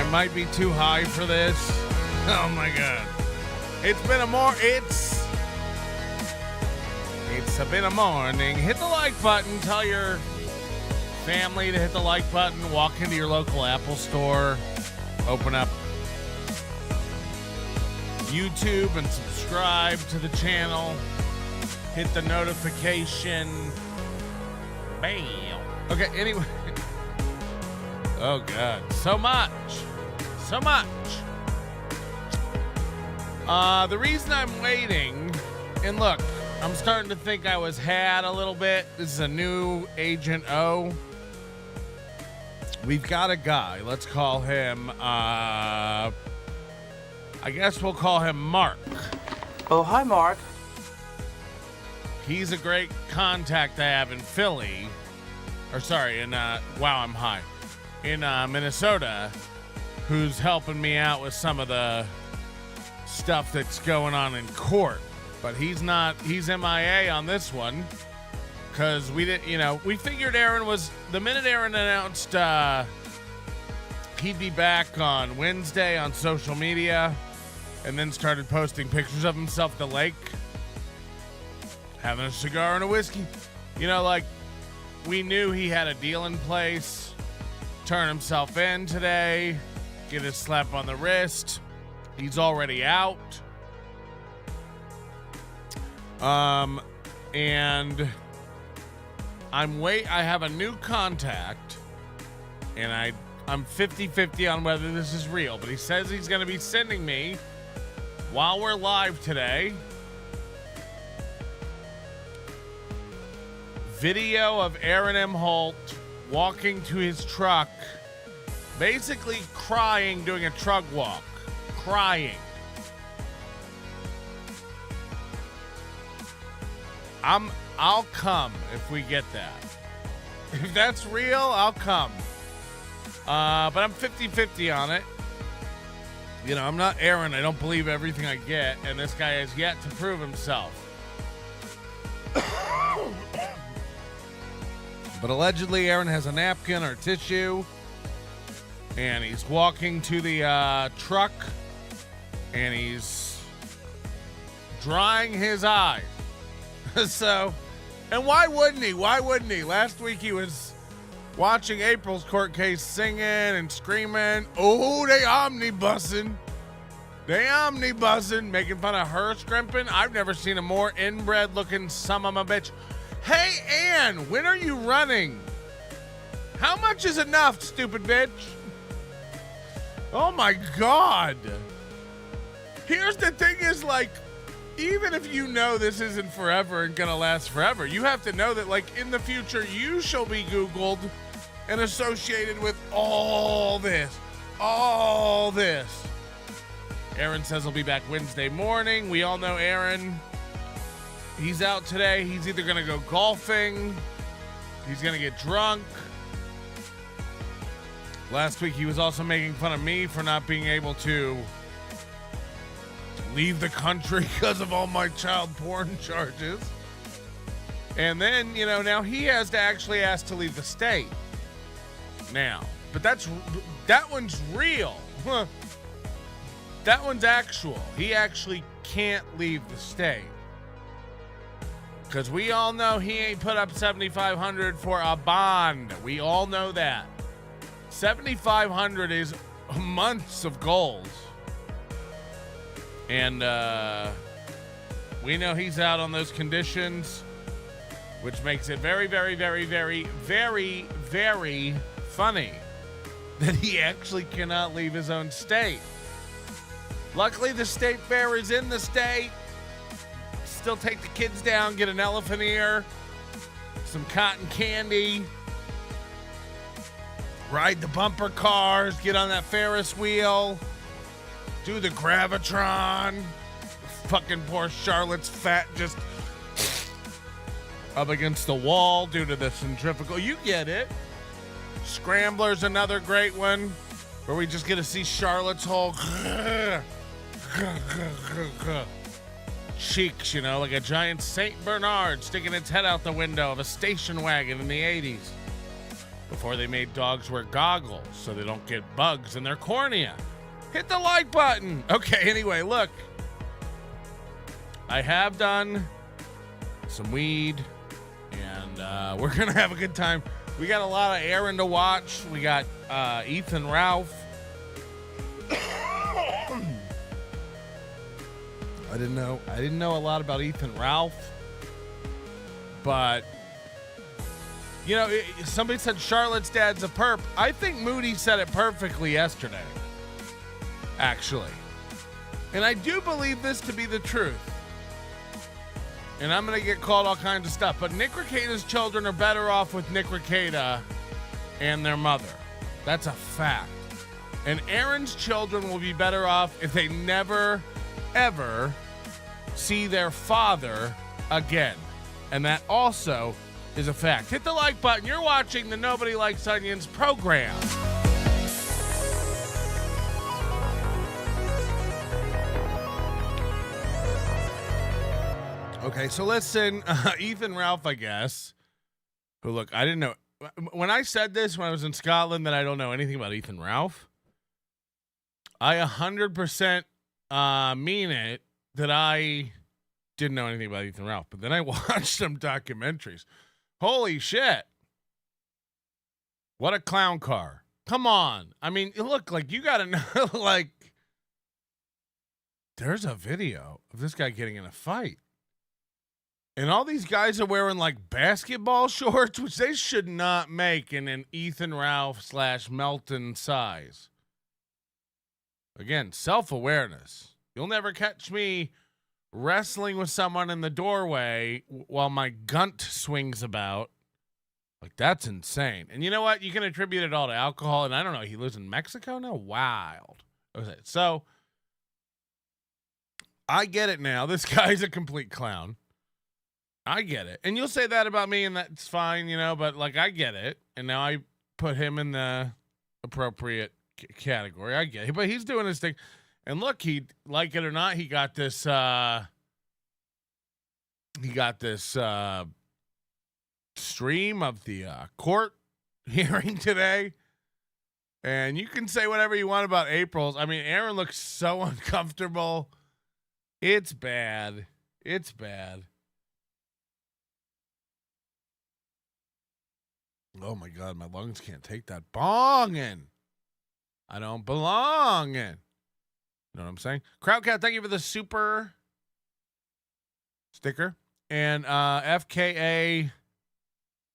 might be too high for this. Oh my God. It's been a morning. Hit the like button. Tell your family to hit the like button. Walk into your local Apple store. Open up YouTube and subscribe to the channel. Hit the notification. Bam. Okay, anyway. Oh, God. So much. The reason I'm waiting, and look, I'm starting to think I was had a little bit. This is a new Agent O. We've got a guy. Let's call him, I guess we'll call him Mark. Oh, hi, Mark. He's a great contact I have in Philly. Or sorry, in, wow, I'm high. In Minnesota, who's helping me out with some of the stuff that's going on in court. But he's MIA on this one. Because we figured Aaron was, the minute Aaron announced he'd be back on Wednesday on social media, and then started posting pictures of himself at the lake, having a cigar and a whiskey. We knew he had a deal in place. Turn himself in today, get his slap on the wrist. He's already out. And I have a new contact, and I'm 50-50 on whether this is real, but he says he's going to be sending me, while we're live today, video of Aaron Imholte walking to his truck, basically crying, doing a truck walk. Crying. I'll come if we get that. If that's real, I'll come. But I'm 50-50 on it. I'm not Aaron. I don't believe everything I get, and this guy has yet to prove himself. But allegedly, Aaron has a napkin or tissue, and he's walking to the truck, and he's drying his eyes. So, and why wouldn't he? Last week he was watching April's court case, singing and screaming, "Oh, they omnibussing, making fun of her scrimping. I've never seen a more inbred looking son of a bitch. Hey, Ann, when are you running? How much is enough, stupid bitch?" Oh my God. Here's the thing is, even if this isn't forever and gonna last forever, you have to know that, in the future, you shall be Googled and associated with all this. Aaron says he'll be back Wednesday morning. We all know Aaron. He's out today. He's either gonna go golfing, he's gonna get drunk. Last week, he was also making fun of me for not being able to leave the country because of all my child porn charges. And then, now he has to actually ask to leave the state. Now, but that one's real. That one's actual. He actually can't leave the state. Because we all know he ain't put up $7,500 for a bond. We all know that. $7,500 is months of goals. And we know he's out on those conditions, which makes it very, very, very, very, very, very funny that he actually cannot leave his own state. Luckily, the state fair is in the state. Still take the kids down, get an elephant ear, some cotton candy, ride the bumper cars, get on that Ferris wheel, do the Gravitron. Fucking poor Charlotte's fat just up against the wall due to the centrifugal. You get it. Scrambler's another great one where we just get to see Charlotte's whole cheeks, like a giant St. Bernard sticking its head out the window of a station wagon in the 80s. Before they made dogs wear goggles so they don't get bugs in their cornea. Hit the like button. Okay, anyway, look. I have done some weed, and we're going to have a good time. We got a lot of Aaron to watch. We got Ethan Ralph. I didn't know a lot about Ethan Ralph, but you know, somebody said Charlotte's dad's a perp. I think Moody said it perfectly yesterday, actually, and I do believe this to be the truth. And I'm gonna get called all kinds of stuff, but Nick Rekieta's children are better off with Nick Rekieta and their mother. That's a fact. And Aaron's children will be better off if they never, ever see their father again. And that also is a fact. Hit the like button. You're watching the Nobody Likes Onions program. Okay, so listen, Ethan Ralph, I guess, who, look, I didn't know. When I said this when I was in Scotland that I don't know anything about Ethan Ralph, I 100% mean it that I didn't know anything about Ethan Ralph. But then I watched some documentaries. Holy shit. What a clown car. Come on. I mean, look, like, you got to know, like, there's a video of this guy getting in a fight. And all these guys are wearing, like, basketball shorts, which they should not make in an Ethan Ralph / Melton size. Again, self-awareness. You'll never catch me wrestling with someone in the doorway while my gunt swings about. Like, that's insane. And you know what? You can attribute it all to alcohol. And I don't know. He lives in Mexico now? Wild. Okay, so, I get it now. This guy's a complete clown. I get it. And you'll say that about me, and that's fine, you know, but, like, I get it. And now I put him in the appropriate category. I get it. But he's doing his thing. And look, he, like it or not, he got this stream of the court hearing today. And you can say whatever you want about April's. I mean, Aaron looks so uncomfortable. It's bad. It's bad. Oh my God, my lungs can't take that bonging. I don't belong in. You know what I'm saying? Crowdcat, thank you for the super sticker. And FKA,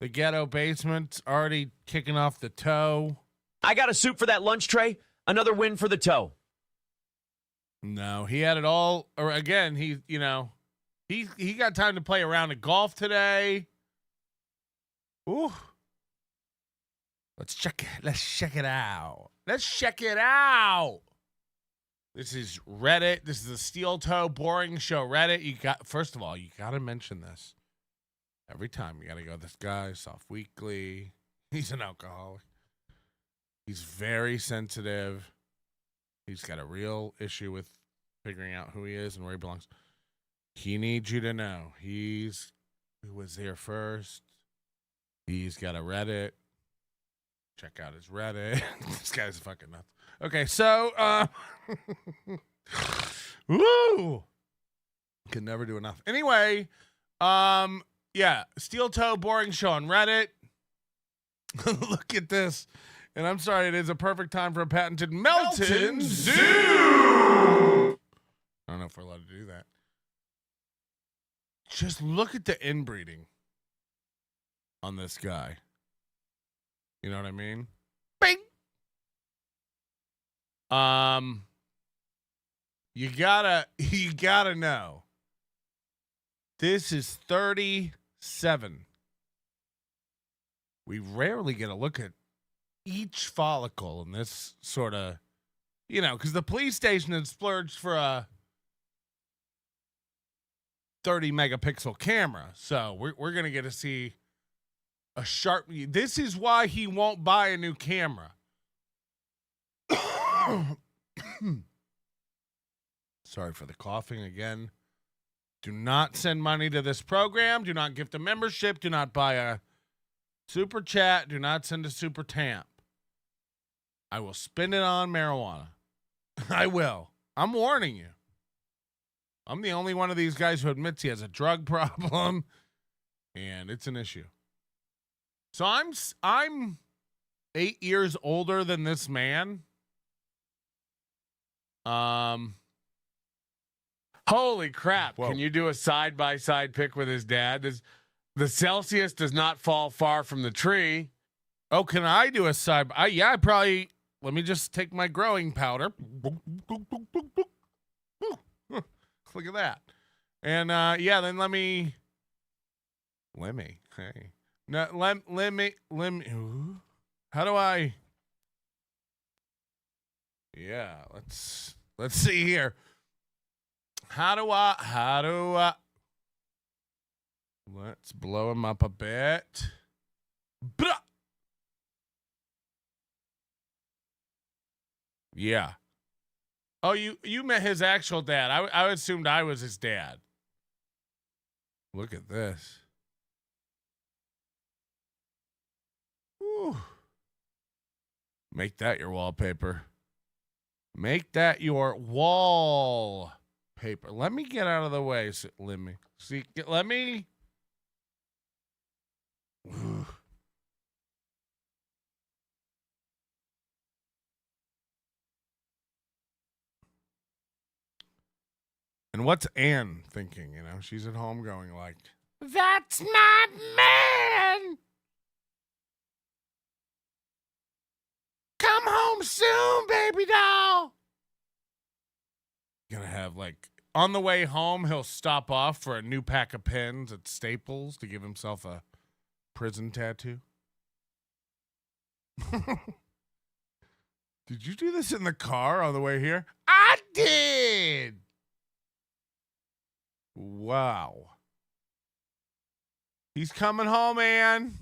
the ghetto basement's already kicking off the toe. I got a soup for that lunch tray. Another win for the toe. No, he had it all. Or again, he got time to play a round of golf today. Ooh. Let's check it out. Let's check it out. This is Reddit. This is the Steel Toe Boring Show Reddit. First of all, you got to mention this. Every time you got to go, this guy, Soft Weekly. He's an alcoholic. He's very sensitive. He's got a real issue with figuring out who he is and where he belongs. He needs you to know. He was here first. He's got a Reddit. Check out his Reddit. This guy's fucking nuts. Okay, so, woo! Can never do enough. Anyway, yeah, Steel Toe Boring Show on Reddit. Look at this. And I'm sorry, it is a perfect time for a patented Melton Zoo. I don't know if we're allowed to do that. Just look at the inbreeding on this guy. You know what I mean? Bing. You gotta know. This is 37. We rarely get a look at each follicle in this sort of, because the police station had splurged for a 30 megapixel camera. So we're going to get to see a sharp. This is why he won't buy a new camera. Sorry for the coughing again. Do not send money to this program. Do not gift a membership. Do not buy a Super chat, do not send a super tamp. I will spend it on marijuana. I will. I'm warning you. I'm the only one of these guys who admits he has a drug problem, and it's an issue. So I'm 8 years older than this man. Holy crap. Whoa. Can you do a side-by-side pic with his dad? The Celsius does not fall far from the tree. Oh, can I do a side? Yeah, I probably. Let me just take my growing powder. Look at that. And yeah, then let me. Hey. No, let me. Ooh. How do I? Yeah, let's see here. How do I? Let's blow him up a bit. Blah! Yeah. Oh, you met his actual dad. I assumed I was his dad. Look at this. Whew. Make that your wallpaper. Make that your wallpaper. Let me get out of the way. Let me. And what's Anne thinking? You know, she's at home going like, "That's my man. Come home soon, baby doll." Gonna have like on the way home, he'll stop off for a new pack of pens at Staples to give himself a prison tattoo. Did you do this in the car on the way here? I did. Wow. He's coming home, Ann.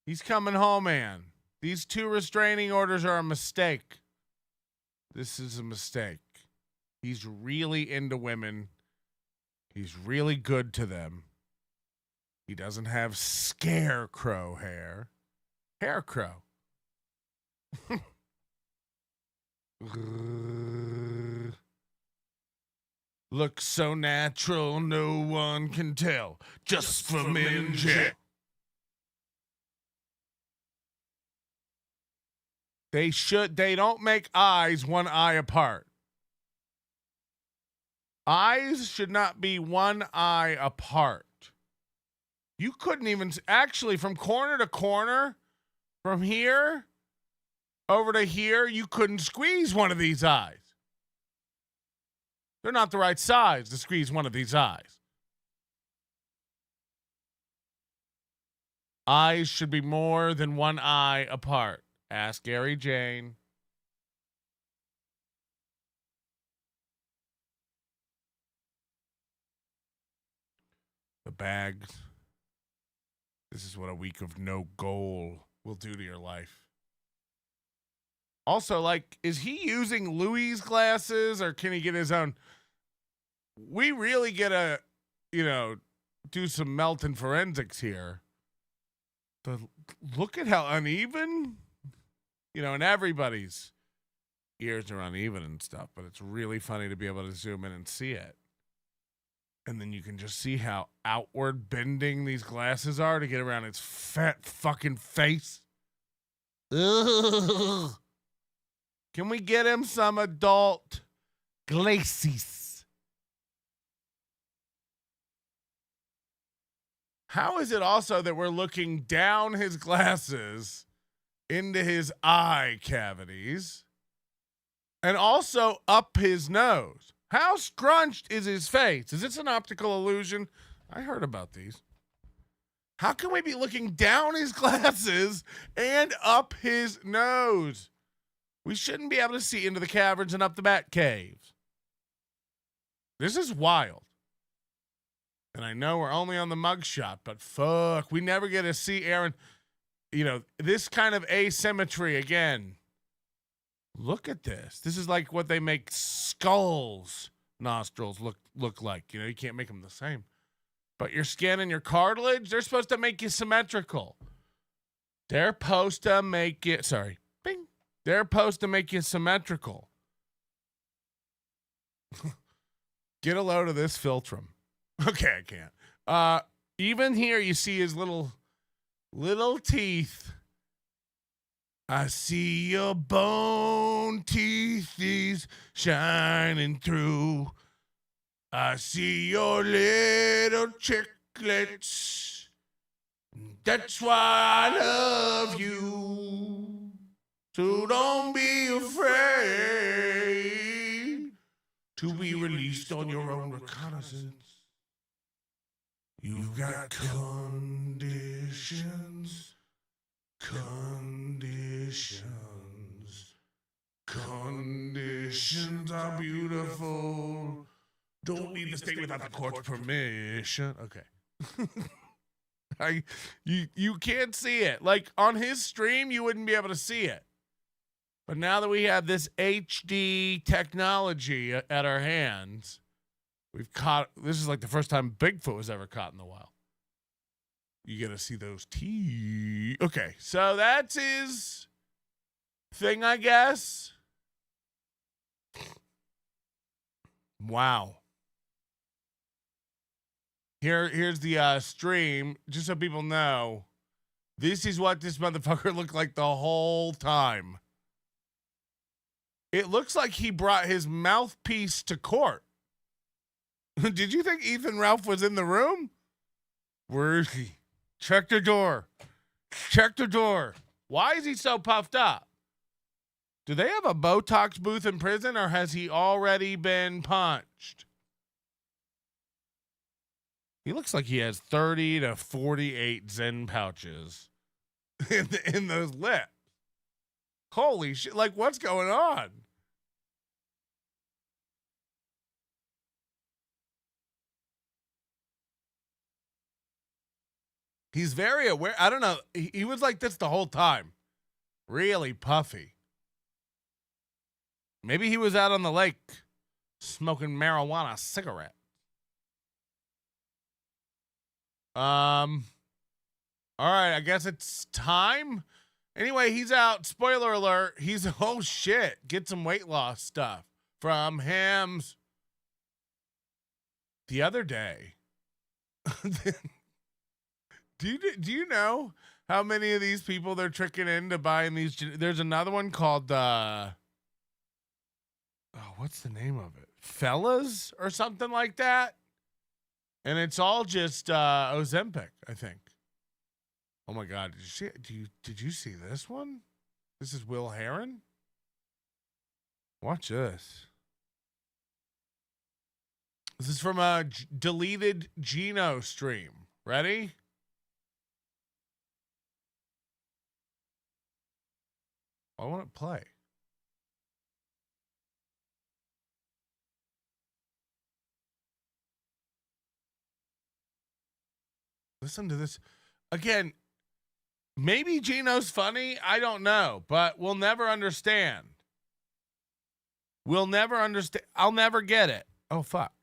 He's coming home, Ann. These 2 restraining orders are a mistake. This is a mistake. He's really into women. He's really good to them. He doesn't have scarecrow hair. Hair crow. Looks so natural, no one can tell. Just from in jail. They don't make eyes one eye apart. Eyes should not be one eye apart. You couldn't even, actually, from corner to corner, from here over to here, you couldn't squeeze one of these eyes. They're not the right size to squeeze one of these eyes. Eyes should be more than one eye apart. Ask Gary Jane. The bags. This is what a week of no goal will do to your life. Also, like, is he using Louis' glasses or can he get his own? We really get to, do some Melton forensics here. Look at how uneven, and everybody's ears are uneven and stuff, but it's really funny to be able to zoom in and see it. And then you can just see how outward bending these glasses are to get around its fat fucking face. Ugh. Can we get him some adult glasses? How is it also that we're looking down his glasses into his eye cavities and also up his nose? How scrunched is his face? Is this an optical illusion? I heard about these. How can we be looking down his glasses and up his nose? We shouldn't be able to see into the caverns and up the bat caves. This is wild. And I know we're only on the mugshot, but fuck, we never get to see Aaron. This kind of asymmetry again. Look at this. This is like what they make skulls nostrils look like. You can't make them the same. But your skin and your cartilage, they're supposed to make you symmetrical. They're supposed to make it, sorry, bing. They're supposed to make you symmetrical. Get a load of this Filtrum. Okay, I can't. Even here you see his little teeth. I see your bone teeth shining through. I see your little chiclets. That's why I love you. So don't be afraid to be released on your own reconnaissance. You've got conditions. Conditions are beautiful. Don't leave the state without the court's permission. Okay. You can't see it. Like on his stream, you wouldn't be able to see it. But now that we have this HD technology at our hands, we've caught. This is like the first time Bigfoot was ever caught in the wild. You get to see those teeth. Okay, so that's his thing, I guess. Wow. Here's the stream, just so people know. This is what this motherfucker looked like the whole time. It looks like he brought his mouthpiece to court. Did you think Ethan Ralph was in the room? Where is he? Check the door. Check the door. Why is he so puffed up? Do they have a Botox booth in prison, or has he already been punched? He looks like he has 30 to 48 Zen pouches in those lips. Holy shit. Like, what's going on? He's very aware. I don't know. He was like this the whole time. Really puffy. Maybe he was out on the lake smoking marijuana cigarette. All right, I guess it's time. Anyway, he's out. Spoiler alert. He's, oh shit, get some weight loss stuff from Hams. The other day. Do you know how many of these people they're tricking into buying these? There's another one called, what's the name of it? Fellas or something like that. And it's all just Ozempic, I think. Oh my God! Did you see this one? This is Will Heron. Watch this. This is from a deleted Geno stream. Ready? I want to play. Listen to this. Again, maybe Geno's funny. I don't know, but we'll never understand. We'll never understand. I'll never get it. Oh, fuck.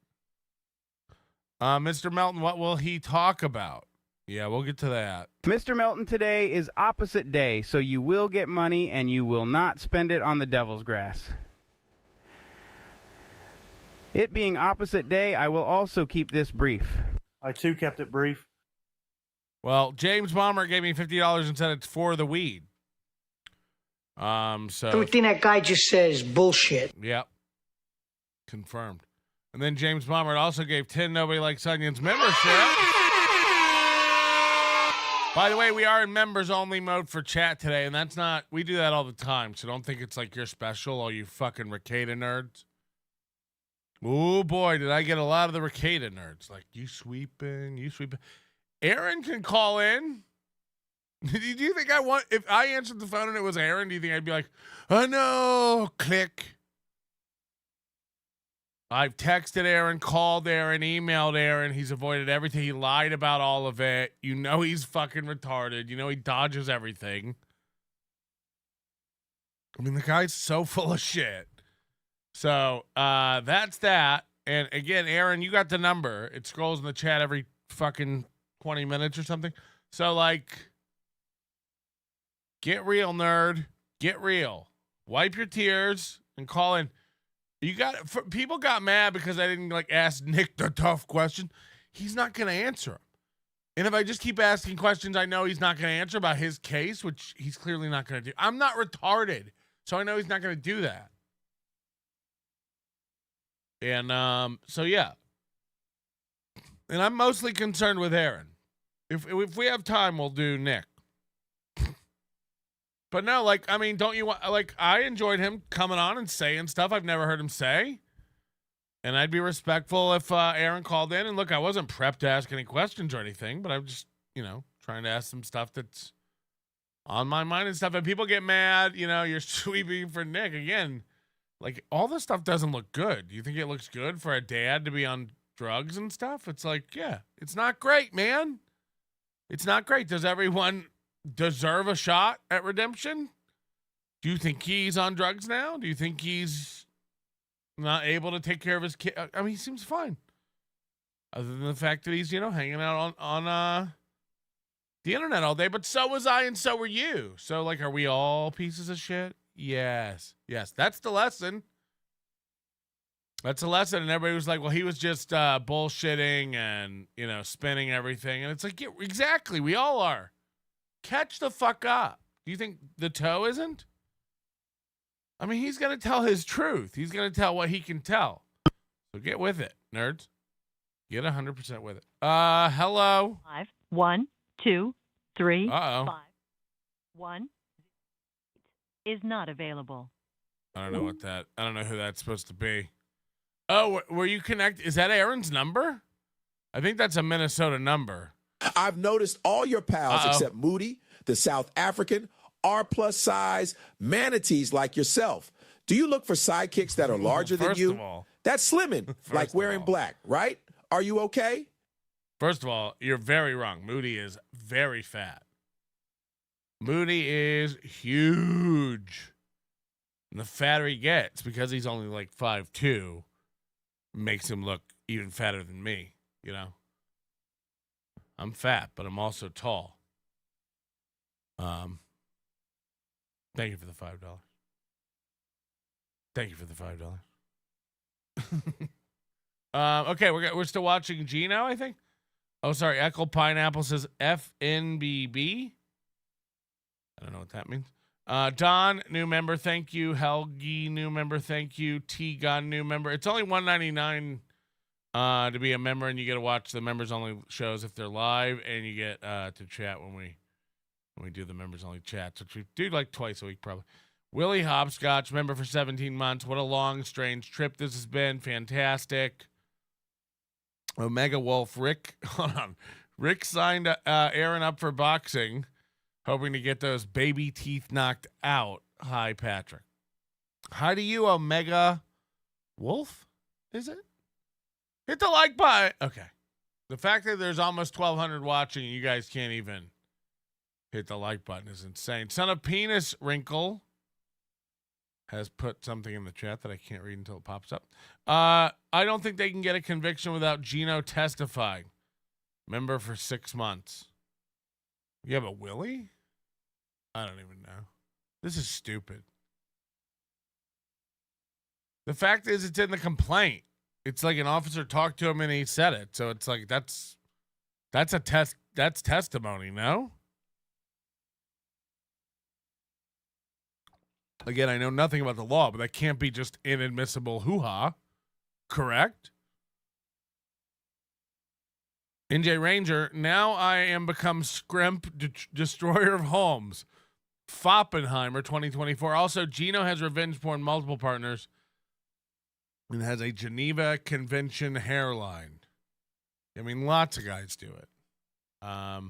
Mr. Melton, what will he talk about? Yeah, we'll get to that. Mr. Melton, today is opposite day, so you will get money and you will not spend it on the devil's grass. It being opposite day, I will also keep this brief. I too kept it brief. Well, James Bomber gave me $50 and said it's for the weed. So everything that guy just says bullshit. Yep. Confirmed. And then James Bomber also gave 10 Nobody Likes Onions membership. By the way, we are in members only mode for chat today, and that's not, we do that all the time, so don't think it's like you're special, all you fucking Ricada nerds. Oh boy, did I get a lot of the Ricada nerds. Like, you sweeping. Aaron can call in. Do you think if I answered the phone and it was Aaron, do you think I'd be like, oh no, click. I've texted Aaron, called Aaron, emailed Aaron. He's avoided everything. He lied about all of it. You know he's fucking retarded. You know he dodges everything. I mean, the guy's so full of shit. So that's that. And again, Aaron, you got the number. It scrolls in the chat every fucking 20 minutes or something. So, like, get real, nerd. Get real. Wipe your tears and call in. People got mad because I didn't, like, ask Nick the tough question. He's not going to answer them. And if I just keep asking questions I know he's not going to answer about his case, which he's clearly not going to do. I'm not retarded, so I know he's not going to do that. And so, yeah. And I'm mostly concerned with Aaron. If we have time, we'll do Nick. But no, like, I mean, don't you want, like, I enjoyed him coming on and saying stuff I've never heard him say. And I'd be respectful if Aaron called in. And look, I wasn't prepped to ask any questions or anything, but I'm just, trying to ask some stuff that's on my mind and stuff. And people get mad, you're sweeping for Nick. Again, like, all this stuff doesn't look good. Do you think it looks good for a dad to be on drugs and stuff? It's like, yeah, it's not great, man. It's not great. Does everyone deserve a shot at redemption? Do you think he's on drugs now? Do you think he's not able to take care of his kid? I mean, he seems fine. Other than the fact that he's, hanging out on the internet all day. But so was I and so were you. So, like, are we all pieces of shit? Yes. Yes, that's the lesson. That's a lesson. And everybody was like, well, he was just bullshitting and, spinning everything. And it's like, yeah, exactly. We all are. Catch the fuck up. Do you think the toe isn't? I mean, he's going to tell his truth. He's going to tell what he can tell. So get with it, nerds. Get 100% with it. Hello. 5, 1, 2, 3, Uh-oh. 5, 1 is not available. I don't know who that's supposed to be. Oh, were you connected? Is that Aaron's number? I think that's a Minnesota number. I've noticed all your pals except Moody, the South African, are plus size manatees like yourself. Do you look for sidekicks that are larger than you? First of all, that's slimming, like wearing black, right? Are you okay? First of all, you're very wrong. Moody is very fat. Moody is huge. And the fatter he gets, because he's only like 5'2", makes him look even fatter than me, I'm fat, but I'm also tall. Thank you for the $5. Thank you for the $5. Okay, we're still watching Gino, I think. Oh, sorry. Echo Pineapple says FNBB. I don't know what that means. Don, new member, thank you. Helgi, new member, thank you. T-Gun, new member. It's only $1.99 to be a member, and you get to watch the members-only shows if they're live, and you get to chat when we do the members-only chats, which we do like twice a week probably. Willie Hopscotch, member for 17 months. What a long, strange trip this has been. Fantastic. Omega Wolf, Rick, hold on. Rick signed Aaron up for boxing, hoping to get those baby teeth knocked out. Hi, Patrick. Hi to you, Omega Wolf, is it? Hit the like button. Okay. The fact that there's almost 1,200 watching and you guys can't even hit the like button is insane. Son of Penis Wrinkle has put something in the chat that I can't read until it pops up. I don't think they can get a conviction without Gino testifying. Member for 6 months. You have a Willie? I don't even know. This is stupid. The fact is, it's in the complaint. It's like an officer talked to him and he said it. So it's like, that's a test. That's testimony, no? Again, I know nothing about the law, but that can't be just inadmissible hoo-ha. Correct? NJ Ranger, now I am become Scrimp, destroyer of homes. Foppenheimer 2024. Also, Gino has revenge porn multiple partners and has a Geneva Convention hairline. I mean, lots of guys do it. So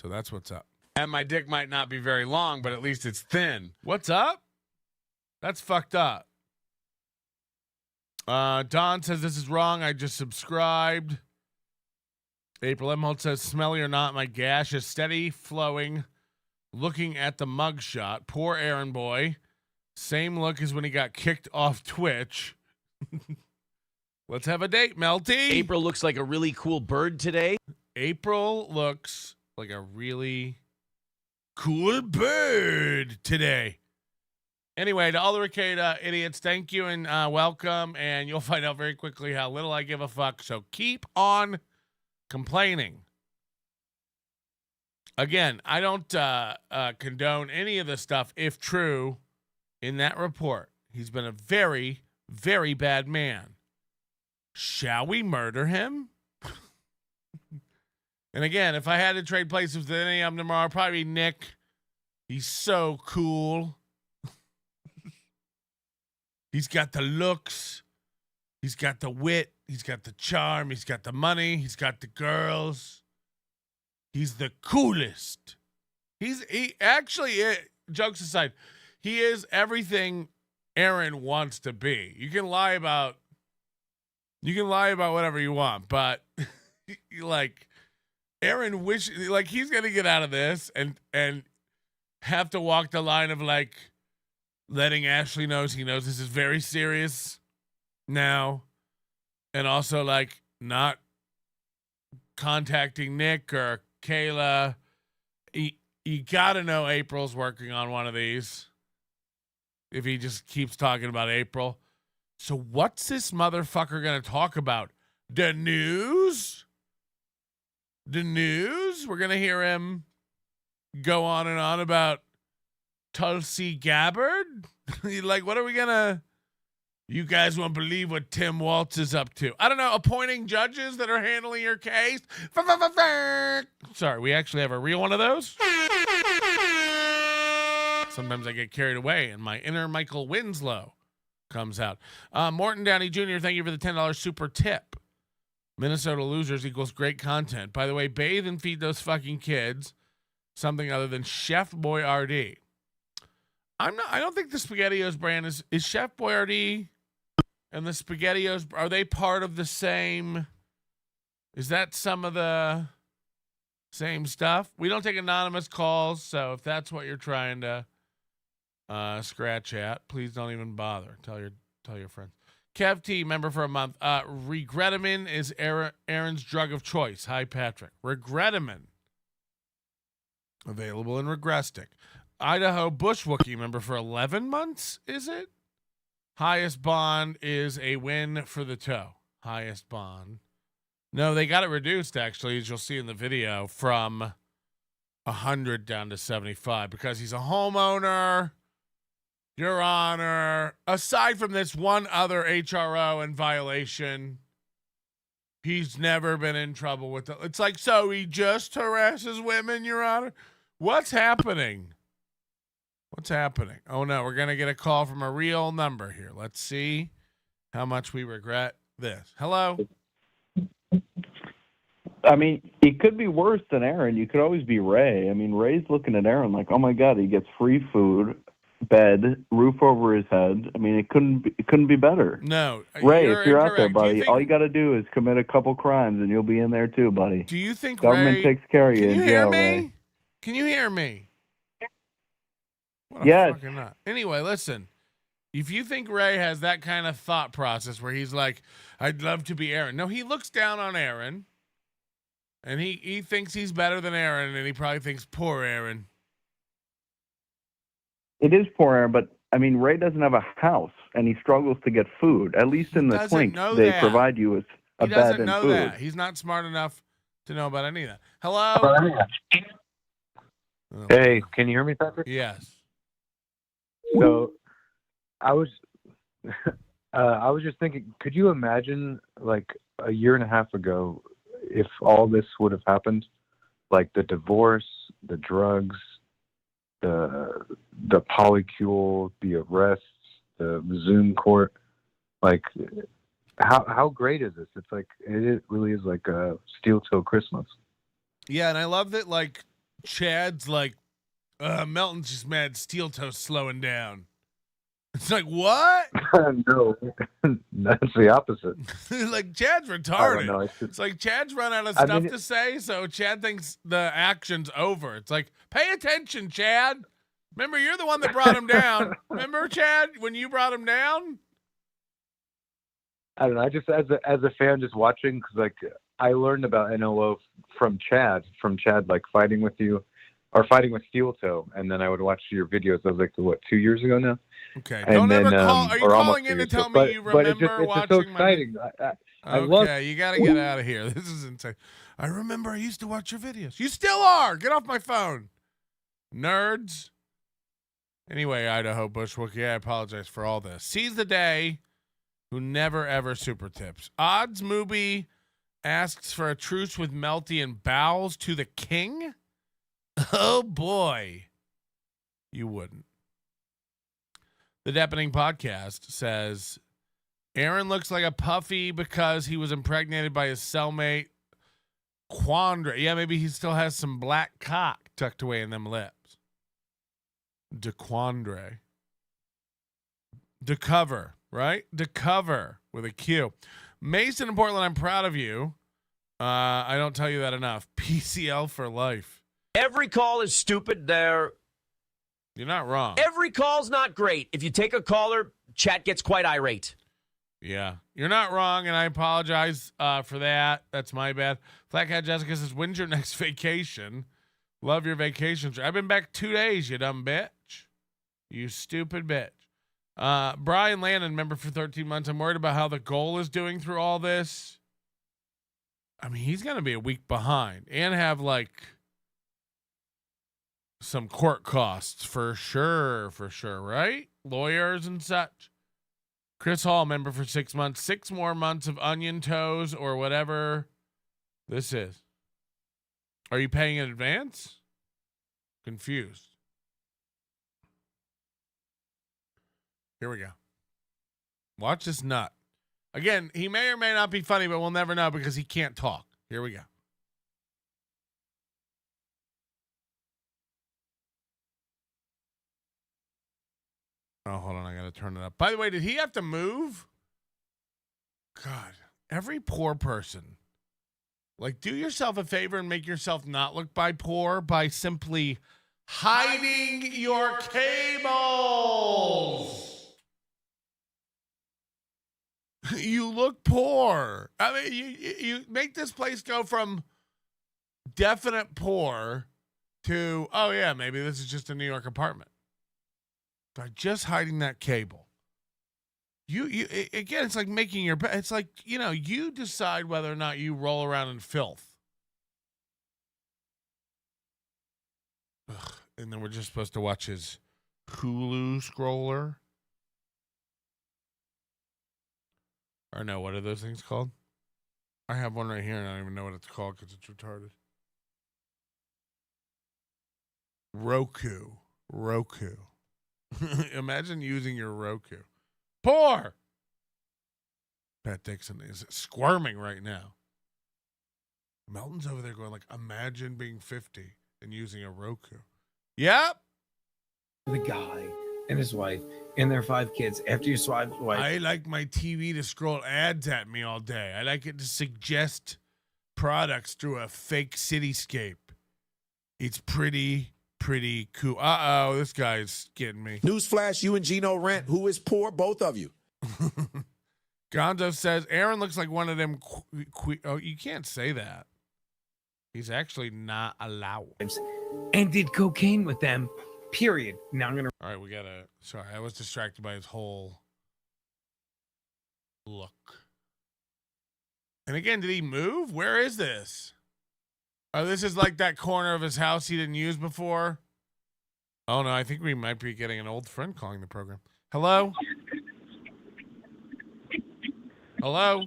that's what's up. And my dick might not be very long, but at least it's thin. What's up? That's fucked up. Don says this is wrong. I just subscribed. April Imholte says, smelly or not, my gash is steady flowing. Looking at the mugshot. Poor Aaron boy. Same look as when he got kicked off Twitch. Let's have a date, Melty. April looks like a really cool bird today. April looks like a really cool bird today. Anyway, to all the Ricada idiots, thank you and welcome. And you'll find out very quickly how little I give a fuck. So keep on complaining. Again, I don't condone any of the stuff, if true, in that report. He's been a very, very bad man. Shall we murder him? And again, if I had to trade places with any of them tomorrow, probably Nick. He's so cool. He's got the looks. He's got the wit. He's got the charm. He's got the money. He's got the girls. He's the coolest. He actually, jokes aside, he is everything Aaron wants to be. You can lie about whatever you want, but like Aaron he's gonna get out of this and have to walk the line of like letting Ashley knows he knows this is very serious now, and also like not contacting Nick or Kayla. You gotta know April's working on one of these if he just keeps talking about April. So what's this motherfucker gonna talk about? The news? The news? We're gonna hear him go on and on about Tulsi Gabbard? Like, what are we gonna... You guys won't believe what Tim Waltz is up to. I don't know, appointing judges that are handling your case? Sorry, we actually have a real one of those? Sometimes I get carried away and my inner Michael Winslow comes out. Morton Downey Jr., thank you for the $10 super tip. Minnesota losers equals great content. By the way, bathe and feed those fucking kids something other than Chef Boyardee. I don't think the SpaghettiOs brand is Chef Boyardee and the SpaghettiOs, are they part of the same? Is that some of the same stuff? We don't take anonymous calls, so if that's what you're trying to scratch at, please don't even bother. Tell your friends. Kev T, member for a month. Regretamin is Aaron's drug of choice. Hi, Patrick. Regretamin. Available in Regrestic. Idaho Bushwookie, member for 11 months, is it? Highest bond is a win for the toe. Highest bond. No, they got it reduced, actually, as you'll see in the video, from 100 down to 75 because he's a homeowner. Your Honor, aside from this one other HRO in violation, he's never been in trouble with it. It's like, so he just harasses women, Your Honor? What's happening? What's happening? Oh, no, we're going to get a call from a real number here. Let's see how much we regret this. Hello? I mean, it could be worse than Aaron. You could always be Ray. I mean, Ray's looking at Aaron like, oh, my God, he gets free food, bed, roof over his head. I mean, it couldn't be better. No. Ray, if you're out there, buddy, all you got to do is commit a couple crimes, and you'll be in there too, buddy. Do you think government Ray... takes care of you? Can you hear me? Ray. Can you hear me? What a yes. fucking nut. Anyway, listen. If you think Ray has that kind of thought process where he's like, I'd love to be Aaron. No, he looks down on Aaron, and he thinks he's better than Aaron, and he probably thinks, poor Aaron. It is poor Aaron, but, I mean, Ray doesn't have a house, and he struggles to get food. At least in the Twinks, they provide you with a bed and food. He doesn't know that. He's not smart enough to know about any of that. Hello? Hey, can you hear me, Patrick? Yes. So, I was just thinking, could you imagine, like, a year and a half ago, if all this would have happened? Like, the divorce, the drugs, the polycule, the arrests, the Zoom court. Like, how great is this? It's like, it really is like a steel-toe Christmas. Yeah, and I love that, like, Chad's like, Melton's just mad steel toe's slowing down. It's like, what? No, that's the opposite. Like, Chad's retarded. No, it's like Chad's run out of stuff to say, so Chad thinks the action's over. It's like, pay attention, Chad. Remember, you're the one that brought him down. Remember, Chad, when you brought him down? I don't know. I just as a fan just watching, because like I learned about NLO from Chad like fighting with you or fighting with Steel Toe, and then I would watch your videos. That was like 2 years ago now. Okay. And Don't then, ever call. Are you calling in to tell me you remember it's watching just so exciting. I love. Okay, you got to get out of here. This is insane. I remember I used to watch your videos. You still are. Get off my phone, nerds. Anyway, Idaho Bushwookie, I apologize for all this. Seize the day who never ever super tips. Odds Mooby asks for a truce with Melty and bows to the king. Oh boy, you wouldn't. The Deepening Podcast says Aaron looks like a puffy because he was impregnated by his cellmate Quandre. Yeah, maybe he still has some black cock tucked away in them lips. DeQuandre. DeCover, right? DeCover with a Q. Mason in Portland, I'm proud of you. I don't tell you that enough. PCL for life. Every call is stupid. You're not wrong. Every call's not great. If you take a caller, chat gets quite irate. Yeah, you're not wrong, and I apologize for that. That's my bad. Flatcat Jessica says, when's your next vacation? Love your vacation. I've been back 2 days, you dumb bitch. You stupid bitch. Brian Landon, member for 13 months. I'm worried about how the goal is doing through all this. I mean, he's going to be a week behind and have like some court costs for sure, right? Lawyers and such. Chris Hall, member for 6 months. 6 more months of onion toes or whatever this is. Are you paying in advance? Confused. Here we go. Watch this nut. Again, he may or may not be funny, but we'll never know because he can't talk. Here we go. Oh, hold on. I got to turn it up. By the way, did he have to move? God, every poor person. Like, do yourself a favor and make yourself not look poor by simply hiding your cables. You look poor. I mean, you make this place go from definite poor to, oh yeah, maybe this is just a New York apartment. By just hiding that cable. You again, it's like making your bed. It's like, you decide whether or not you roll around in filth. Ugh. And then we're just supposed to watch his Hulu scroller. Or no, what are those things called? I have one right here and I don't even know what it's called because it's retarded. Roku. Imagine using your Roku. Poor! Pat Dixon is squirming right now. Melton's over there going like, imagine being 50 and using a Roku. Yep. The guy and his wife and their 5 kids after you swipe wife. I like my TV to scroll ads at me all day. I like it to suggest products through a fake cityscape. It's pretty cool. Uh-oh, this guy's getting me. Newsflash, you and Gino Rent. Who is poor? Both of you. Gonzo says, Aaron looks like one of them. Oh, you can't say that. He's actually not allowed. And did cocaine with them, period. Now I'm going to. All right, we got to. Sorry, I was distracted by his whole look. And again, did he move? Where is this? Oh, this is like that corner of his house he didn't use before. Oh, no, I think we might be getting an old friend calling the program. Hello? Hello?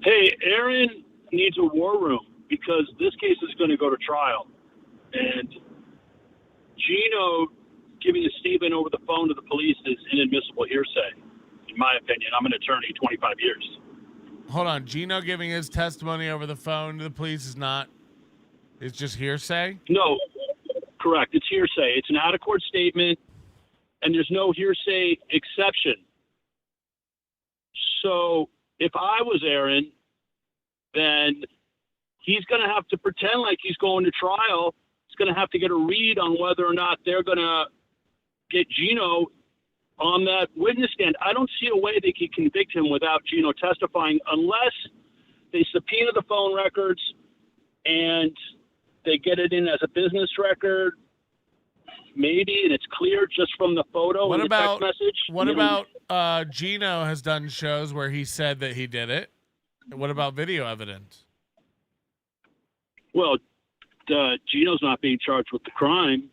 Hey, Aaron needs a war room because this case is going to go to trial. And Gino giving a statement over the phone to the police is inadmissible hearsay, in my opinion. I'm an attorney, 25 years. Hold on. Gino giving his testimony over the phone to the police is not, it's just hearsay? No, correct. It's hearsay. It's an out-of-court statement, and there's no hearsay exception. So if I was Aaron, then he's going to have to pretend like he's going to trial. He's going to have to get a read on whether or not they're going to get Gino on that witness stand, I don't see a way they could convict him without Gino testifying unless they subpoena the phone records and they get it in as a business record, maybe, and it's clear just from the photo and the text message. What about Gino has done shows where he said that he did it? What about video evidence? Well, Gino's not being charged with the crime.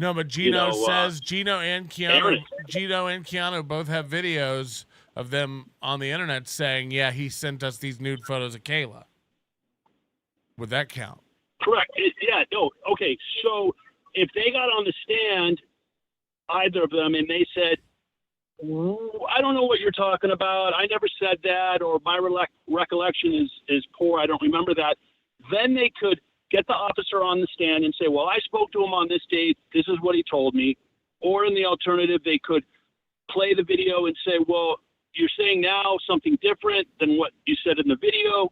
No, but Gino says Gino and Keanu both have videos of them on the internet saying, yeah, he sent us these nude photos of Kayla. Would that count? Correct. Okay. So if they got on the stand, either of them, and they said, I don't know what you're talking about, I never said that, or my recollection is poor, I don't remember that, then they could get the officer on the stand and say, well, I spoke to him on this date, this is what he told me. Or in the alternative, they could play the video and say, well, you're saying now something different than what you said in the video,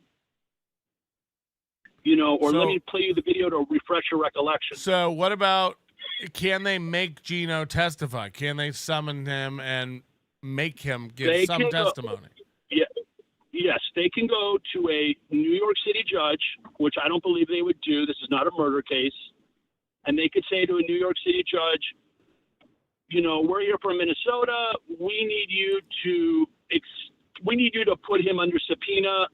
or let me play you the video to refresh your recollection. So what about, can they make Gino testify? Can they summon him and make him give some testimony? Yes, they can go to a New York City judge, which I don't believe they would do. This is not a murder case. And they could say to a New York City judge, we're here from Minnesota. We need you to put him under subpoena.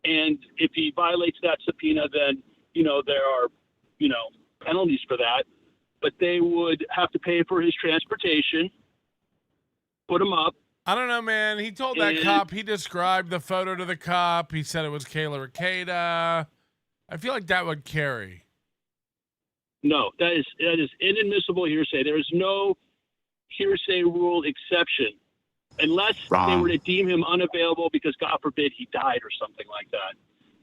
And if he violates that subpoena, then, there are, penalties for that. But they would have to pay for his transportation, put him up. I don't know, man. He told that cop, he described the photo to the cop. He said it was Kayla Ricada. I feel like that would carry. No, that is inadmissible hearsay. There is no hearsay rule exception unless they were to deem him unavailable because, God forbid, he died or something like that.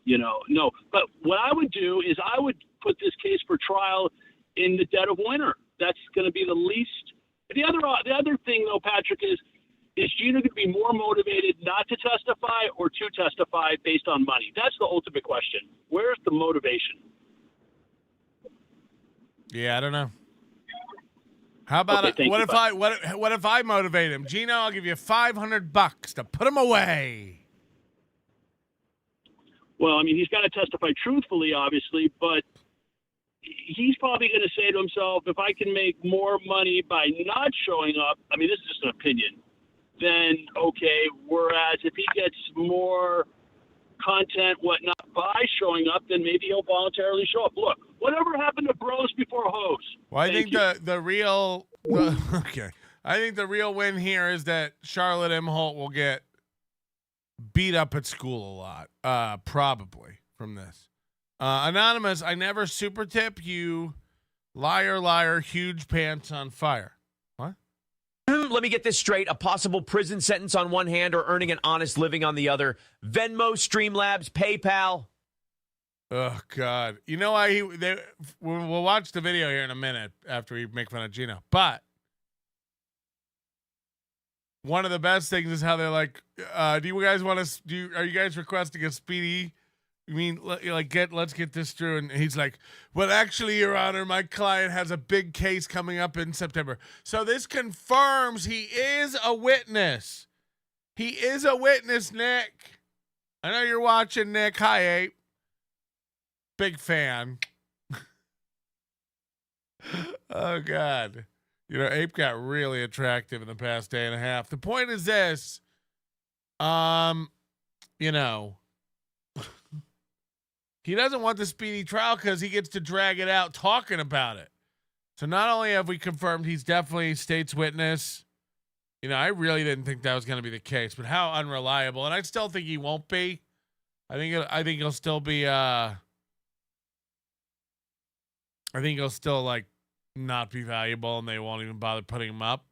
No. But what I would do is I would put this case for trial in the dead of winter. That's going to be the least. The other thing, though, Patrick, is Gino going to be more motivated not to testify or to testify based on money? That's the ultimate question. Where's the motivation? Yeah, I don't know. How about what if I motivate him? Gino, I'll give you $500 to put him away. Well, I mean, he's got to testify truthfully, obviously, but he's probably going to say to himself, if I can make more money by not showing up, I mean, this is just an opinion, then okay. Whereas if he gets more content, whatnot, by showing up, then maybe he'll voluntarily show up. Look, whatever happened to bros before hoes? Well, I think the real I think the real win here is that Charlotte Imholte will get beat up at school a lot, probably from this. Anonymous, I never super tip you. Liar, huge pants on fire. What? Let me get this straight. A possible prison sentence on one hand or earning an honest living on the other. Venmo, Streamlabs, PayPal. Oh, God. You know why we'll watch the video here in a minute after we make fun of Gino. But one of the best things is how they're like, do you guys want to, are you guys requesting a speedy? I mean, let's get this through. And he's like, well, actually, Your Honor, my client has a big case coming up in September. So this confirms he is a witness. He is a witness, Nick. I know you're watching, Nick. Hi, Ape. Big fan. Oh, God. Ape got really attractive in the past day and a half. The point is this, he doesn't want the speedy trial because he gets to drag it out talking about it. So not only have we confirmed he's definitely state's witness, I really didn't think that was going to be the case, but how unreliable. And I still think he won't be. I think he'll still be, I think he'll still not be valuable and they won't even bother putting him up.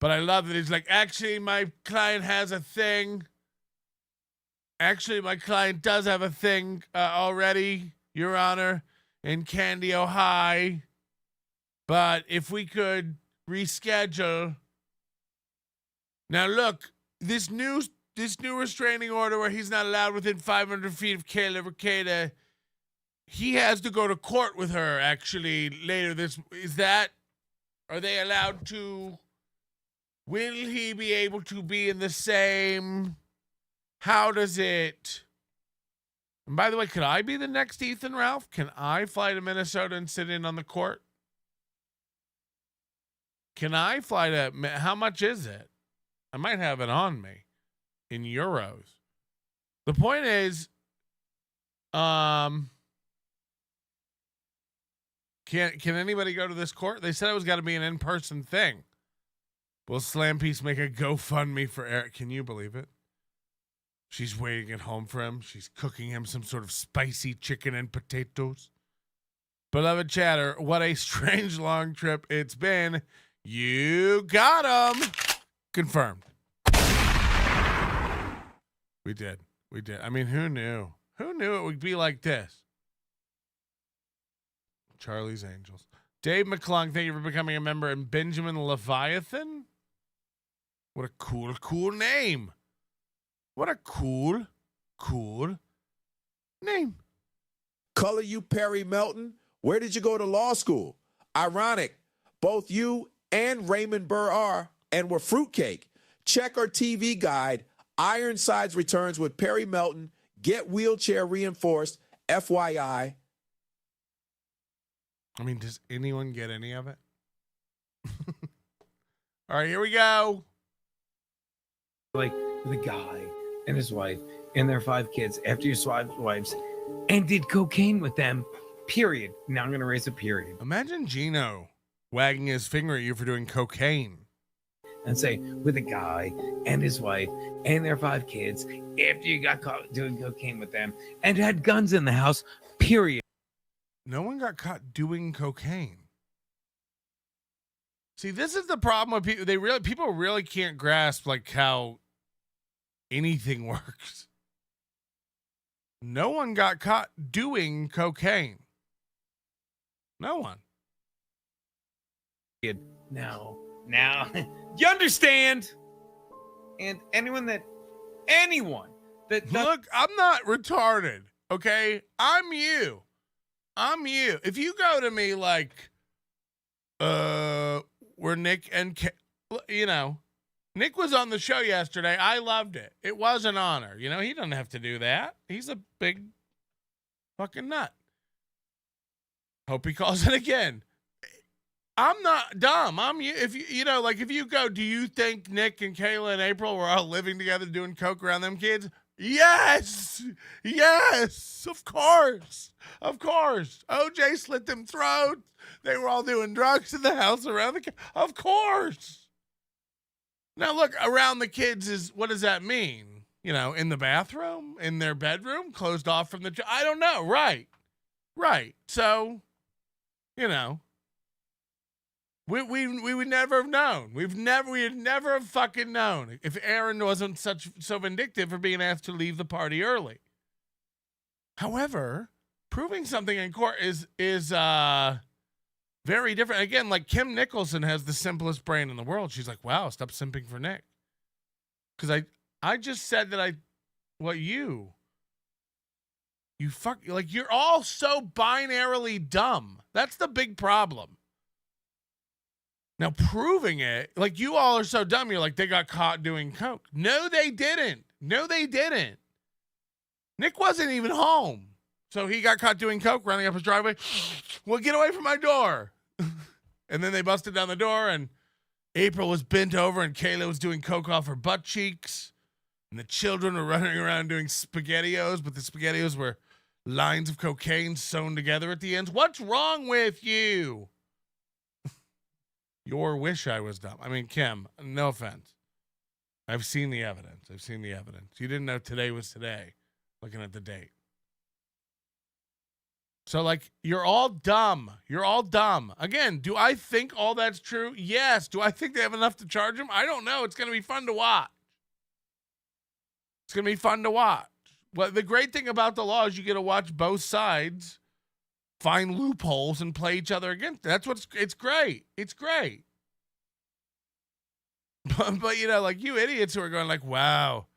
But I love that he's like, actually, my client has a thing. Actually, my client does have a thing already, Your Honor, in Candy, Ohio. But if we could reschedule. Now, look, this new restraining order where he's not allowed within 500 feet of Kayla Ricada, he has to go to court with her, actually, later this. Are they allowed to Will he be able to be in the same? How does it? And by the way, could I be the next Ethan Ralph? Can I fly to Minnesota and sit in on the court? Can I fly to? How much is it? I might have it on me in euros. The point is, can anybody go to this court? They said it was got to be an in-person thing. Will Slam Piece make a GoFundMe for Eric? Can you believe it? She's waiting at home for him. She's cooking him some sort of spicy chicken and potatoes. Beloved chatter, what a strange long trip it's been. You got him. Confirmed. We did. I mean, who knew? Who knew it would be like this? Charlie's Angels. Dave McClung, thank you for becoming a member. And Benjamin Leviathan? What a cool name. What a cool name. Color you Perry Melton. Where did you go to law school? Ironic. Both you and Raymond Burr are and were fruitcake. Check our TV guide. Ironsides returns with Perry Melton. Get wheelchair reinforced. FYI. I mean, does anyone get any of it? All right, here we go. Like the guy and his wife and their 5 kids after your wives and did cocaine with them, period. Now I'm going to raise a period. Imagine Gino wagging his finger at you for doing cocaine. And say, with a guy and his wife and their 5 kids after you got caught doing cocaine with them and had guns in the house, period. No one got caught doing cocaine. See, this is the problem with people. People really can't grasp like how anything works. No one got caught doing cocaine. No one. Now, you understand? And anyone that look, I'm not retarded, okay? I'm you. If you go to me like, we're Nick and Nick was on the show yesterday. I loved it. It was an honor. He doesn't have to do that. He's a big fucking nut. Hope he calls it again. I'm not dumb. I'm you. If if you go, do you think Nick and Kayla and April were all living together doing coke around them kids? Yes, of course. OJ slit them throats. They were all doing drugs in the house around the kids. Of course. Now look, around the kids is, what does that mean? In the bathroom, in their bedroom, closed off from the, I don't know. Right. So, we would never have known. We had never have fucking known if Aaron wasn't so vindictive for being asked to leave the party early. However, proving something in court is very different. Again, like Kim Nicholson has the simplest brain in the world. She's like, wow, stop simping for Nick. Because I just said that you you're all so binarily dumb. That's the big problem. Now, proving it, like you all are so dumb, you're like, they got caught doing coke. No, they didn't. Nick wasn't even home. So he got caught doing coke, running up his driveway. Well, get away from my door. And then they busted down the door, and April was bent over, and Kayla was doing coke off her butt cheeks. And the children were running around doing SpaghettiOs, but the SpaghettiOs were lines of cocaine sewn together at the ends. What's wrong with you? Your wish I was dumb. I mean, Kim, no offense. I've seen the evidence. You didn't know today was today, looking at the date. So, you're all dumb. Again, do I think all that's true? Yes. Do I think they have enough to charge him? I don't know. It's going to be fun to watch. Well, the great thing about the law is you get to watch both sides find loopholes and play each other against. It's great. But you idiots who are going like, wow,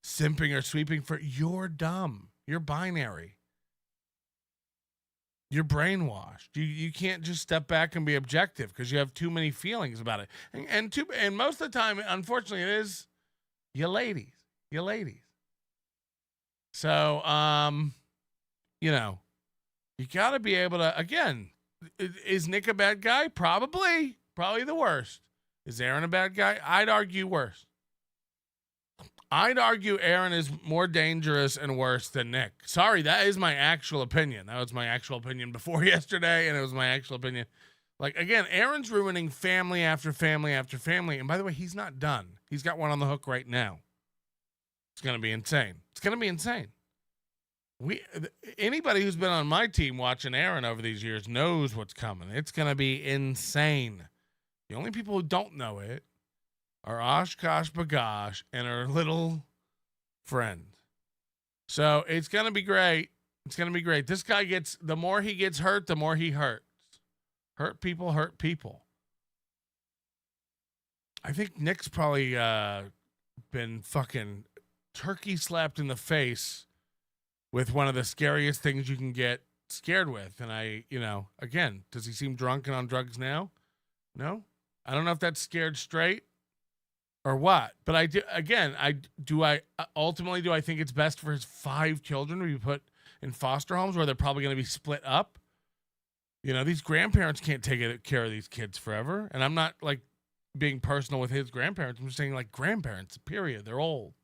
simping or sweeping you're dumb. You're binary. You're brainwashed. You can't just step back and be objective because you have too many feelings about it. And most of the time, unfortunately, it is you ladies. So, you know, you got to be able to, again, is Nick a bad guy? Probably the worst. Is Aaron a bad guy? I'd argue worse. I'd argue Aaron is more dangerous and worse than Nick. Sorry, that is my actual opinion. That was my actual opinion before yesterday, and it was my actual opinion. Like, again, Aaron's ruining family after family after family. And by the way, he's not done. He's got one on the hook right now. It's going to be insane. Anybody who's been on my team watching Aaron over these years knows what's coming. It's going to be insane. The only people who don't know it are Oshkosh Bagosh and her little friend. So it's going to be great. This guy the more he gets hurt, the more he hurts. Hurt people. I think Nick's probably been fucking turkey slapped in the face with one of the scariest things you can get scared with. And again, does he seem drunk and on drugs now? No. I don't know if that's scared straight or what, but I ultimately think it's best for his 5 children to be put in foster homes where they're probably going to be split up. These grandparents can't take care of these kids forever. And I'm not like being personal with his grandparents. I'm just saying like grandparents, period. They're old.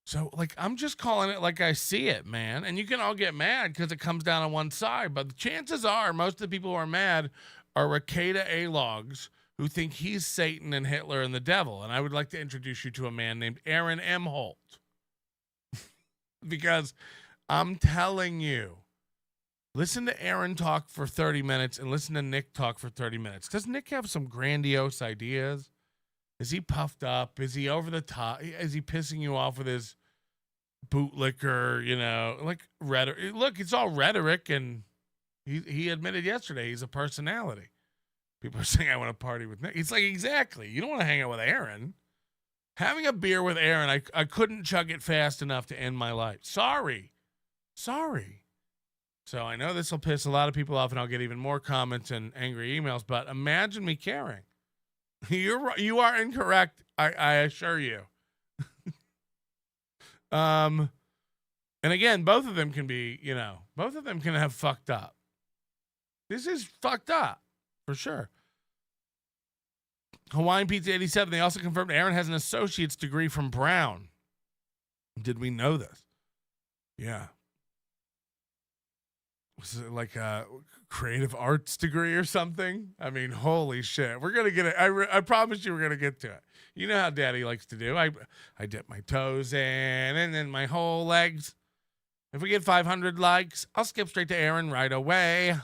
So like, I'm just calling it like I see it, man. And you can all get mad because it comes down on one side, but the chances are most of the people who are mad are Rakeda A-logs who think he's Satan and Hitler and the devil. And I would like to introduce you to a man named Leighton Imholte. Because I'm telling you, listen to Aaron talk for 30 minutes and listen to Nick talk for 30 minutes. Does Nick have some grandiose ideas? Is he puffed up? Is he over the top? Is he pissing you off with his bootlicker, like rhetoric? Look, it's all rhetoric, and he admitted yesterday he's a personality. People are saying, I want to party with Nick. It's like, exactly. You don't want to hang out with Aaron. Having a beer with Aaron, I couldn't chug it fast enough to end my life. Sorry. So I know this will piss a lot of people off, and I'll get even more comments and angry emails, but imagine me caring. You are incorrect. I assure you. And again, both of them can be, both of them can have fucked up. This is fucked up for sure. Hawaiian Pizza 87. They also confirmed Aaron has an associate's degree from Brown. Did we know this? Yeah. Was it like a creative arts degree or something? I mean, holy shit. We're going to get it. I promise you we're going to get to it. You know how Daddy likes to do. I dip my toes in and then my whole legs. If we get 500 likes, I'll skip straight to Aaron right away.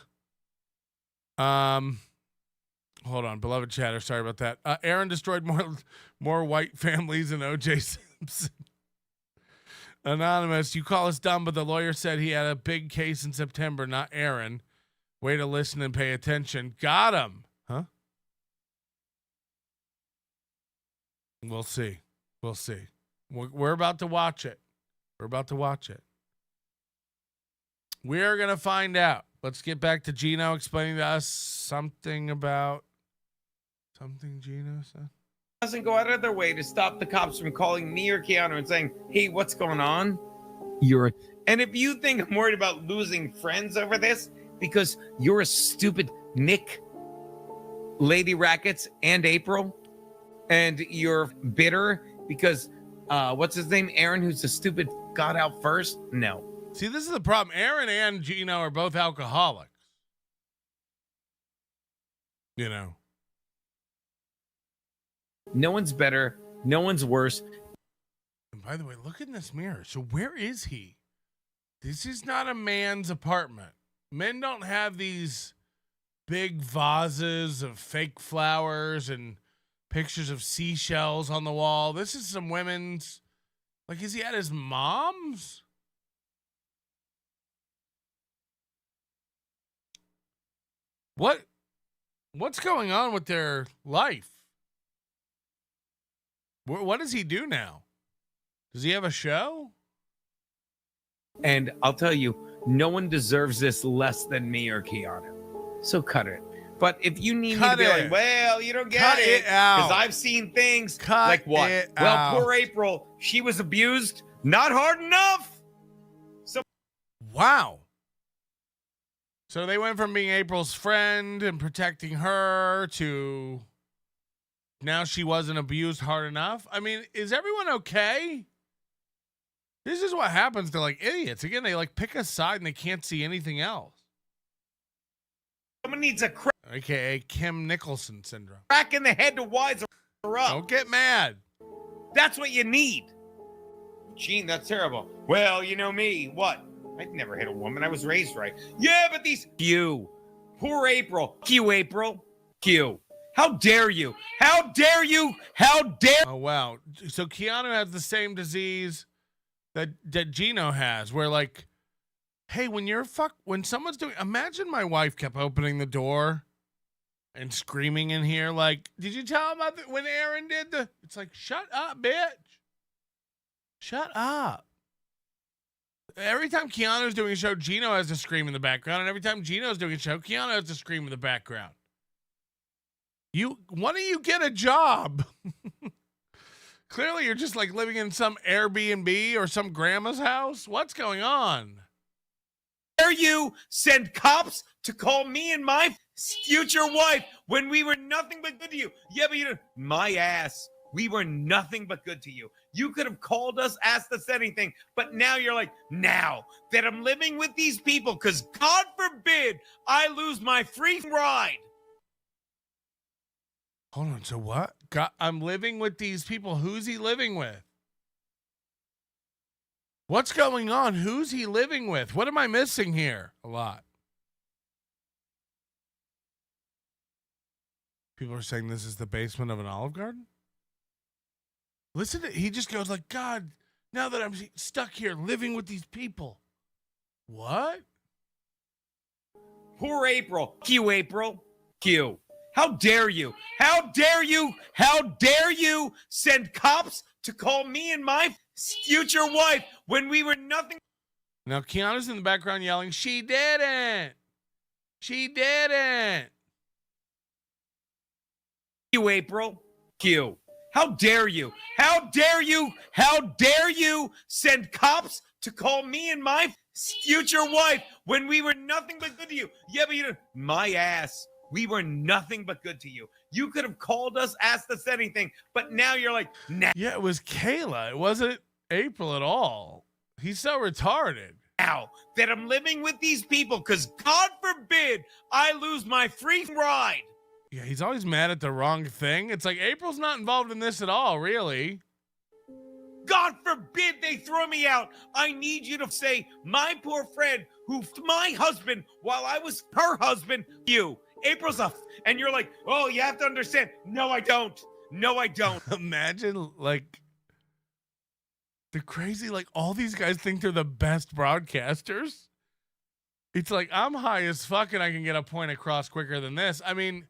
Hold on, beloved chatter. Sorry about that. Aaron destroyed more white families than O.J. Simpson. Anonymous, you call us dumb, but the lawyer said he had a big case in September, not Aaron. Way to listen and pay attention. Got him. Huh? We'll see. We're about to watch it. We're going to find out. Let's get back to Gino explaining to us something Gino said. Doesn't go out of their way to stop the cops from calling me or Keanu and saying, hey, what's going on? And if you think I'm worried about losing friends over this because you're a stupid Nick, Lady Rackets, and April, and you're bitter because what's his name? Aaron, who's a stupid got out first? No. See, this is the problem. Aaron and Gino are both alcoholics. No one's better. No one's worse. And by the way, look in this mirror. So where is he? This is not a man's apartment. Men don't have these big vases of fake flowers and pictures of seashells on the wall. This is some women's. Like, is he at his mom's? What's going on with their life? What does he do now? Does he have a show? And I'll tell you, no one deserves this less than me or Keanu. So cut it. But if you need me to be like, well, you don't get it, because I've seen things like what? Well, poor April, she was abused, not hard enough. So, wow. So they went from being April's friend and protecting her to now she wasn't abused hard enough. I mean, is everyone okay? This is what happens to like idiots. Again, they like pick a side and they can't see anything else. Someone needs a AKA Kim Nicholson syndrome. crack in the head to wise her up. Don't get mad. That's what you need. Gene, that's terrible. Well, you know me. What? I'd never hit a woman. I was raised right. Yeah, but these... You. Poor April. You, April. You. How dare you? How dare you? How dare... Oh, wow. So Keanu has the same disease that Gino has, where like, hey, when someone's doing, imagine my wife kept opening the door and screaming in here, like, did you tell him about when Aaron did it's like, shut up, bitch. Shut up. Every time Keanu's doing a show, Gino has to scream in the background, and every time Gino's doing a show, Keanu has to scream in the background. Why don't you get a job? Clearly, you're just like living in some Airbnb or some grandma's house. What's going on? Dare you send cops to call me and my future wife when we were nothing but good to you? Yeah, but you know, my ass. We were nothing but good to you. You could have called us, asked us anything, but now you're like, now that I'm living with these people, because God forbid I lose my free ride. Hold on, so what? I'm living with these people. Who's he living with? What's going on? Who's he living with? What am I missing here? A lot. People are saying this is the basement of an Olive Garden. Listen to, he just goes like, God, now that I'm stuck here living with these people. What? Poor April. You, April. You. How dare you? How dare you? How dare you send cops to call me and my future wife when we were nothing? Now Keanu's in the background yelling, she didn't. She didn't. You, April. You. How dare you? How dare you? How dare you send cops to call me and my future wife when we were nothing but good to you? Yeah, but you know, my ass. We were nothing but good to you. You could have called us, asked us anything, but now you're like, nah. Yeah, it was Kayla. It wasn't April at all. He's so retarded. Now that I'm living with these people, because God forbid I lose my free ride. Yeah, he's always mad at the wrong thing. It's like April's not involved in this at all, really. God forbid they throw me out. I need you to say, my poor friend, who my husband, while I was her husband, you. April's and you're like, oh, you have to understand. No, I don't. No, I don't. Imagine, like, the crazy, like, all these guys think they're the best broadcasters. It's like, I'm high as fuck and I can get a point across quicker than this. I mean,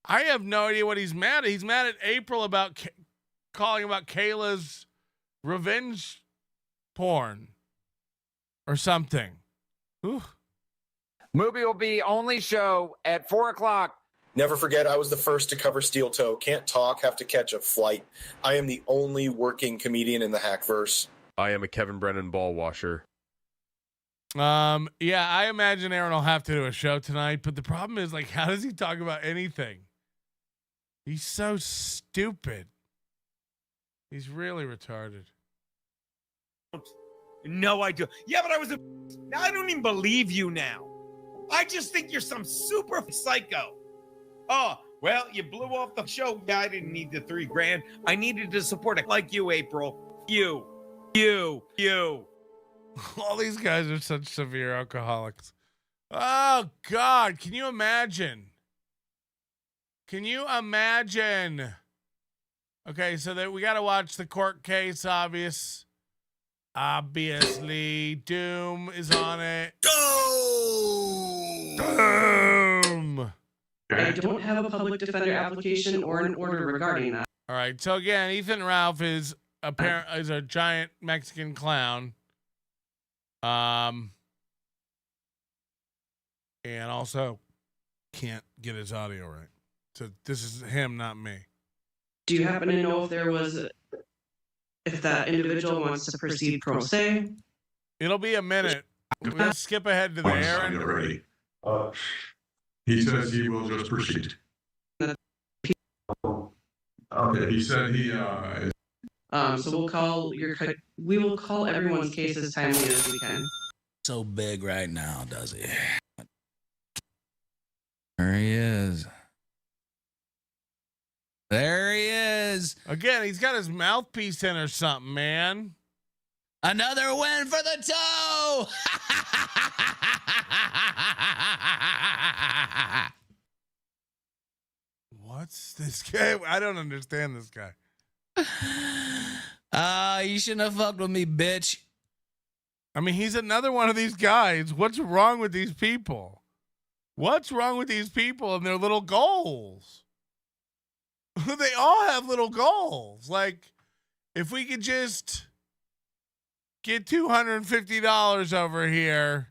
I have no idea what he's mad at. He's mad at April about calling about Kayla's revenge porn or something. Ooh. Movie will be only show at 4:00. Never forget, I was the first to cover Steel Toe. Can't talk, have to catch a flight. I am the only working comedian in the Hackverse. I am a Kevin Brennan ball washer. Yeah, I imagine Aaron will have to do a show tonight, but the problem is, like, how does he talk about anything? He's so stupid. He's really retarded. No, I do. Yeah, but I don't even believe you now. I just think you're some super psycho. Oh, well, you blew off the show. Yeah, I didn't need the $3,000. I needed to support it like you, April. You. All these guys are such severe alcoholics. Oh, God. Can you imagine? Can you imagine? Okay, so that we got to watch the court case, Obviously, Doom is on it. Doom! I don't have a public defender application or an order regarding that. All right, so again, Ethan Ralph is a giant Mexican clown. And also can't get his audio right. So this is him, not me. Do you happen to know if that individual wants to proceed pro se? It'll be a minute. We'll skip ahead to the Aaron. Already. He says he will just proceed. Okay, he said he So we will call everyone's case as timely as we can. So big right now, does he? There he is. There he is. Again, he's got his mouthpiece in or something, man. Another win for the toe. What's this guy? I don't understand this guy. You shouldn't have fucked with me, bitch. I mean, he's another one of these guys. What's wrong with these people? What's wrong with these people and their little goals? They all have little goals. Like, if we could just get $250 over here,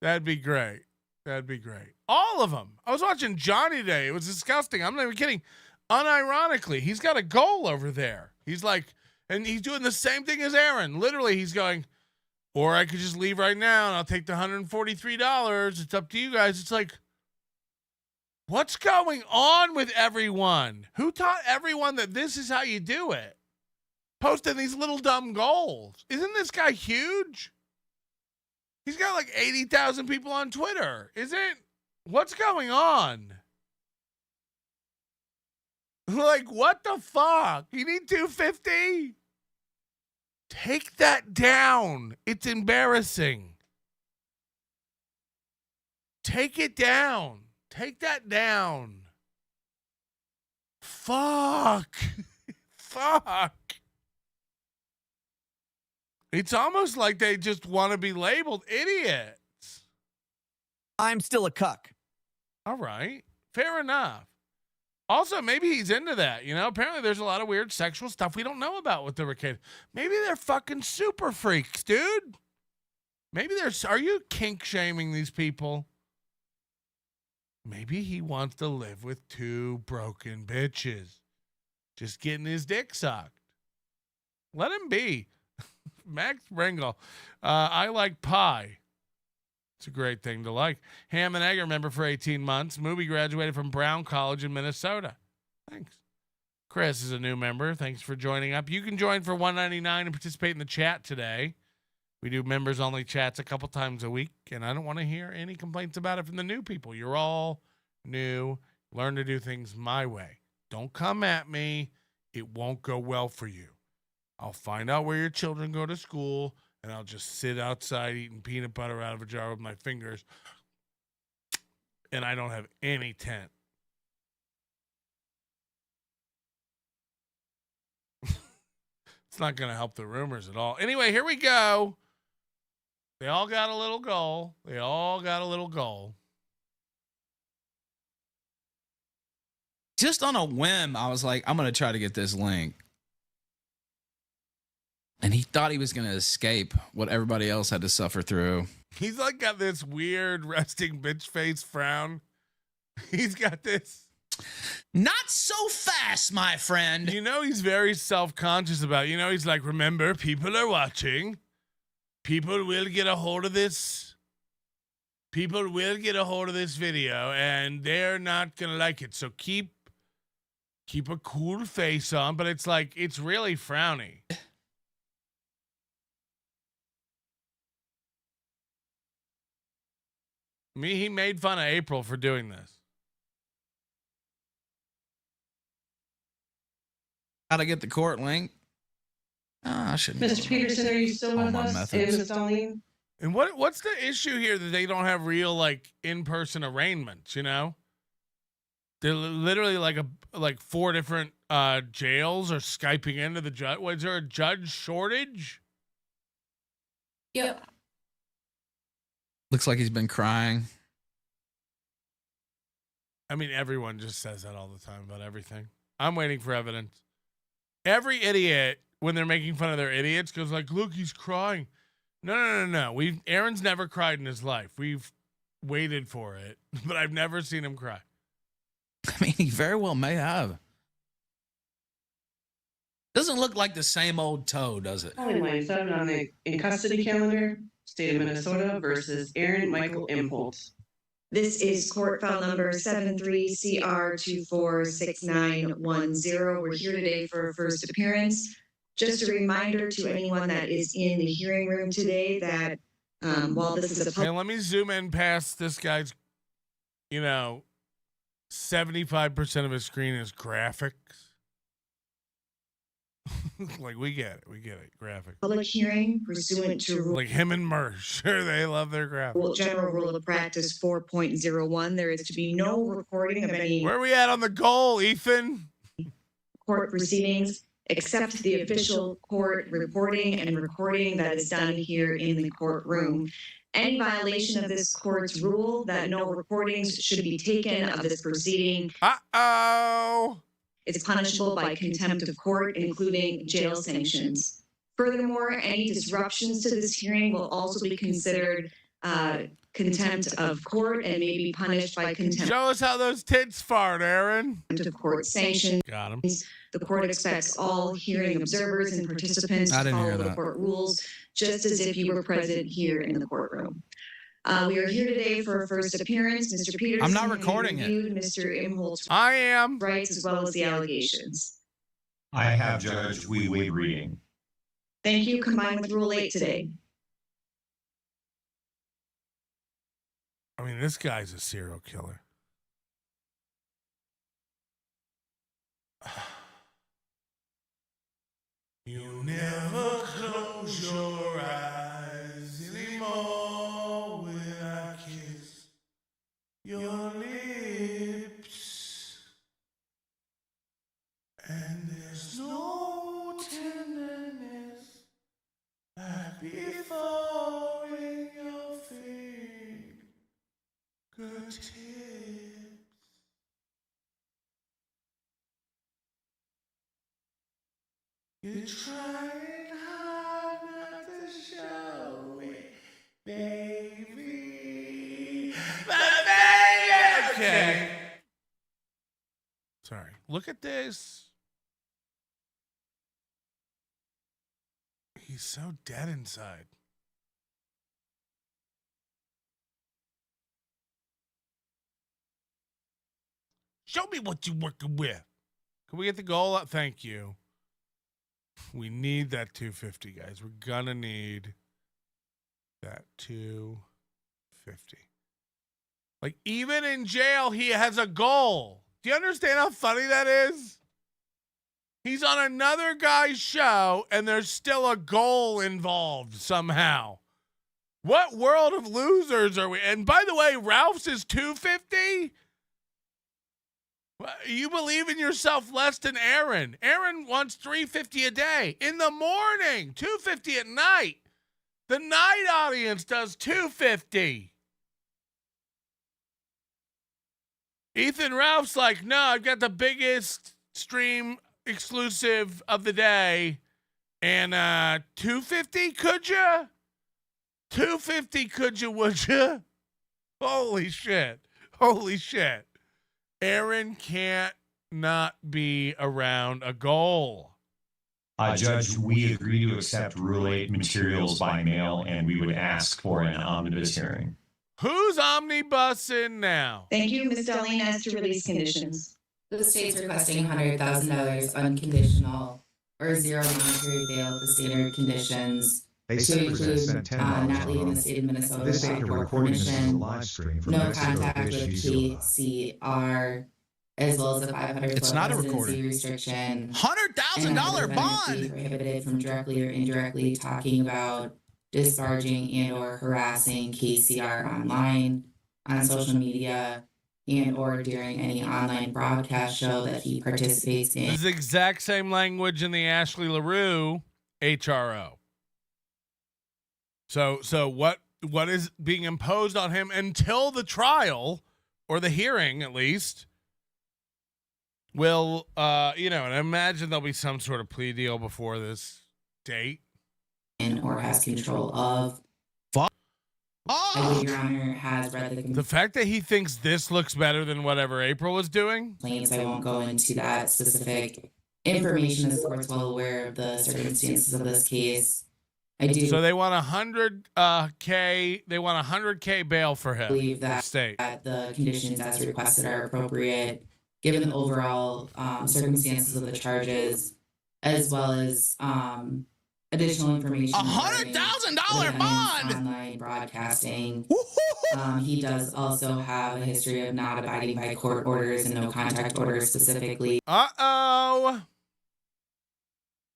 that'd be great. That'd be great. All of them. I was watching Johnny today. It was disgusting. I'm not even kidding. Unironically, he's got a goal over there. He's like, and he's doing the same thing as Aaron. Literally, he's going, or I could just leave right now and I'll take the $143. It's up to you guys. It's like, what's going on with everyone? Who taught everyone that this is how you do it? Posting these little dumb goals. Isn't this guy huge? He's got like 80,000 people on Twitter. What's going on? Like, what the fuck? You need 250? Take that down. It's embarrassing. Take it down. Take that down. Fuck. Fuck. It's almost like they just want to be labeled idiots. I'm still a cuck. All right. Fair enough. Also, maybe he's into that. You know, apparently there's a lot of weird sexual stuff we don't know about with the kid. Maybe they're fucking super freaks, dude. Maybe are you kink shaming these people? Maybe he wants to live with two broken bitches. Just getting his dick sucked. Let him be. Max Bringle. I like pie. It's a great thing to like. Ham and Egger member for 18 months. Movie graduated from Brown College in Minnesota. Thanks. Chris is a new member. Thanks for joining up. You can join for $1.99 and participate in the chat today. We do members only chats a couple times a week, and I don't want to hear any complaints about it from the new people. You're all new. Learn to do things my way. Don't come at me. It won't go well for you. I'll find out where your children go to school, and I'll just sit outside eating peanut butter out of a jar with my fingers, and I don't have any tent. It's not going to help the rumors at all. Anyway, here we go. They all got a little goal. They all got a little goal. Just on a whim, I was like, I'm going to try to get this link. And he thought he was going to escape what everybody else had to suffer through. He's like got this weird resting bitch face frown. He's got this. Not so fast, my friend. You know, he's very self-conscious about it. You know, he's like, remember, people are watching. People will get a hold of this. People will get a hold of this video, and they're not going to like it. So keep a cool face on. But it's like, it's really frowny. He made fun of April for doing this. How to get the court link? I shouldn't. Mr. Peterson, are you still with us? And Ms. Darlene? And what's the issue here that they don't have real like in-person arraignments? You know, they're literally like 4 different jails are Skyping into the judge. Was there a judge shortage? Yep. Looks like he's been crying. I mean, everyone just says that all the time about everything. I'm waiting for evidence. Every idiot, when they're making fun of their idiots, goes like, look, he's crying. No. Aaron's never cried in his life. We've waited for it, but I've never seen him cry. I mean, he very well may have. Doesn't look like the same old toe, does it? Calling line 7 on the in custody calendar, state of Minnesota versus Aaron Michael Imholte. This is court file number 73CR246910. We're here today for a first appearance. Just a reminder to anyone that is in the hearing room today that while this is a Okay, let me zoom in past this guy's, 75% of his screen is graphics. Like, we get it. Graphics. public hearing pursuant to Like him and Mersh. They love their graphics. General Rule of Practice 4.01, there is to be no recording of any Where are we at on the goal, Ethan? court proceedings except the official court reporting and recording that is done here in the courtroom. Any violation of this court's rule that no recordings should be taken of this proceeding is punishable by contempt of court, including jail sanctions. Furthermore, any disruptions to this hearing will also be considered contempt of court and may be punished by contempt Show us how those tits fart, Aaron. of court sanctions. Got him. The court expects all hearing observers and participants I to didn't hear follow the that. court rules, just as if you were present here in the courtroom. We are here today for a first appearance. Mr. Peterson, I'm not have you recording it. reviewed Mr. Imholte's I am. rights as well as the allegations. I have, Judge. We waive reading. Thank you. Combined with Rule 8 today. I mean, this guy's a serial killer. You never close your eyes anymore when I kiss your lips. And there's no tenderness like before in your fingertips. You're trying hard not to show it, baby. But baby, okay. Sorry. Look at this. He's so dead inside. Show me what you're working with. Can we get the goal up? Thank you. We need that 250, guys. We're gonna need that 250. Like, even in jail, he has a goal. Do you understand how funny that is? He's on another guy's show, and there's still a goal involved somehow. What world of losers are we? And by the way, Ralph's is 250? You believe in yourself less than Aaron. Aaron wants 350 a day in the morning, 250 at night. The night audience does 250. Ethan Ralph's like, no, I've got the biggest stream exclusive of the day. And 250, could ya? 250, could you, would ya? Holy shit. Holy shit. Aaron can't not be around a goal. Judge, we agree to accept Rule 8 materials by mail, and we would ask for an omnibus hearing. Who's omnibussing now? Thank you, Ms. Darlene, as to release conditions. The state's requesting $100,000 unconditional or zero monetary bail with the standard conditions to include not leaving the state of Minnesota without court permission, no contact with KCR, as well as a 500-foot residency restriction. $100,000 bond. Be prohibited from directly or indirectly talking about, disparaging, and/or harassing KCR online, on social media, and/or during any online broadcast show that he participates in. This is the exact same language in the Ashley LaRue HRO. So what is being imposed on him until the trial, or the hearing at least, will, and I imagine there'll be some sort of plea deal before this date. or has control of. I believe Your Honor has read The fact that he thinks this looks better than whatever April was doing. complaints. I won't go into that specific information as the court's well aware of the circumstances of this case. I do. So they want $100K. They want $100K bail for him. Believe that, state. that the conditions as requested are appropriate, given the overall circumstances of the charges, as well as additional information. $100,000 bond. Online broadcasting. He does also have a history of not abiding by court orders and no contact orders specifically. Uh-oh.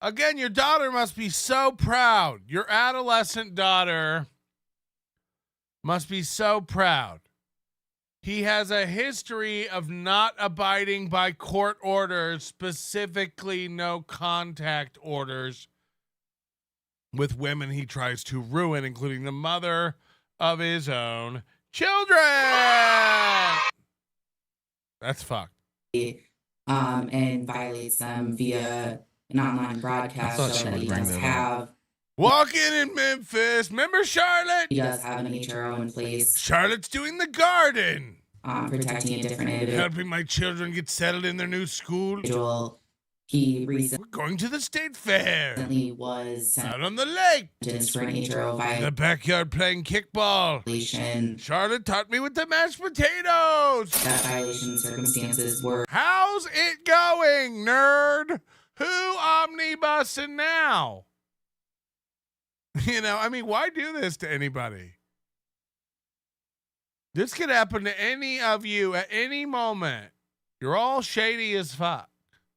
Again, your daughter must be so proud. Your adolescent daughter must be so proud. He has a history of not abiding by court orders, specifically no contact orders, with women he tries to ruin, including the mother of his own children. That's fucked. And violates them via an online broadcast show that he does have. Walking in Memphis. Remember Charlotte? He does have an HRO in place. Charlotte's doing the garden. Protecting a different individual. Helping my children get settled in their new school. He recently We're going to the state fair. Was out on the lake. For an HRO in the backyard playing kickball. Charlotte taught me with the mashed potatoes. That violation circumstances were. How's it going, nerd? Who omnibussing now? You know, I mean, why do this to anybody? This could happen to any of you at any moment. You're all shady as fuck.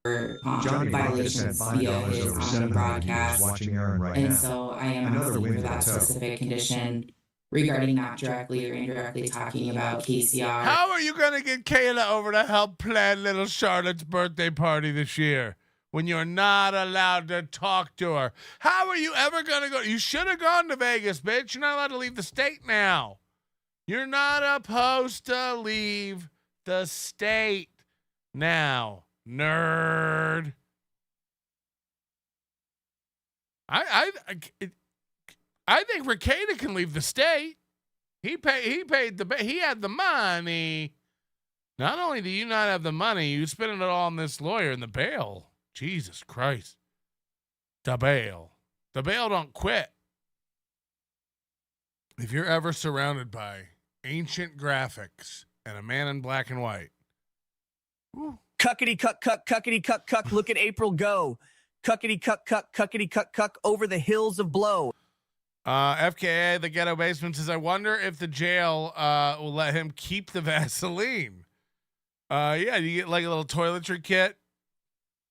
Johnny violations via his online broadcast. Watching Aaron right and now. So I am asking for that specific condition regarding not directly or indirectly talking about KCR. How are you going to get Kayla over to help plan little Charlotte's birthday party this year when you're not allowed to talk to her? How are you ever going to go? You should have gone to Vegas, bitch. You're not allowed to leave the state now. You're not supposed to leave the state now, nerd. I think Ricada can leave the state. He had the money. Not only do you not have the money, you spending it all on this lawyer and the bail. Jesus Christ. The bail. The bail don't quit. If you're ever surrounded by ancient graphics and a man in black and white. Cuckity cuck cuck cuckity cuck cuck. Look at April go. Cuckity cuck cuck cuckity cuck cuck over the hills of blow. FKA, the ghetto basement, says, I wonder if the jail will let him keep the Vaseline. Yeah, you get like a little toiletry kit.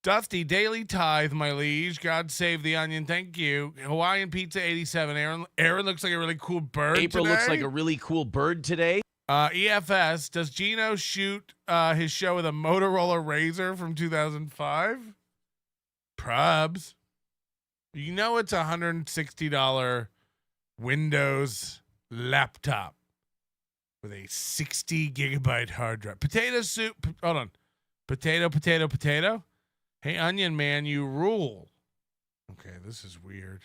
Dusty, daily tithe, my liege. God save the onion. Thank you. Hawaiian Pizza 87. Aaron looks like a really cool bird April today. looks like a really cool bird today. EFS, does Gino shoot his show with a Motorola Razr from 2005? Probs. You know it's $160 Windows laptop with a 60 gigabyte hard drive. Potato soup. Hold on. Potato. Hey, Onion Man, you rule. Okay, this is weird.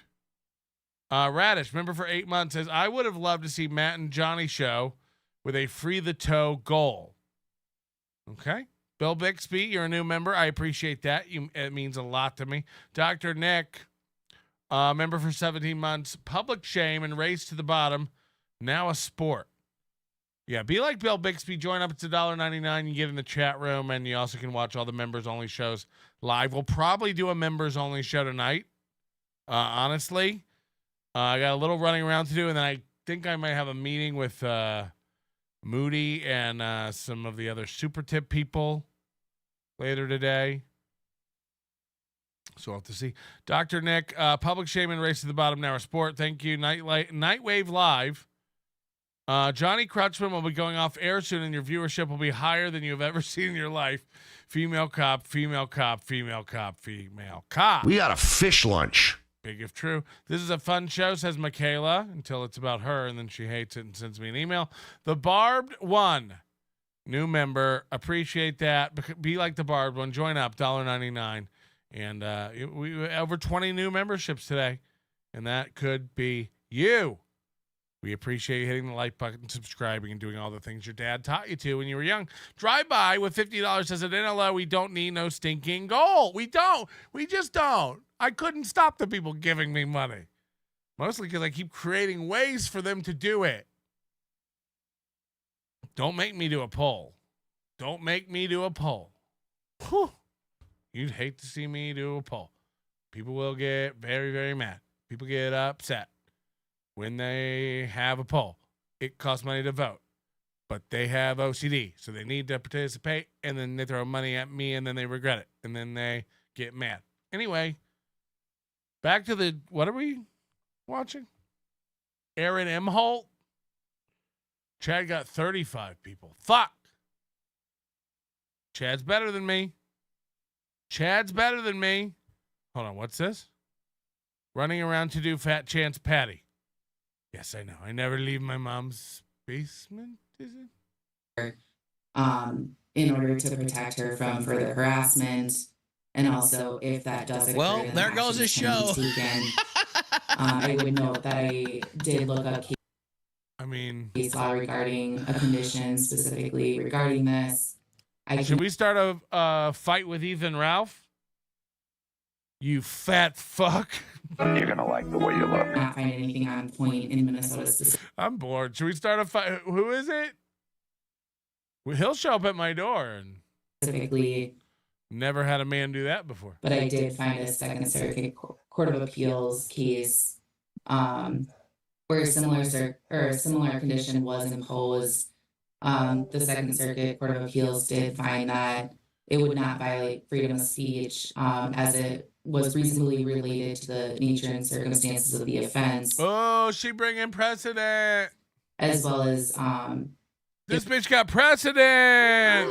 Radish, member for 8 months, says, I would have loved to see Matt and Johnny show with a free the toe goal. Okay. Bill Bixby, you're a new member. I appreciate that. It means a lot to me. Dr. Nick, member for 17 months. Public shame and race to the bottom. Now a sport. Yeah, be like Bill Bixby. Join up. It's $1.99. You get in the chat room, and you also can watch all the members-only shows live. We'll probably do a members-only show tonight, honestly. I got a little running around to do, and then I think I might have a meeting with Moody and some of the other super tip people later today. So we'll have to see. Dr. Nick, public shame and race to the bottom. Now a sport. Thank you. Nightwave Live. Johnny Crutchman will be going off air soon, and your viewership will be higher than you have ever seen in your life. Female cop, female cop, female cop, female cop. We got a fish lunch. Big if true. This is a fun show, says Michaela, until it's about her, and then she hates it and sends me an email. The Barbed One, new member. Appreciate that. Be like the Barbed One. Join up, $1.99. And we over 20 new memberships today. And that could be you. We appreciate you hitting the like button, subscribing, and doing all the things your dad taught you to when you were young. Drive by with $50 as an NLO. We don't need no stinking goal. We don't. We just don't. I couldn't stop the people giving me money. Mostly because I keep creating ways for them to do it. Don't make me do a poll. Don't make me do a poll. Whew. You'd hate to see me do a poll. People will get very, very mad. People get upset when they have a poll. It costs money to vote, but they have OCD, so they need to participate, and then they throw money at me, and then they regret it, and then they get mad. Anyway, back to the, what are we watching? Aaron Imholte. Chad got 35 people. Fuck. Chad's better than me. Chad's better than me. Hold on, what's this? Running around to do Fat Chance Patty. Yes, I know. I never leave my mom's basement, is it? In order to protect her from further harassment. And also, if that does occur, Well, then there goes the actions can show. be taken. I would note that I did look up case law regarding a condition specifically regarding this. Should we start a fight with Ethan Ralph? You fat fuck. You're going to like the way you look. Not find anything on point in Minnesota specifically. I'm bored. Should we start a fight? Who is it? Well, he'll show up at my door. And Specifically. Never had a man do that before. But I did find a Second Circuit Court of Appeals case where a similar condition was imposed. The Second Circuit Court of Appeals did find that it would not violate freedom of speech as it was reasonably related to the nature and circumstances of the offense. Oh, she bringing precedent. As well as this bitch got precedent.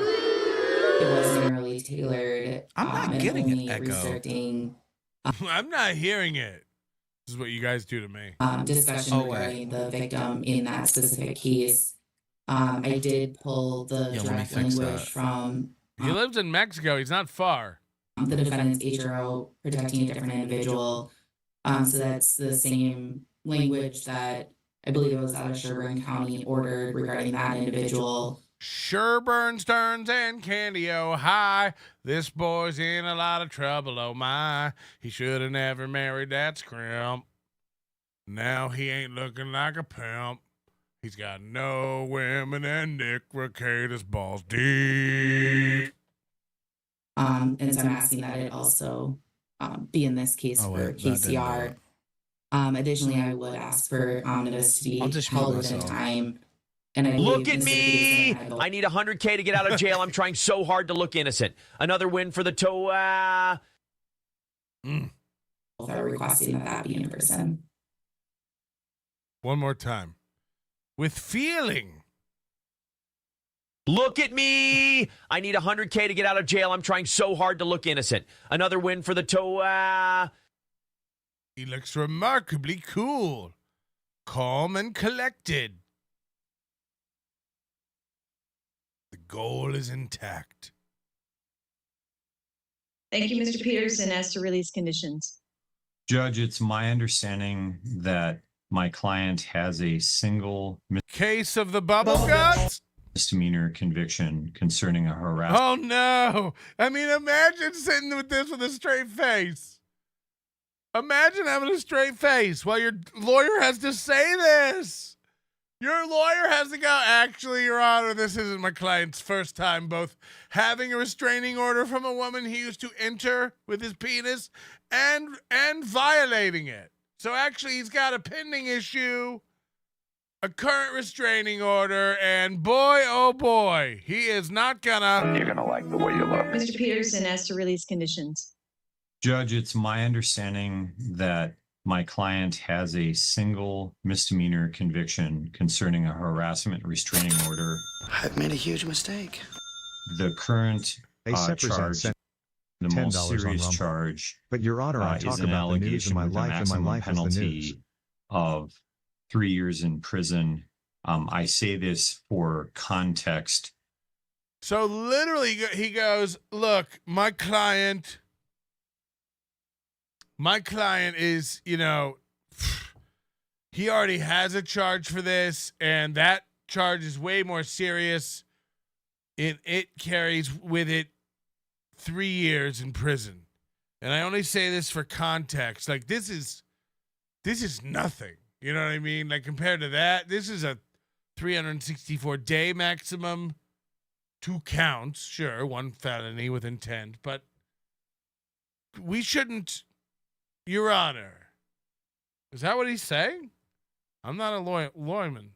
It was narrowly tailored. I'm not getting an echo. Restricting, I'm not hearing it. This is what you guys do to me. Discussion regarding the victim in that specific case. I did pull the direct language from. He lives in Mexico. He's not far. The defendant's HRO protecting a different individual. So that's the same language that I believe it was out of Sherburne County ordered regarding that individual. Sherburne, Stearns, and Candy, oh hi. This boy's in a lot of trouble, oh my. He should have never married that scrimp. Now he ain't looking like a pimp. He's got no women and Nick Ricatus balls deep. And so I'm asking that it also be in this case for KCR. Additionally, I would ask for omnibus to be held within time. And I look at me! I need $100K to get out of jail. I'm trying so hard to look innocent. Another win for the TOA. Are requesting that be in person. One more time. With feeling. Look at me! I need $100K to get out of jail. I'm trying so hard to look innocent. Another win for the TOA. He looks remarkably cool. Calm and collected. The goal is intact. Thank you, Mr. Peterson. As to release conditions. Judge, it's my understanding that my client has a single case of the bubble guts misdemeanor conviction concerning a harassment. Oh no! I mean, imagine sitting with this with a straight face. Imagine having a straight face while your lawyer has to say this. Your lawyer has to go, actually, Your Honor, this isn't my client's first time both having a restraining order from a woman he used to enter with his penis and violating it. So actually, he's got a pending issue, a current restraining order, and boy, oh boy, he is not gonna... You're gonna like the way you look. Mr. Peterson, as to release conditions. Judge, it's my understanding that my client has a single misdemeanor conviction concerning a harassment restraining order. I've made a huge mistake. The current charge, the most serious on charge, but Your Honor, I talk is an about the news in allegation my with a life, and my maximum life is the news. penalty of 3 years in prison. I say this for context. So literally, he goes, look, my client is, he already has a charge for this, and that charge is way more serious. It carries with it 3 years in prison. And I only say this for context. Like, this is nothing. You know what I mean? Like, compared to that, this is a 364-day maximum, 2 counts, sure, 1 felony with intent, but we shouldn't, Your Honor. Is that what he's saying? I'm not a lawyerman,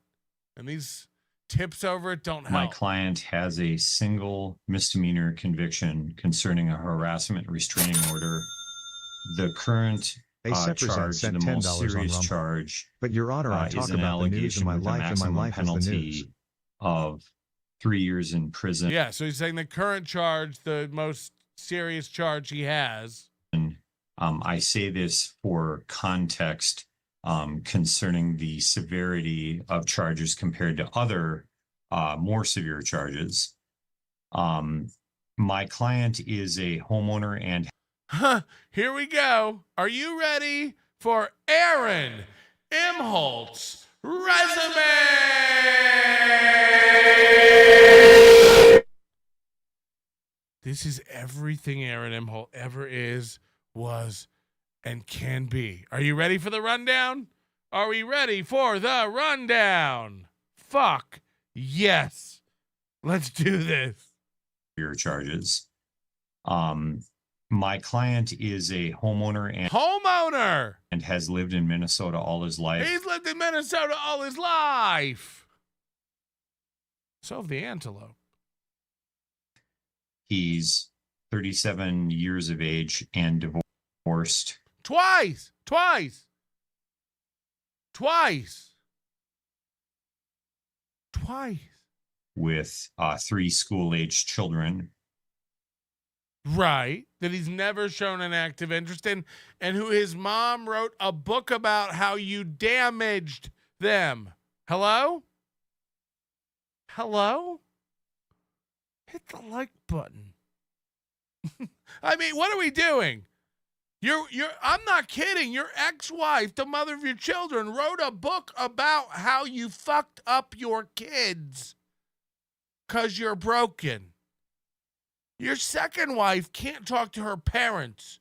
and these tips over it don't help. My client has a single misdemeanor conviction concerning a harassment restraining order. The current charge, the most serious charge, but Your Honor, I talk is an about the news allegation in my with a life, and my maximum life is the news. penalty of 3 years in prison. Yeah, so he's saying the current charge, the most serious charge he has. I say this for context concerning the severity of charges compared to other more severe charges. My client is a homeowner and Here we go. Are you ready for Aaron Imholte's resume? This is everything Aaron Imholte ever is, was, and can be. Are you ready for the rundown? Are we ready for the rundown? Fuck yes. Let's do this. Severe charges. My client is a homeowner and has lived in Minnesota all his life. He's lived in Minnesota all his life. So have the antelope. He's 37 years of age and divorced. Twice. With 3 school-aged children. Right. That he's never shown an active interest in, and who his mom wrote a book about how you damaged them. Hello? Hit the like button. I mean, what are we doing? I'm not kidding. Your ex-wife, the mother of your children, wrote a book about how you fucked up your kids because you're broken. Your second wife can't talk to her parents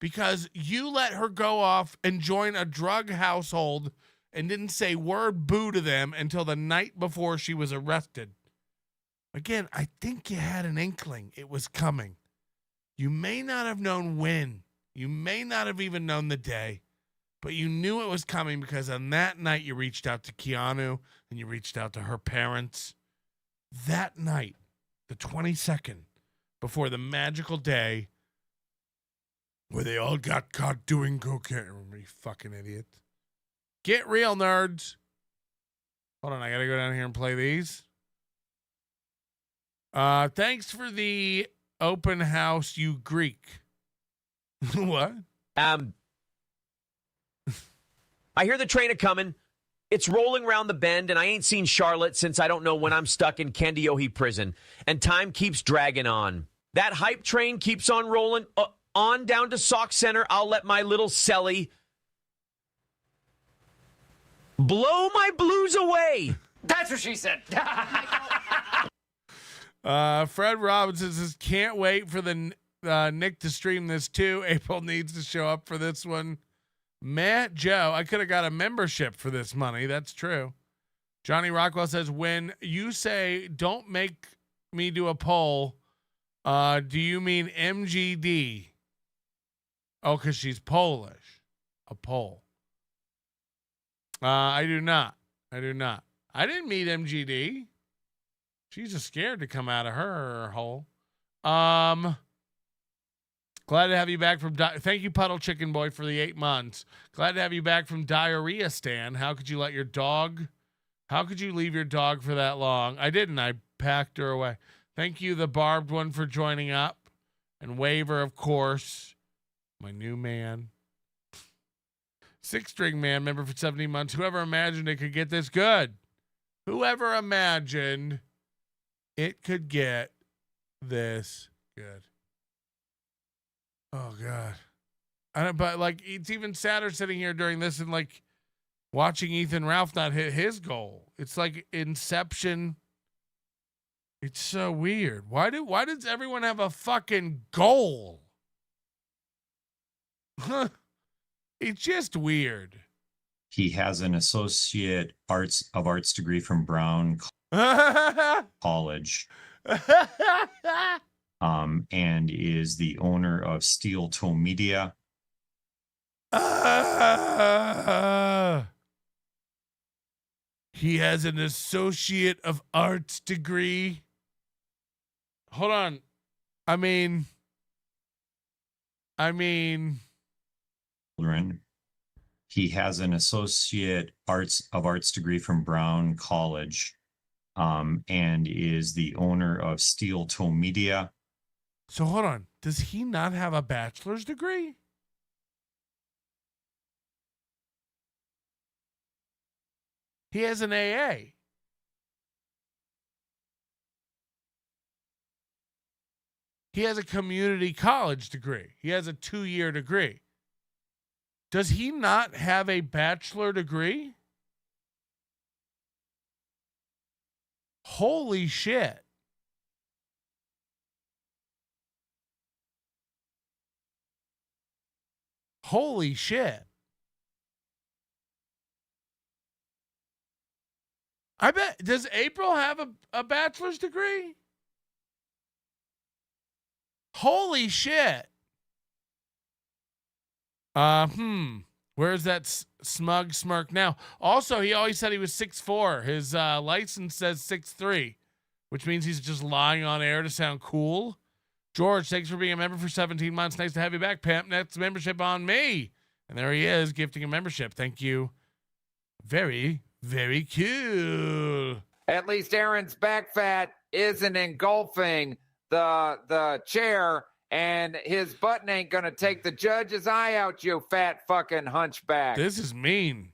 because you let her go off and join a drug household and didn't say word boo to them until the night before she was arrested. Again, I think you had an inkling it was coming. You may not have known when. You may not have even known the day, but you knew it was coming because on that night you reached out to Keanu and you reached out to her parents. That night, the 22nd, before the magical day where they all got caught doing cocaine. You fucking idiots. Get real, nerds. Hold on, I gotta go down here and play these. Thanks for the open house, you Greek. What? I hear the train a-coming. It's rolling around the bend, and I ain't seen Charlotte since I don't know when I'm stuck in Kandiohi prison, and time keeps dragging on. That hype train keeps on rolling on down to Sauk Center. I'll let my little celly blow my blues away. That's what she said. Fred Robinson says, can't wait for the Nick to stream this too. April needs to show up for this one. Matt Joe, I could have got a membership for this money. That's true. Johnny Rockwell says, when you say don't make me do a poll, do you mean MGD? Oh, because she's Polish. A poll. I do not. I didn't meet MGD. She's just scared to come out of her hole. Glad to have you back from... Thank you, Puddle Chicken Boy, for the 8 months. Glad to have you back from Diarrhea Stand. How could you let your dog... How could you leave your dog for that long? I didn't. I packed her away. Thank you, the Barbed One, for joining up. And Waver, of course. My new man. Six String Man, member for 17 months. Whoever imagined it could get this good? Whoever imagined it could get this good? Oh, God. But, like, it's even sadder sitting here during this and, like, watching Ethan Ralph not hit his goal. It's like Inception. It's so weird. Why does everyone have a fucking goal? It's just weird. He has an associate arts degree from Brown College. And is the owner of Steel Toe Media. He has an associate of arts degree. Hold on. I mean, he has an associate arts degree from Brown College, and is the owner of Steel Toe Media. So hold on. Does he not have a bachelor's degree? He has an AA. He has a community college degree. He has a 2-year degree. Does he not have a bachelor degree? Holy shit. Holy shit. I bet. Does April have a bachelor's degree? Holy shit. Where's that smug smirk now? Also, he always said he was 6'4". His license says 6'3", which means he's just lying on air to sound cool. George, thanks for being a member for 17 months. Nice to have you back, pimp. Next membership on me. And there he is, gifting a membership. Thank you. Very, very cool. At least Aaron's back fat isn't engulfing the chair, and his button ain't gonna take the judge's eye out, you fat fucking hunchback. This is mean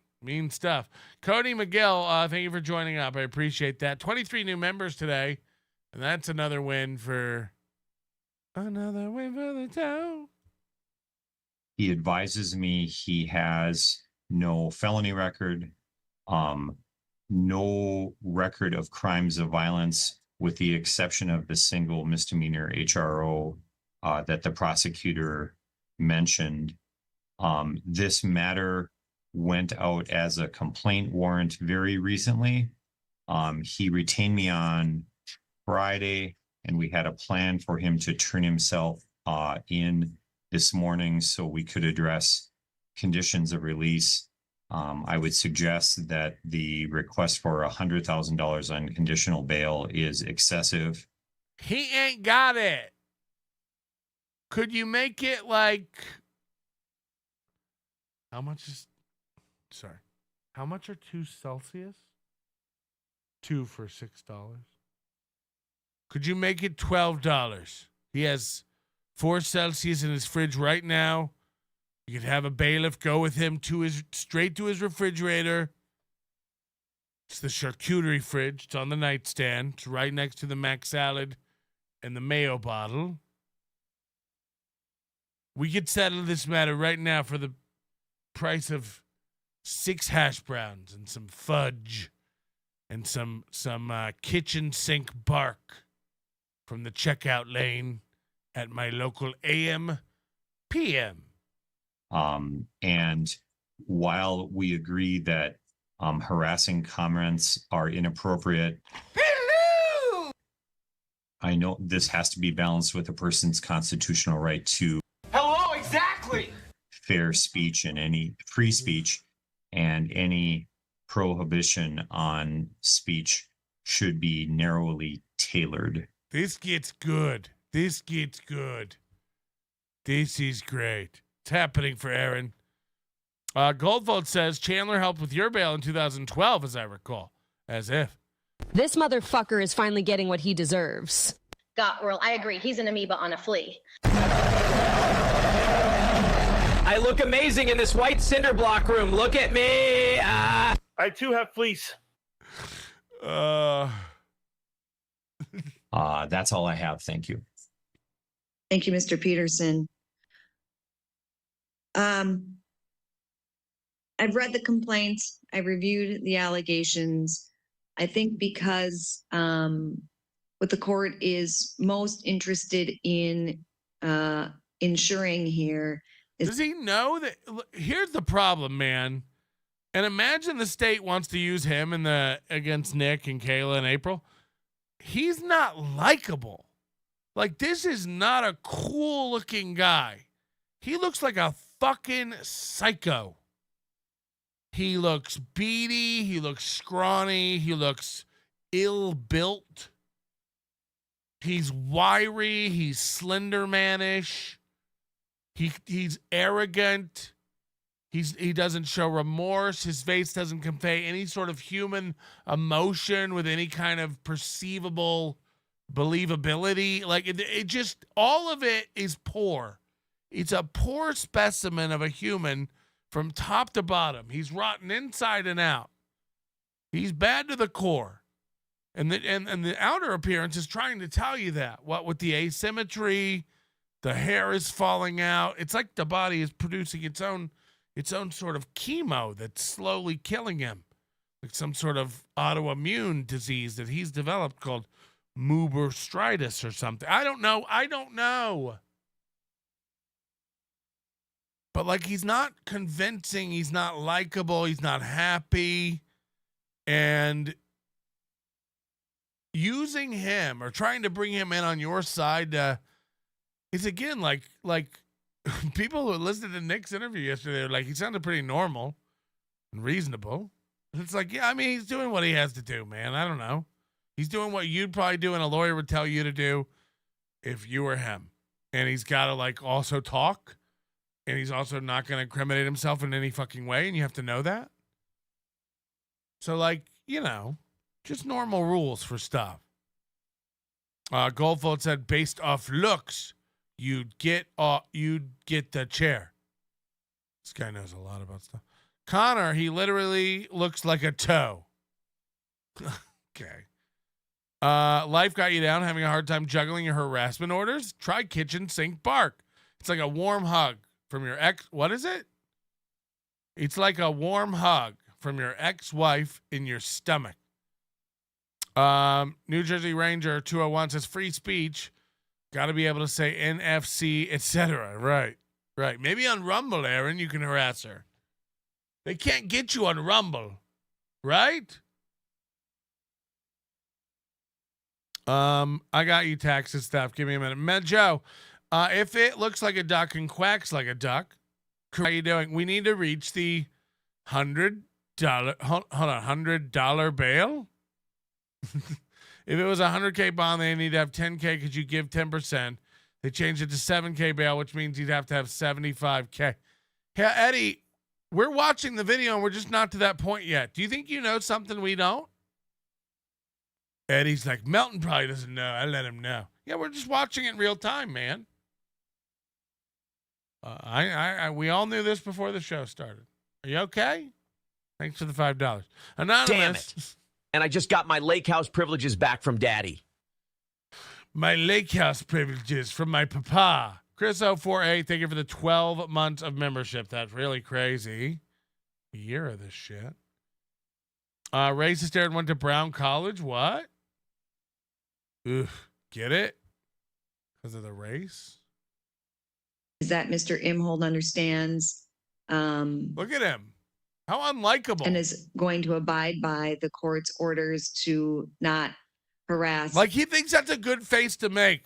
stuff. Cody McGill, thank you for joining up. I appreciate that. 23 new members today, and that's another win for the town. He advises me he has no felony record, no record of crimes of violence, with the exception of the single misdemeanor HRO that the prosecutor mentioned. This matter went out as a complaint warrant very recently. He retained me on Friday, and we had a plan for him to turn himself in this morning so we could address conditions of release. I would suggest that the request for $100,000 unconditional bail is excessive. He ain't got it. Could you make it like... How much are 2 Celsius? 2 for $6. Could you make it $12? He has 4 Celsius in his fridge right now. You could have a bailiff go with him straight to his refrigerator. It's the charcuterie fridge. It's on the nightstand. It's right next to the mac salad and the mayo bottle. We could settle this matter right now for the price of 6 hash browns and some fudge and some kitchen sink bark from the checkout lane at my local AM PM. And while we agree that harassing comments are inappropriate, I know this has to be balanced with a person's constitutional right to fair speech and any free speech, and any prohibition on speech should be narrowly tailored. This gets good. This is great. It's happening for Aaron. Goldfold says Chandler helped with your bail in 2012, as I recall. As if. This motherfucker is finally getting what he deserves. Well, I agree. He's an amoeba on a flea. I look amazing in this white cinder block room. Look at me. I too have fleece. That's all I have. Thank you. Thank you, Mr. Peterson. I've read the complaint. I reviewed the allegations. I think because what the court is most interested in ensuring here is. Does he know that? Here's the problem, man. And imagine the state wants to use him in against Nick and Kayla and April. He's not likable. Like, this is not a cool looking guy. He looks like a fucking psycho. He looks beady. He looks scrawny. He looks ill-built. He's wiry. He's Slender-Man-ish. He's arrogant. He doesn't show remorse. His face doesn't convey any sort of human emotion with any kind of perceivable believability. Like, it just, all of it is poor. It's a poor specimen of a human from top to bottom. He's rotten inside and out. He's bad to the core. And the outer appearance is trying to tell you that. What with the asymmetry, the hair is falling out. It's like the body is producing its own sort of chemo that's slowly killing him. Like some sort of autoimmune disease that he's developed called muberstritis or something. I don't know. But like, he's not convincing, he's not likable, he's not happy. And using him or trying to bring him in on your side is again like people who listened to Nick's interview yesterday are like, he sounded pretty normal and reasonable. And it's like, yeah, I mean, he's doing what he has to do, man. I don't know. He's doing what you'd probably do and a lawyer would tell you to do if you were him. And he's got to like also talk. And he's also not going to incriminate himself in any fucking way. And you have to know that. So like, you know, just normal rules for stuff. Goldfold said, based off looks, you'd get the chair. This guy knows a lot about stuff. Connor, he literally looks like a toe. Okay. Life got you down, having a hard time juggling your harassment orders? Try kitchen sink bark. It's like a warm hug from your ex. What is it? It's like a warm hug from your ex-wife in your stomach. New Jersey Ranger 201 says free speech. Got to be able to say NFC, etc. Right. Maybe on Rumble, Aaron, you can harass her. They can't get you on Rumble, right? I got you taxes stuff. Give me a minute. Joe, if it looks like a duck and quacks like a duck, how are you doing? We need to reach the $100 bail. If it was a 100K bond, they need to have 10K because you give 10%. They changed it to 7K bail, which means you'd have to have 75K. Yeah, Eddie, we're watching the video and we're just not to that point yet. Do you think you know something we don't? Eddie's like, Melton probably doesn't know. I let him know. Yeah, we're just watching it in real time, man. We all knew this before the show started. Are you okay? Thanks for the $5. Anonymous. Damn it. And I just got my lake house privileges back from Daddy. My lake house privileges from my papa. Chris 048, thank you for the 12 months of membership. That's really crazy. A year of this shit. Racist Aaron went to Brown College. What? Ugh, get it? Because of the race? Is that Mr. Imholte understands. Look at him. How unlikable. And is going to abide by the court's orders to not harass. Like, he thinks that's a good face to make.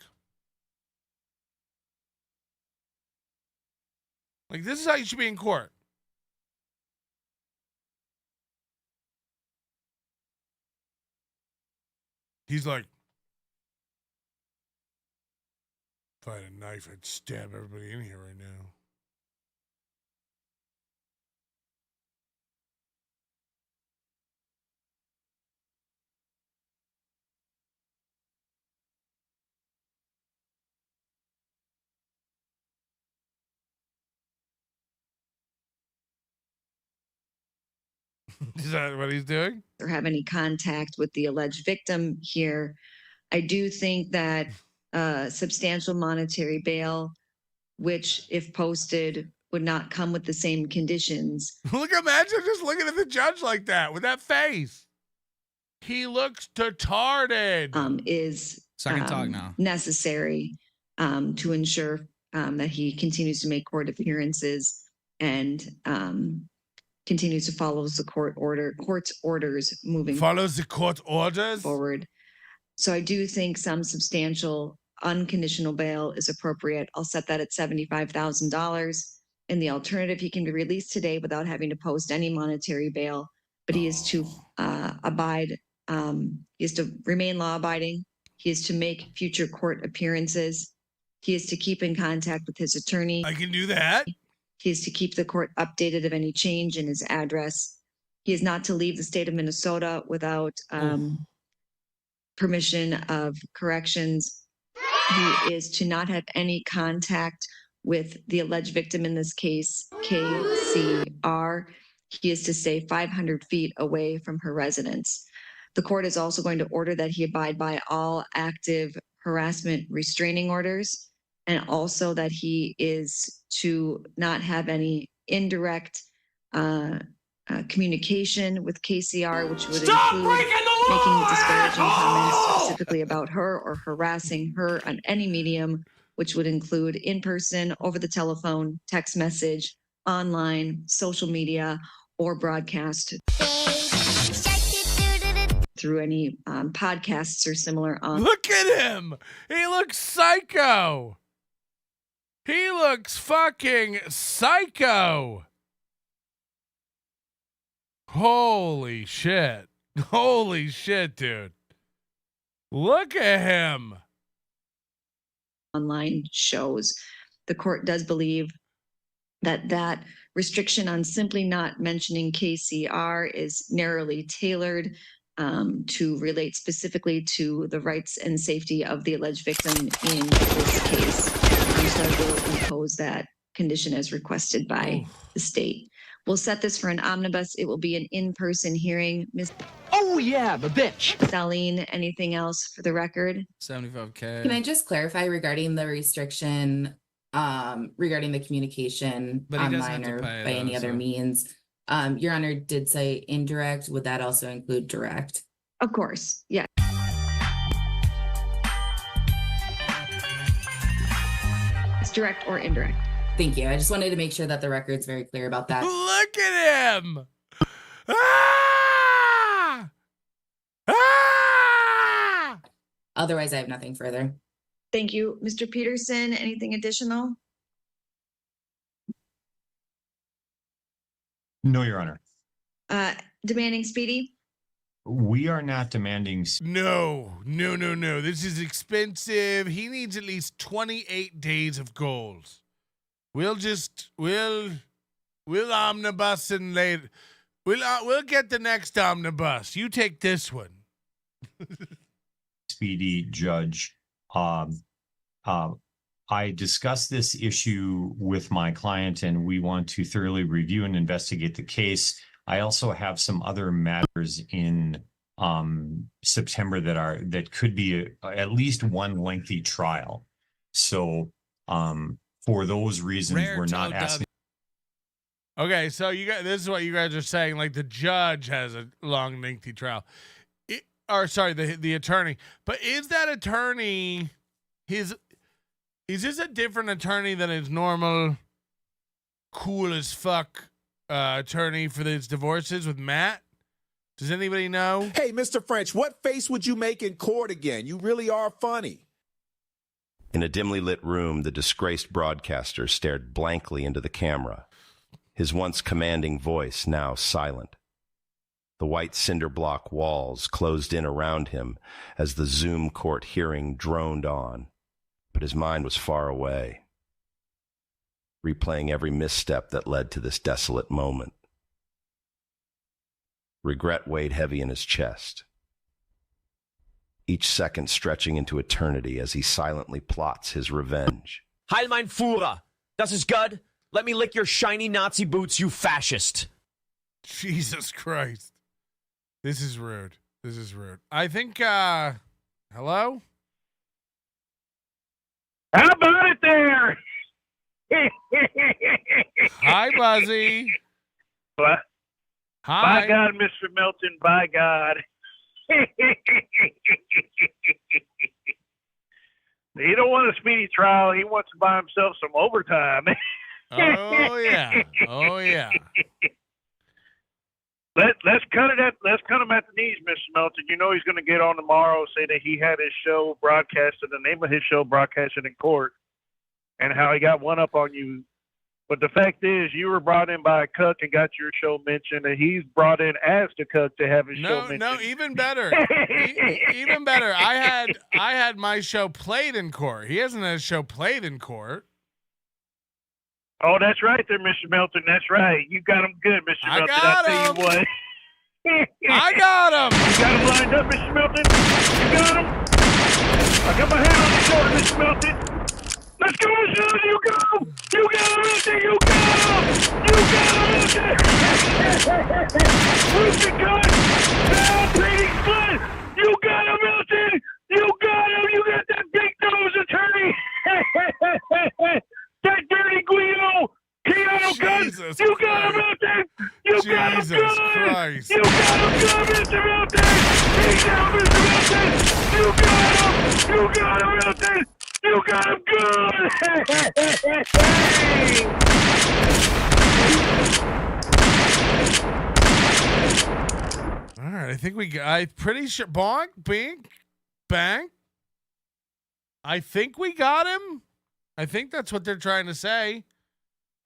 Like, this is how you should be in court. He's like, if I had a knife, I'd stab everybody in here right now. Is that what he's doing? Or have any contact with the alleged victim here. I do think that substantial monetary bail, which if posted would not come with the same conditions. Imagine just looking at the judge like that with that face. He looks retarded. Is So I can talk now. necessary to ensure that he continues to make court appearances and continues to follow the court's orders moving Follows the court orders forward. So I do think some substantial unconditional bail is appropriate. I'll set that at $75,000. In the alternative, he can be released today without having to post any monetary bail, but he is to abide. He is to remain law-abiding. He is to make future court appearances. He is to keep in contact with his attorney. I can do that. He is to keep the court updated of any change in his address. He is not to leave the state of Minnesota without permission of corrections. He is to not have any contact with the alleged victim in this case, KCR. He is to stay 500 feet away from her residence. The court is also going to order that he abide by all active harassment restraining orders, and also that he is to not have any indirect communication with KCR, which would include making disparaging comments specifically about her or harassing her on any medium, which would include in person, over the telephone, text message, online, social media, or broadcast through any podcasts or similar. Look at him. He looks psycho. He looks fucking psycho. Holy shit. Holy shit, dude. Look at him. Online shows. The court does believe that restriction on simply not mentioning KCR is narrowly tailored to relate specifically to the rights and safety of the alleged victim in this case. So I will impose that condition as requested by the state. We'll set this for an omnibus. It will be an in-person hearing. Oh yeah, the bitch. Darlene, anything else for the record? 75K. Can I just clarify regarding the restriction, regarding the communication online or by any other means? Your Honor did say indirect. Would that also include direct? Of course, yeah. It's direct or indirect. Thank you. I just wanted to make sure that the record's very clear about that. Look at him. Ah! Ah! Otherwise, I have nothing further. Thank you. Mr. Peterson, anything additional? No, Your Honor. Demanding speedy? We are not demanding. No. This is expensive. He needs at least 28 days of goals. We'll omnibus and later. We'll get the next omnibus. You take this one. Speedy, Judge. I discussed this issue with my client, and we want to thoroughly review and investigate the case. I also have some other matters in September that could be at least one lengthy trial. So for those reasons, we're not asking. Okay, so this is what you guys are saying. Like the judge has a long, lengthy trial, the attorney. But is that attorney is this a different attorney than his normal, cool as fuck attorney for his divorces with Matt? Does anybody know? Hey, Mr. French, what face would you make in court again? You really are funny. In a dimly lit room, the disgraced broadcaster stared blankly into the camera, his once commanding voice now silent. The white cinder block walls closed in around him as the Zoom court hearing droned on, but his mind was far away, replaying every misstep that led to this desolate moment. Regret weighed heavy in his chest, each second stretching into eternity as he silently plots his revenge. Heil mein Führer! Das ist good. Let me lick your shiny Nazi boots, you fascist. Jesus Christ. This is rude. I think, hello? How about it there? Hi, Buzzy. What? Hi. By God, Mr. Melton, by God. He don't want a speedy trial. He wants to buy himself some overtime. Oh, yeah. Oh, yeah. Let's cut it at let's cut him at the knees, Mr. Melton. You know he's going to get on tomorrow, say that he had his show broadcasted, the name of his show broadcasted in court, and how he got one up on you. But the fact is, you were brought in by a cuck and got your show mentioned, and he's brought in as the cuck to have his show mentioned. No, even better. Even better. I had my show played in court. He hasn't had his show played in court. Oh, that's right there, Mr. Melton. That's right. You got him good, Mr. Melton. I tell you what. I got him. You got him lined up, Mr. Melton. You got him. I got my hand on your shoulder, Mr. Melton. Let's go, Mr. Melton. You got him. You got him, Melton. You got him. You got him, Melton. Who's the gun? Down, bleeding split. You got him, Melton. You got him. You got that big nose attorney. That dirty Guido, Keanu Guns, you got him out there. You got him good. Christ. You got him good, Mr. Milton. He's down, Mr. Milton. You got him. You got him, Milton. You got him good. All right, I think I'm pretty sure. Bonk, bink, bang. I think we got him. I think that's what they're trying to say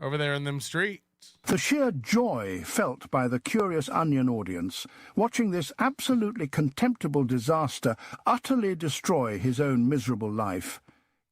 over there in them streets. The sheer joy felt by the Curious Onion audience watching this absolutely contemptible disaster utterly destroy his own miserable life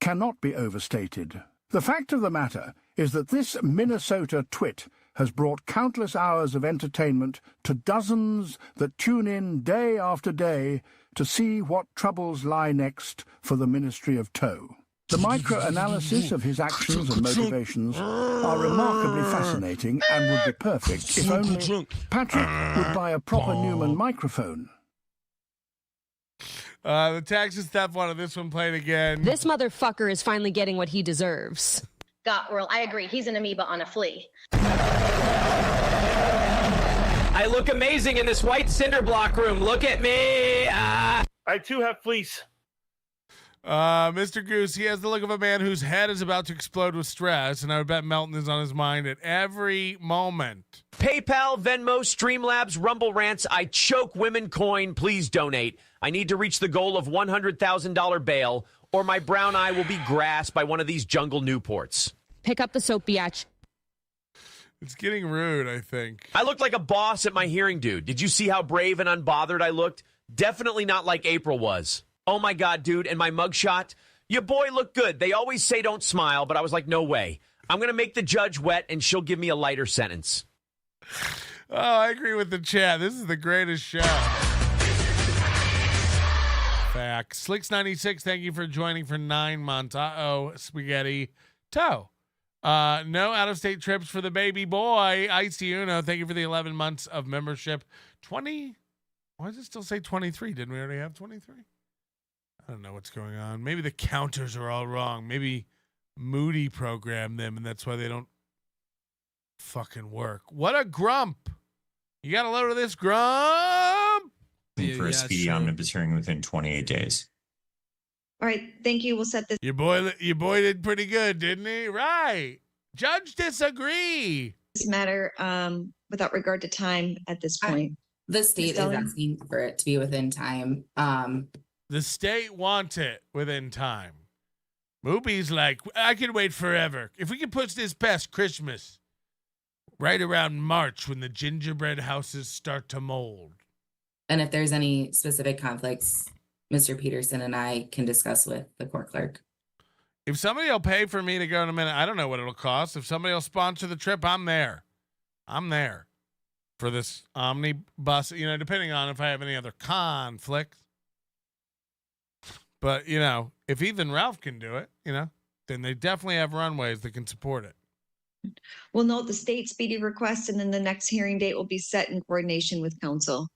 cannot be overstated. The fact of the matter is that this Minnesota twit has brought countless hours of entertainment to dozens that tune in day after day to see what troubles lie next for the Ministry of Tow. The micro-analysis of his actions and motivations are remarkably fascinating and would be perfect if only Patrick would buy a proper Newman microphone. The Texas theft wanted this one played again. This motherfucker is finally getting what he deserves. Well, I agree. He's an amoeba on a flea. I look amazing in this white cinder block room. Look at me. I too have fleece. Mr. Goose, he has the look of a man whose head is about to explode with stress, and I would bet Melton is on his mind at every moment. PayPal, Venmo, Streamlabs, Rumble Rants, I choke women coin. Please donate. I need to reach the goal of $100,000 bail, or my brown eye will be grasped by one of these jungle Newports. Pick up the soap, biatch. It's getting rude, I think. I looked like a boss at my hearing, dude. Did you see how brave and unbothered I looked? Definitely not like April was. Oh, my God, dude. And my mugshot? Your boy looked good. They always say don't smile, but I was like, no way. I'm going to make the judge wet, and she'll give me a lighter sentence. Oh, I agree with the chat. This is the greatest show. Facts. Slicks96, thank you for joining for 9 months. Uh-oh, spaghetti toe. No out-of-state trips for the baby boy. Ice Uno, thank you for the 11 months of membership. 20? Why does it still say 23? Didn't we already have 23? I don't know what's going on. Maybe the counters are all wrong. Maybe Moody programmed them, and that's why they don't fucking work. What a grump. You got a load of this grump? For a speedy omnibus hearing within 28 days. All right, thank you. We'll set this. Your boy did pretty good, didn't he? Right. Judge disagree. Matter without regard to time at this point. The state is asking for it to be within time. The state wants it within time. Moopy's like, I can wait forever. If we can push this past Christmas, right around March when the gingerbread houses start to mold. And if there's any specific conflicts, Mr. Peterson and I can discuss with the court clerk. If somebody will pay for me to go in a minute, I don't know what it'll cost. If somebody will sponsor the trip, I'm there. I'm there for this omnibus, depending on if I have any other conflicts. But, if even Ralph can do it, then they definitely have runways that can support it. We'll note the state speedy request, and then the next hearing date will be set in coordination with counsel.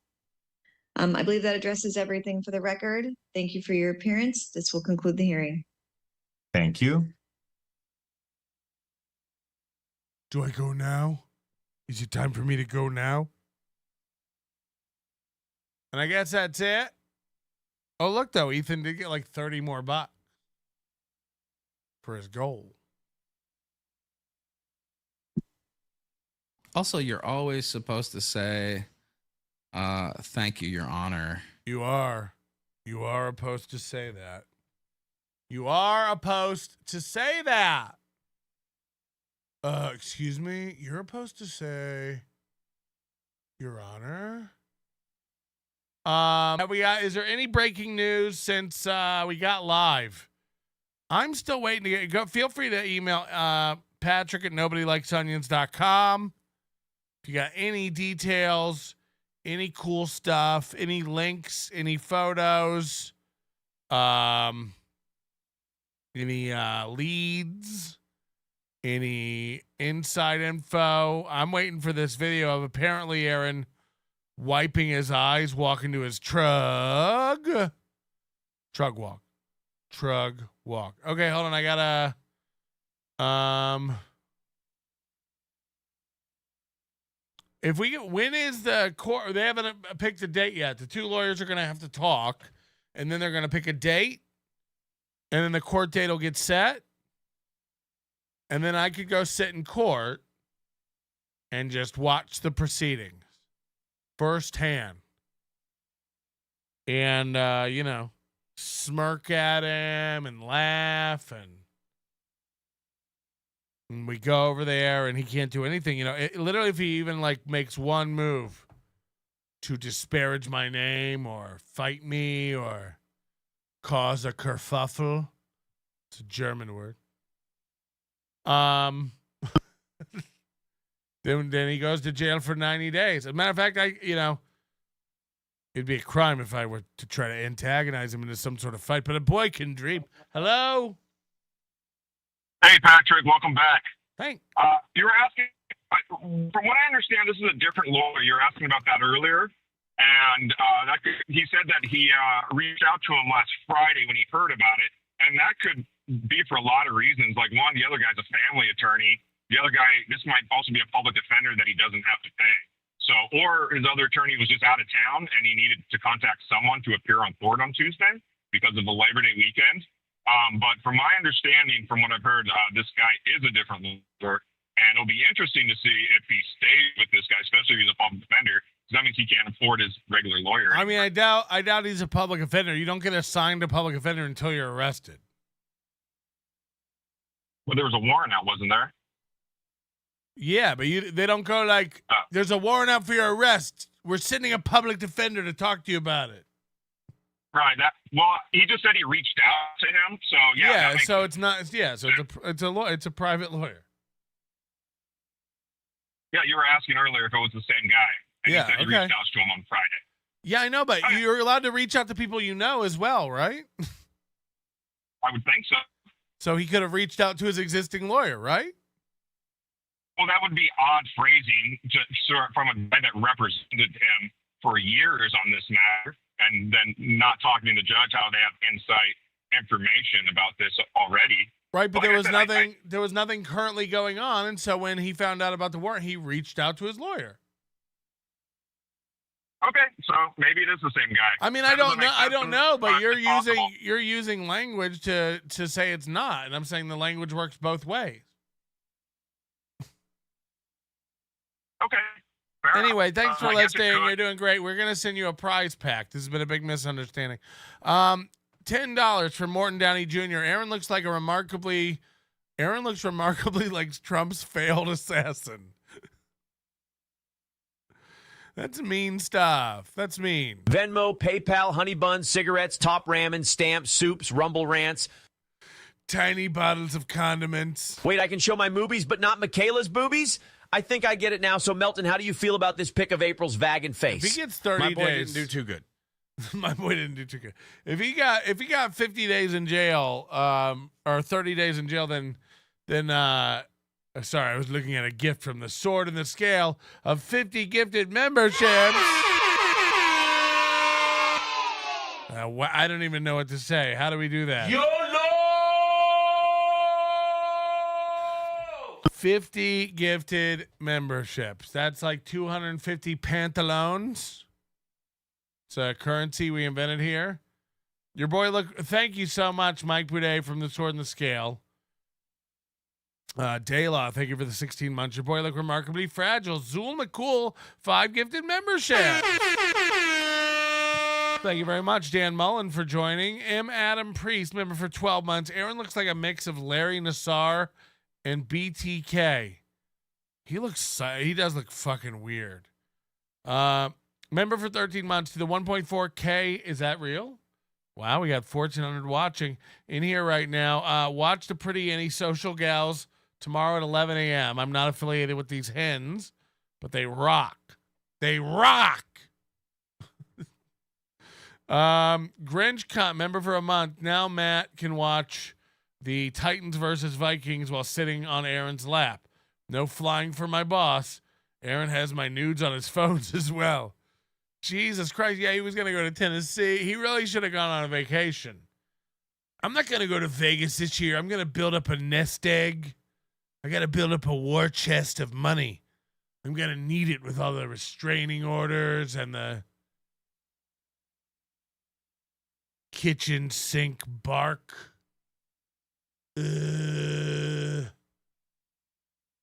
I believe that addresses everything for the record. Thank you for your appearance. This will conclude the hearing. Thank you. Do I go now? Is it time for me to go now? And I guess that's it. Oh, look, though. Ethan did get like 30 more bucks for his goal. Also, you're always supposed to say, thank you, Your Honor. You are. You are supposed to say that. You are supposed to say that. Excuse me. You're supposed to say, Your Honor. Is there any breaking news since we got live? I'm still waiting to go. Feel free to email Patrick at nobodylikesonions.com. If you got any details, any cool stuff, any links, any photos, any leads, any inside info. I'm waiting for this video of apparently Aaron wiping his eyes, walking to his trug walk. Okay, hold on. I gotta, when is the court? They haven't picked a date yet. The two lawyers are going to have to talk, and then they're going to pick a date, and then the court date will get set, and then I could go sit in court and just watch the proceedings firsthand. And, smirk at him and laugh, and we go over there and he can't do anything. Literally, if he even makes one move to disparage my name or fight me or cause a kerfuffle, it's a German word. Then he goes to jail for 90 days. As a matter of fact, it'd be a crime if I were to try to antagonize him into some sort of fight, but a boy can dream. Hello? Hey, Patrick, welcome back. Thanks. You were asking, from what I understand, this is a different lawyer. You were asking about that earlier. And he said that he reached out to him last Friday when he heard about it. And that could be for a lot of reasons. Like, one, the other guy's a family attorney. The other guy, this might also be a public defender that he doesn't have to pay. So, or his other attorney was just out of town and he needed to contact someone to appear on court on Tuesday because of the Labor Day weekend. But from my understanding, from what I've heard, this guy is a different lawyer, and it'll be interesting to see if he stays with this guy, especially if he's a public defender, because that means he can't afford his regular lawyer. I mean, I doubt he's a public offender. You don't get assigned a public offender until you're arrested. Well, there was a warrant out, wasn't there? Yeah, but they don't go like, there's a warrant out for your arrest. We're sending a public defender to talk to you about it. Right. Well, he just said he reached out to him. So yeah. So it's not. Yeah. So it's a private lawyer. Yeah, you were asking earlier if it was the same guy. And he said he reached out to him on Friday. Yeah, I know, but you're allowed to reach out to people you know as well, right? I would think so. So he could have reached out to his existing lawyer, right? Well, that would be odd phrasing from a guy that represented him for years on this matter, and then not talking to the judge how they have inside information about this already. Right, but there was nothing currently going on, and so when he found out about the warrant, he reached out to his lawyer. Okay, so maybe it is the same guy. I mean, I don't know, but you're using language to say it's not, and I'm saying the language works both ways. Okay. Anyway, thanks for listening. You're doing great. We're going to send you a prize pack. This has been a big misunderstanding. $10 from Morton Downey Jr. Aaron looks remarkably like Trump's failed assassin. That's mean stuff. That's mean. Venmo, PayPal, honey buns, cigarettes, top ramen, stamps, soups, rumble rants. Tiny bottles of condiments. Wait, I can show my movies, but not Michaela's boobies? I think I get it now. So, Melton, how do you feel about this pic of April's vag and face? If he gets 30 My boy days, didn't do too good. My boy didn't do too good. If he got 50 days in jail, or 30 days in jail, then sorry, I was looking at a gift from the Sword and the Scale of 50 gifted memberships. I don't even know what to say. How do we do that? 50 gifted memberships. That's like 250 pantalones. It's a currency we invented here. Your boy, look, thank you so much, Mike Boudet from The Sword and the Scale. Daylaw, thank you for the 16 months. Your boy, look remarkably fragile. Zool McCool, 5 gifted memberships. Thank you very much, Dan Mullen, for joining. M. Adam Priest, member for 12 months. Aaron looks like a mix of Larry Nassar and BTK. He does look fucking weird. Member for 13 months to the 1.4K. Is that real? Wow, we got 1,400 watching in here right now. Watch the Pretty Any Social Gals tomorrow at 11 a.m. I'm not affiliated with these hens, but they rock. They rock. Grinch member for a month. Now Matt can watch the Titans versus Vikings while sitting on Aaron's lap. No flying for my boss. Aaron has my nudes on his phones as well. Jesus Christ. Yeah, he was going to go to Tennessee. He really should have gone on a vacation. I'm not going to go to Vegas this year. I'm going to build up a nest egg. I got to build up a war chest of money. I'm going to need it with all the restraining orders and the kitchen sink bark.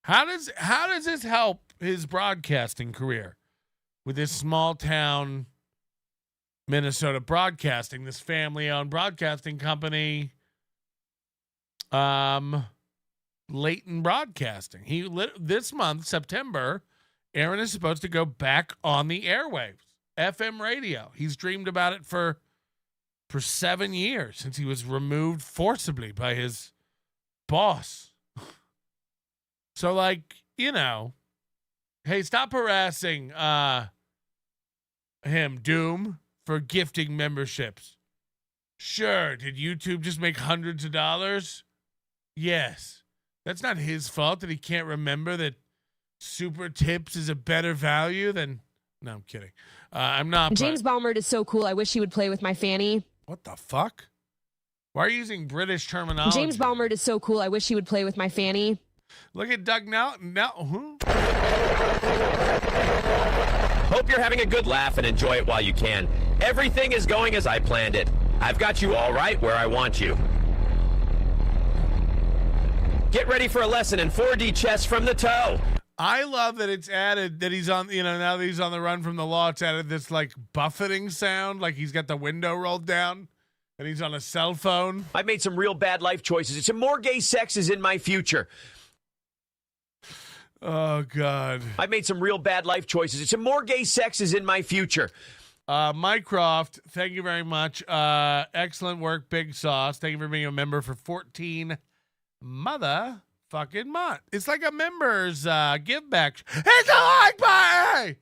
How does this help his broadcasting career with this small town Minnesota broadcasting, this family owned broadcasting company, Leighton Broadcasting? This month, September, Aaron is supposed to go back on the airwaves, FM radio. He's dreamed about it for 7 years since he was removed forcibly by his boss. So, like, you know, hey, stop harassing him, Doom, for gifting memberships. Sure, did YouTube just make hundreds of dollars? Yes. That's not his fault that he can't remember that super tips is a better value than... No, I'm kidding. I'm not. James Baumert is so cool. I wish he would play with my fanny. What the fuck? Why are you using British terminology? James Baumert is so cool. I wish he would play with my fanny. Look at Doug now. Hope you're having a good laugh and enjoy it while you can. Everything is going as I planned it. I've got you all right where I want you. Get ready for a lesson in 4D chess from the toe. I love that it's added that he's on, now that he's on the run from the law, it's added this like buffeting sound, like he's got the window rolled down and he's on a cell phone. I've made some real bad life choices. It's more gay sex is in my future. Oh, God. I've made some real bad life choices. It's more gay sex is in my future. Mycroft, thank you very much. Excellent work, Big Sauce. Thank you for being a member for 14 motherfucking months. It's like a member's give back. It's a like party!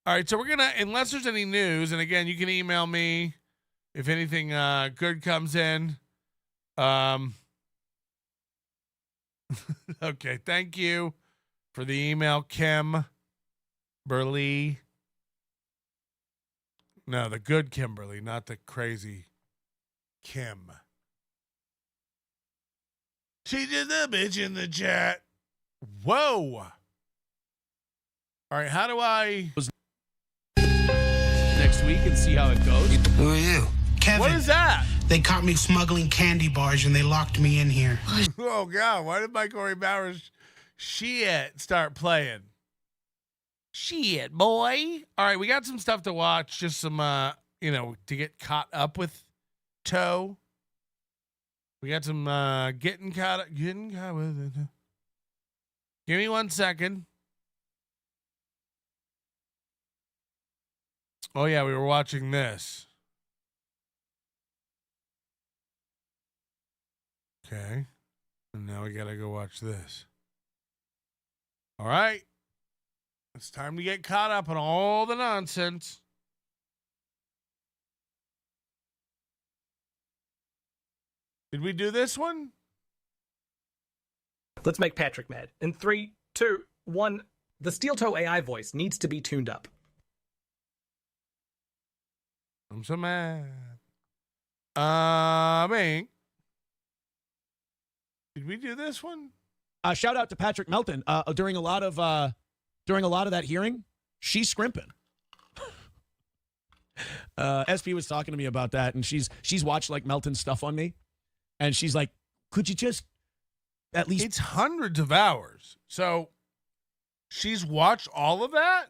All right, so we're going to, unless there's any news, and again, you can email me if anything good comes in. Okay, thank you for the email, Kim Burley. No, the good Kimberly, not the crazy Kim. She did the bitch in the chat. Whoa. All right, how do I... Next week and see how it goes. Who are you? Kevin. What is that? They caught me smuggling candy bars and they locked me in here. Oh, God. Why did my Corey Bowers shit start playing? Shit, boy. All right, we got some stuff to watch. Just some, to get caught up with Toe. We got some getting caught with it. Give me 1 second. Oh, yeah, we were watching this. Okay. And now we got to go watch this. All right. It's time to get caught up on all the nonsense. Did we do this one? Let's make Patrick mad. In 3, 2, 1. The steel toe AI voice needs to be tuned up. I'm so mad. Did we do this one? Shout out to Patrick Melton. During a lot of that hearing, she's scrimping. SP was talking to me about that, and she's watched like Melton's stuff on me, and she's like, "Could you just at least?" It's hundreds of hours, so she's watched all of that.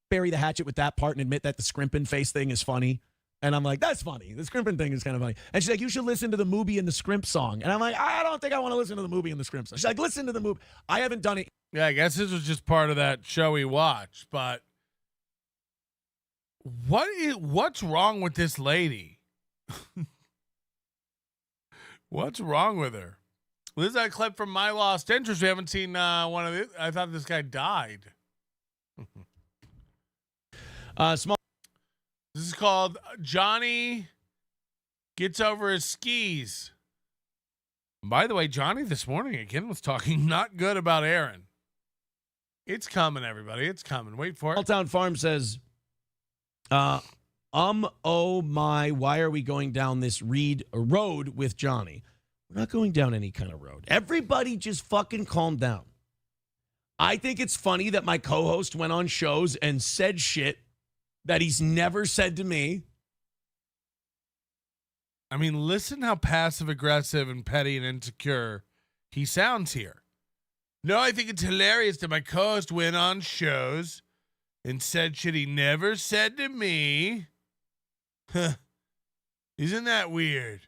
Bury the hatchet with that part and admit that the scrimping face thing is funny. And I'm like, that's funny. The scrimping thing is kind of funny. And she's like, you should listen to the movie and the scrimp song. And I'm like, I don't think I want to listen to the movie and the scrimp song. She's like, listen to the movie. I haven't done it. Yeah, I guess this was just part of that show we watched. But what's wrong with this lady? What's wrong with her? This is a clip from My Lost Interest. We haven't seen one of it. I thought this guy died. Small. This is called Johnny Gets Over His Skis. By the way, Johnny this morning again was talking not good about Aaron. It's coming, everybody. It's coming. Wait for it. Smalltown Farm says, oh my, why are we going down this road with Johnny? We're not going down any kind of road. Everybody just fucking calm down. I think it's funny that my co-host went on shows and said shit that he's never said to me. I mean, listen how passive-aggressive and petty and insecure he sounds here. No, I think it's hilarious that my co-host went on shows and said shit he never said to me. Huh. Isn't that weird?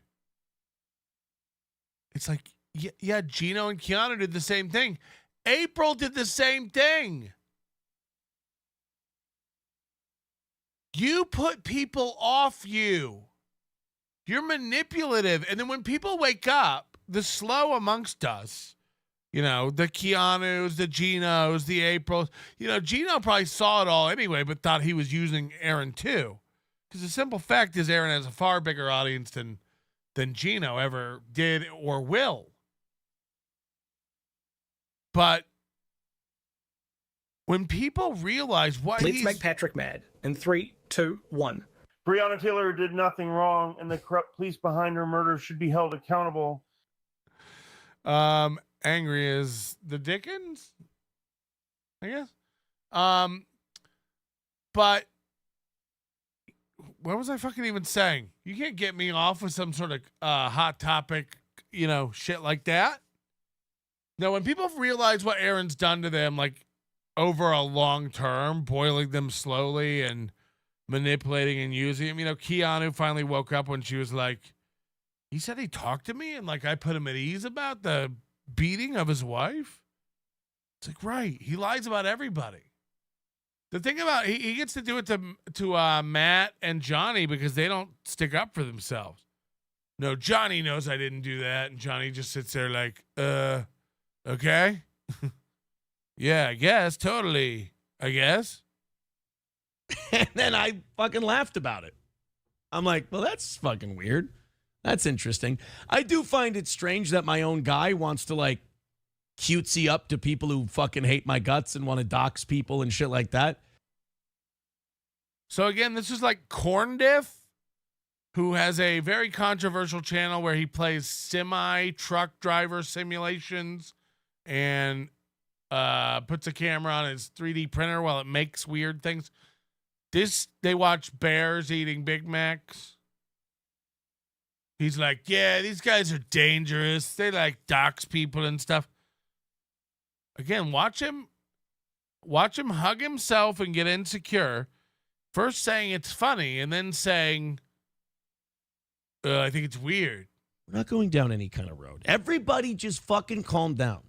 It's like, yeah, Gino and Keanu did the same thing. April did the same thing. You put people off you. You're manipulative. And then when people wake up, the slow amongst us, you know, the Keanus, the Ginos, the Aprils, you know, Gino probably saw it all anyway, but thought he was using Aaron too. Because the simple fact is Aaron has a far bigger audience than Gino ever did or will. But when people realize what Let's make Patrick mad. In 3, 2, 1. Breonna Taylor did nothing wrong, and the corrupt police behind her murder should be held accountable. Angry as the Dickens, I guess. But what was I fucking even saying? You can't get me off with some sort of hot topic, you know, shit like that. No, when people realize what Aaron's done to them, like over a long term, boiling them slowly and manipulating and using them. You know, Keanu finally woke up when she was like, he said he talked to me and like I put him at ease about the beating of his wife. It's like, right. He lies about everybody. The thing about he gets to do it to Matt and Johnny because they don't stick up for themselves. No, Johnny knows I didn't do that, and Johnny just sits there like, okay. Yeah, I guess, totally. I guess. And then I fucking laughed about it. I'm like, well, that's fucking weird. That's interesting. I do find it strange that my own guy wants to like cutesy up to people who fucking hate my guts and want to dox people and shit like that. So again, this is like Corndiff, who has a very controversial channel where he plays semi-truck driver simulations and puts a camera on his 3D printer while it makes weird things. They watch bears eating Big Macs. He's like, yeah, these guys are dangerous. They like dox people and stuff. Again, watch him hug himself and get insecure. First saying it's funny and then saying, I think it's weird. We're not going down any kind of road. Everybody just fucking calm down.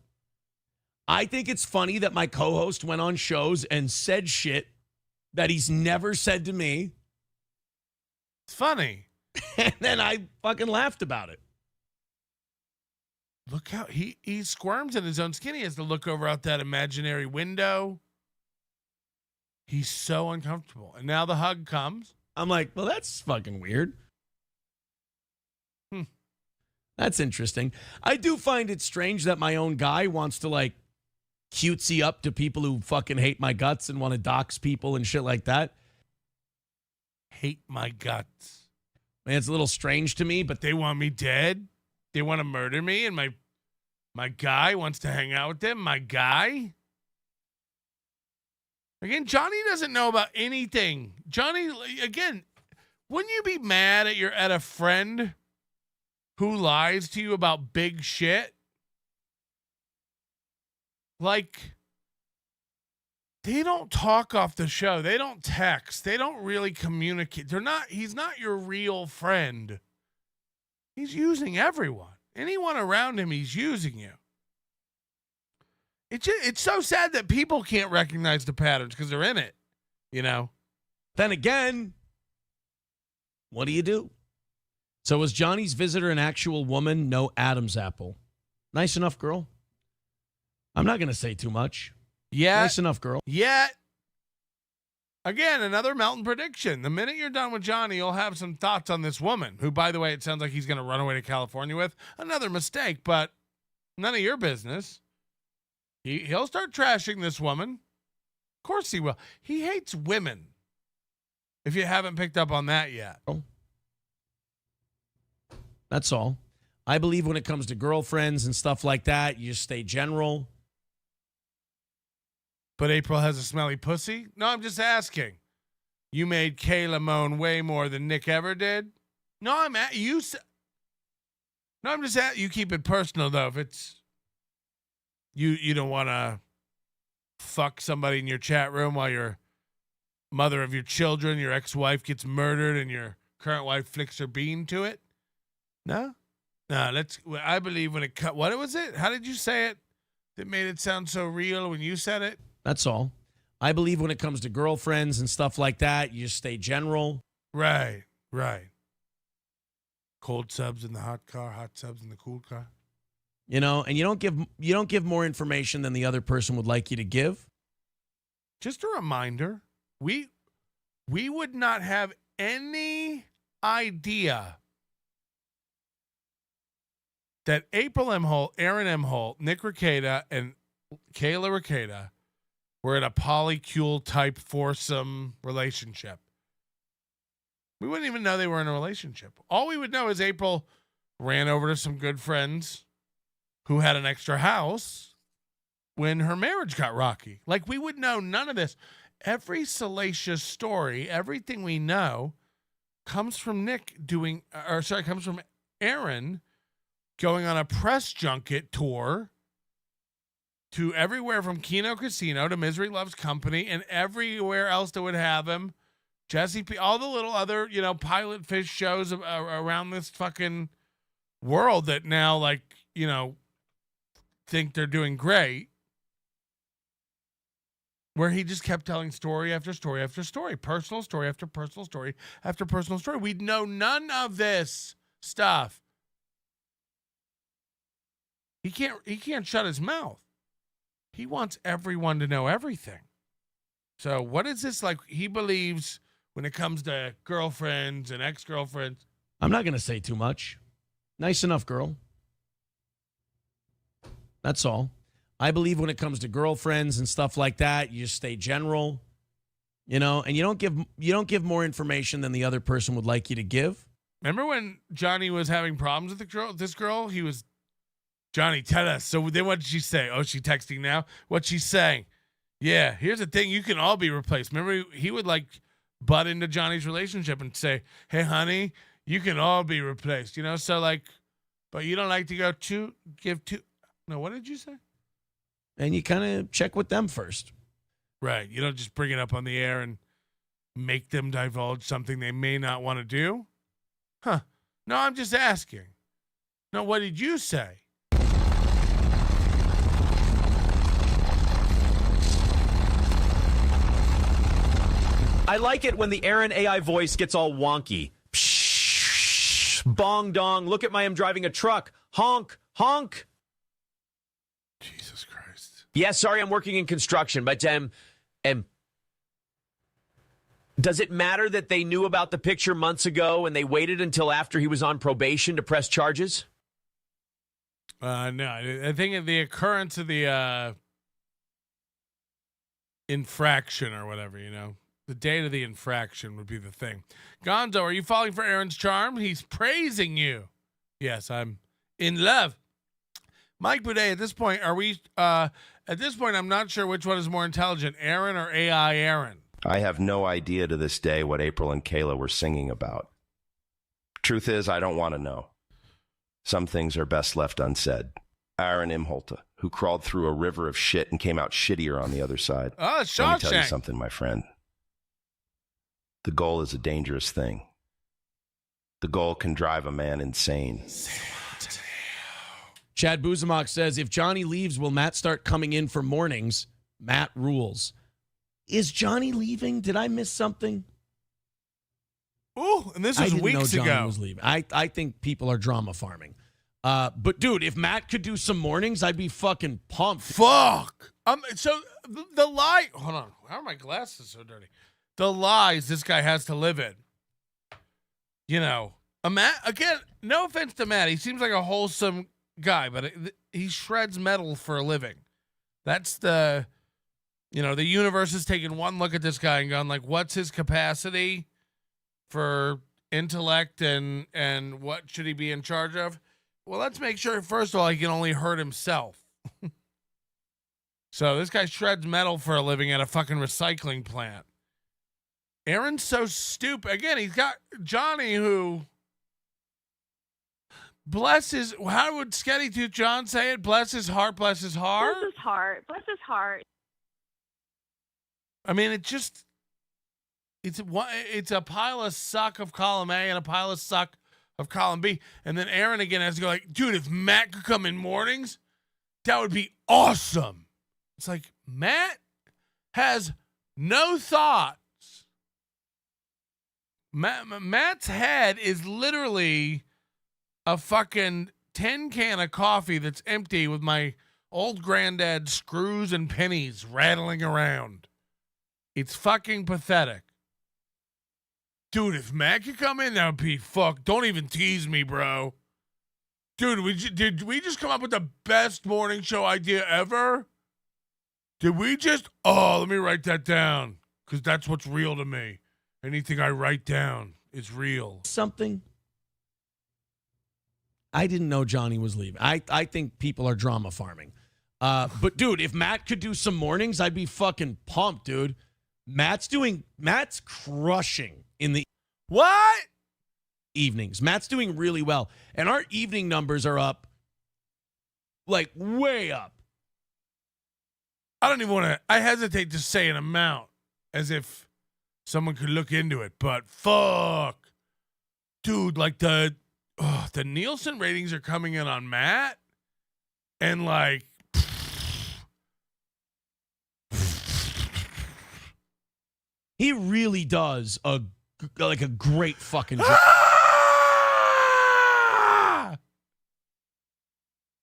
I think it's funny that my co-host went on shows and said shit that he's never said to me. It's funny. And then I fucking laughed about it. Look how he squirms in his own skin. He has to look over out that imaginary window. He's so uncomfortable. And now the hug comes. I'm like, well, that's fucking weird. That's interesting. I do find it strange that my own guy wants to like cutesy up to people who fucking hate my guts and want to dox people and shit like that. Hate my guts. Man, it's a little strange to me, but they want me dead. They want to murder me and My guy wants to hang out with them. My guy. Again, Johnny doesn't know about anything. Johnny, again, wouldn't you be mad at a friend who lies to you about big shit? Like, they don't talk off the show. They don't text. They don't really communicate. He's not your real friend. He's using everyone. Anyone around him, he's using you. It's so sad that people can't recognize the patterns because they're in it, you know? Then again, what do you do? So was Johnny's visitor an actual woman? No Adam's apple. Nice enough, girl. I'm not going to say too much. Yeah. Nice enough, girl. Yet, again, another Melton prediction. The minute you're done with Johnny, you'll have some thoughts on this woman, who, by the way, it sounds like he's going to run away to California with. Another mistake, but none of your business. He'll start trashing this woman. Of course he will. He hates women, if you haven't picked up on that yet. That's all. I believe when it comes to girlfriends and stuff like that, you just stay general. But April has a smelly pussy? No, I'm just asking. You made Kayla moan way more than Nick ever did? No, I'm at you. No, I'm just at you. Keep it personal though. If it's you don't want to fuck somebody in your chat room while your mother of your children, your ex-wife, gets murdered and your current wife flicks her bean to it. No, I believe when it cut. What was it? How did you say it? That made it sound so real when you said it. That's all. I believe when it comes to girlfriends and stuff like that, you just stay general. Right. Cold subs in the hot car, hot subs in the cool car. You know, and you don't give more information than the other person would like you to give. Just a reminder, we would not have any idea that April Imholte, Aaron Imholte, Nick Rekieta, and Kayla Rekieta were in a polycule type foursome relationship. We wouldn't even know they were in a relationship. All we would know is April ran over to some good friends who had an extra house when her marriage got rocky. Like, we would know none of this. Every salacious story, everything we know comes from comes from Aaron going on a press junket tour to everywhere from Keno Casino to Misery Loves Company and everywhere else that would have him. Jesse P, all the little other, pilot fish shows around this fucking world that now, think they're doing great. Where he just kept telling story after story after story, personal story after personal story after personal story. We'd know none of this stuff. He can't shut his mouth. He wants everyone to know everything. So what is this like? He believes when it comes to girlfriends and ex-girlfriends. I'm not going to say too much. Nice enough, girl. That's all. I believe when it comes to girlfriends and stuff like that, you just stay general, and you don't give more information than the other person would like you to give. Remember when Johnny was having problems with this girl? He was, Johnny, tell us. So then what did she say? Oh, she texting now? What's she saying? Yeah, here's the thing. You can all be replaced. Remember, he would butt into Johnny's relationship and say, hey, honey, you can all be replaced. So but you don't like to give two. No, what did you say? And you kind of check with them first. Right. You don't just bring it up on the air and make them divulge something they may not want to do. Huh. No, I'm just asking. No, what did you say? I like it when the Aaron AI voice gets all wonky. Psh, bong dong, look at I'm driving a truck. Honk, honk. Jesus Christ. Yeah, sorry, I'm working in construction, but does it matter that they knew about the picture months ago and they waited until after he was on probation to press charges? No, I think the occurrence of the infraction or whatever, the date of the infraction would be the thing. Gonzo, are you falling for Aaron's charm? He's praising you. Yes, I'm in love. Mike Boudet, at this point, I'm not sure which one is more intelligent, Aaron or AI Aaron. I have no idea to this day what April and Kayla were singing about. Truth is, I don't want to know. Some things are best left unsaid. Aaron Imholte, who crawled through a river of shit and came out shittier on the other side. Oh, Let me tell you Shawshank. something, my friend. The goal is a dangerous thing. The goal can drive a man insane. Chad Buzamok says, if Johnny leaves, will Matt start coming in for mornings? Matt rules. Is Johnny leaving? Did I miss something? Ooh, and this was weeks Johnny ago. was leaving. I think people are drama farming. But, dude, if Matt could do some mornings, I'd be fucking pumped. Fuck. So the lie. Hold on. How are my glasses so dirty? The lies this guy has to live in. You know, Matt, again, no offense to Matt. He seems like a wholesome guy, but he shreds metal for a living. That's the universe has taken one look at this guy and gone like, what's his capacity for intellect and what should he be in charge of? Well, let's make sure, first of all, he can only hurt himself. So this guy shreds metal for a living at a fucking recycling plant. Aaron's so stupid. Again, he's got Johnny who, bless his, how would Sketty Tooth John say it? Bless his heart, bless his heart? Bless his heart. Bless his heart. I mean, it's a pile of suck of column A and a pile of suck of column B. And then Aaron again has to go like, dude, if Matt could come in mornings, that would be awesome. It's like, Matt has no thoughts. Matt's head is literally a fucking tin can of coffee that's empty with my old granddad's screws and pennies rattling around. It's fucking pathetic. Dude, if Matt could come in, that would be fuck. Don't even tease me, bro. Dude, did we just come up with the best morning show idea ever? Did we just... Oh, let me write that down, because that's what's real to me. Anything I write down is real. Something. I didn't know Johnny was leaving. I think people are drama farming. But, dude, if Matt could do some mornings, I'd be fucking pumped, dude. Matt's crushing in the what? Evenings. Matt's doing really well. And our evening numbers are up, like, way up. I don't even want to, I hesitate to say an amount as if someone could look into it, but fuck. Dude, like the Nielsen ratings are coming in on Matt, and like, he really does a great fucking job.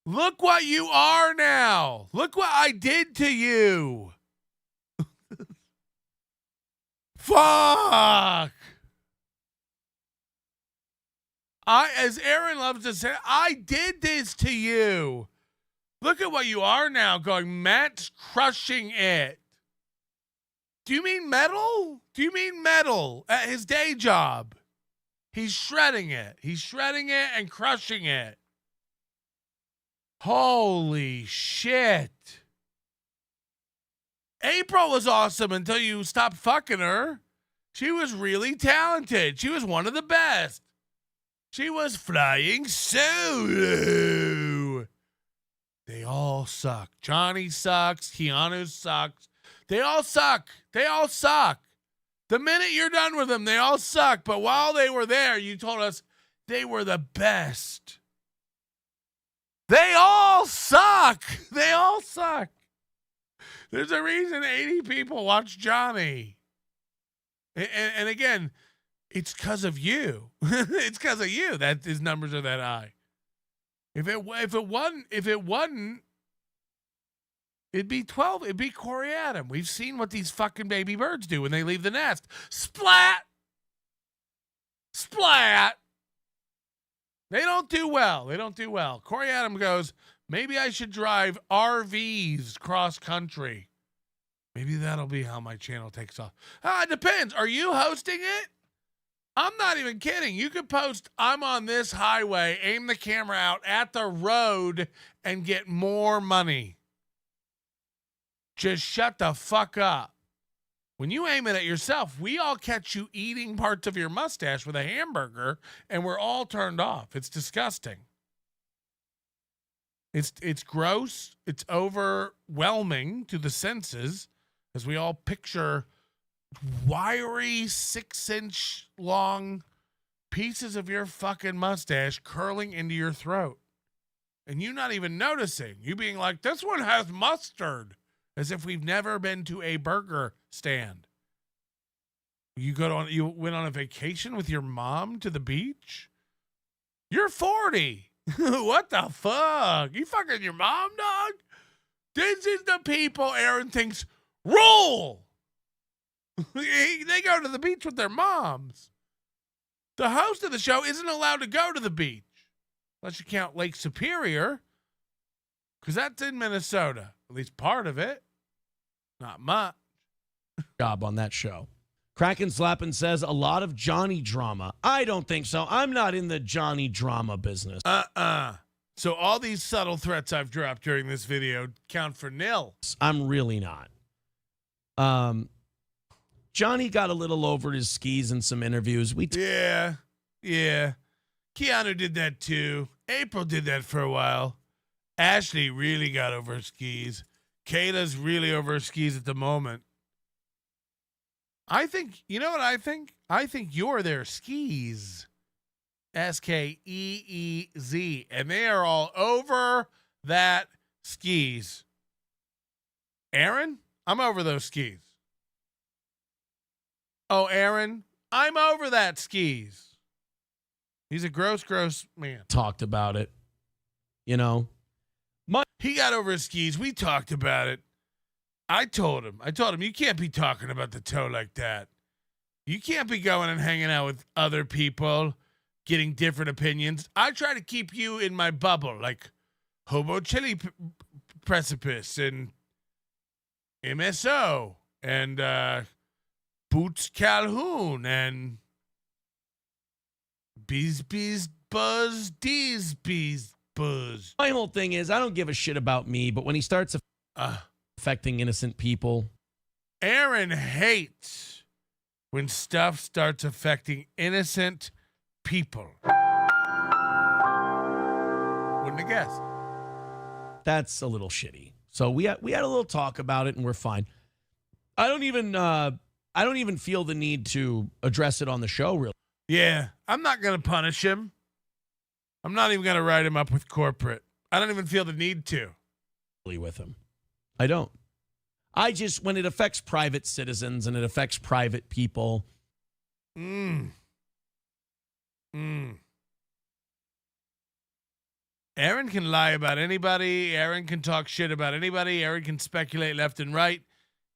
Look what you are now. Look what I did to you. Fuck. As Aaron loves to say, I did this to you. Look at what you are now going, Matt's crushing it. Do you mean metal? Do you mean metal at his day job? He's shredding it. He's shredding it and crushing it. Holy shit. April was awesome until you stopped fucking her. She was really talented. She was one of the best. She was flying solo. They all suck. Johnny sucks. Keanu sucks. They all suck. They all suck. The minute you're done with them, they all suck. But while they were there, you told us they were the best. They all suck. They all suck. There's a reason 80 people watch Johnny. And again, it's because of you. It's because of you that his numbers are that high. If it wasn't, it'd be 12. It'd be Corey Adam. We've seen what these fucking baby birds do when they leave the nest. Splat! Splat! They don't do well. They don't do well. Corey Adam goes, maybe I should drive RVs cross country. Maybe that'll be how my channel takes off. It depends. Are you hosting it? I'm not even kidding. You could post, I'm on this highway, aim the camera out at the road, and get more money. Just shut the fuck up. When you aim it at yourself, we all catch you eating parts of your mustache with a hamburger, and we're all turned off. It's disgusting. It's gross. It's overwhelming to the senses as we all picture wiry 6-inch long pieces of your fucking mustache curling into your throat. And you not even noticing. You being like, this one has mustard. As if we've never been to a burger stand. You went on a vacation with your mom to the beach? You're 40. What the fuck? You fucking your mom, dog? This is the people Aaron thinks rule. They go to the beach with their moms. The host of the show isn't allowed to go to the beach. Unless you count Lake Superior. Because that's in Minnesota. At least part of it. Not much. Job on that show. Kraken Slappin says a lot of Johnny drama. I don't think so. I'm not in the Johnny drama business. So all these subtle threats I've dropped during this video count for nil. I'm really not. Johnny got a little over his skis in some interviews. Yeah. Keanu did that too. April did that for a while. Ashley really got over her skis. Kayla's really over her skis at the moment. I think, you know what I think? I think you're their skis. SKEEZ. And they are all over that skis. Aaron, I'm over those skis. Oh, Aaron, I'm over that skis. He's a gross man. Talked about it. You know. He got over his skis. We talked about it. I told him, you can't be talking about the toe like that. You can't be going and hanging out with other people, getting different opinions. I try to keep you in my bubble, like Hobo Chili Precipice and MSO and Boots Calhoun and Bees Buzz D's Bees Buzz. My whole thing is I don't give a shit about me, but when he starts affecting innocent people. Aaron hates when stuff starts affecting innocent people. Wouldn't have guessed. That's a little shitty. So we had a little talk about it and we're fine. I don't even feel the need to address it on the show, really. Yeah, I'm not going to punish him. I'm not even going to write him up with corporate. I don't even feel the need to. With him. I don't. I just, when it affects private citizens and it affects private people. Aaron can lie about anybody. Aaron can talk shit about anybody. Aaron can speculate left and right.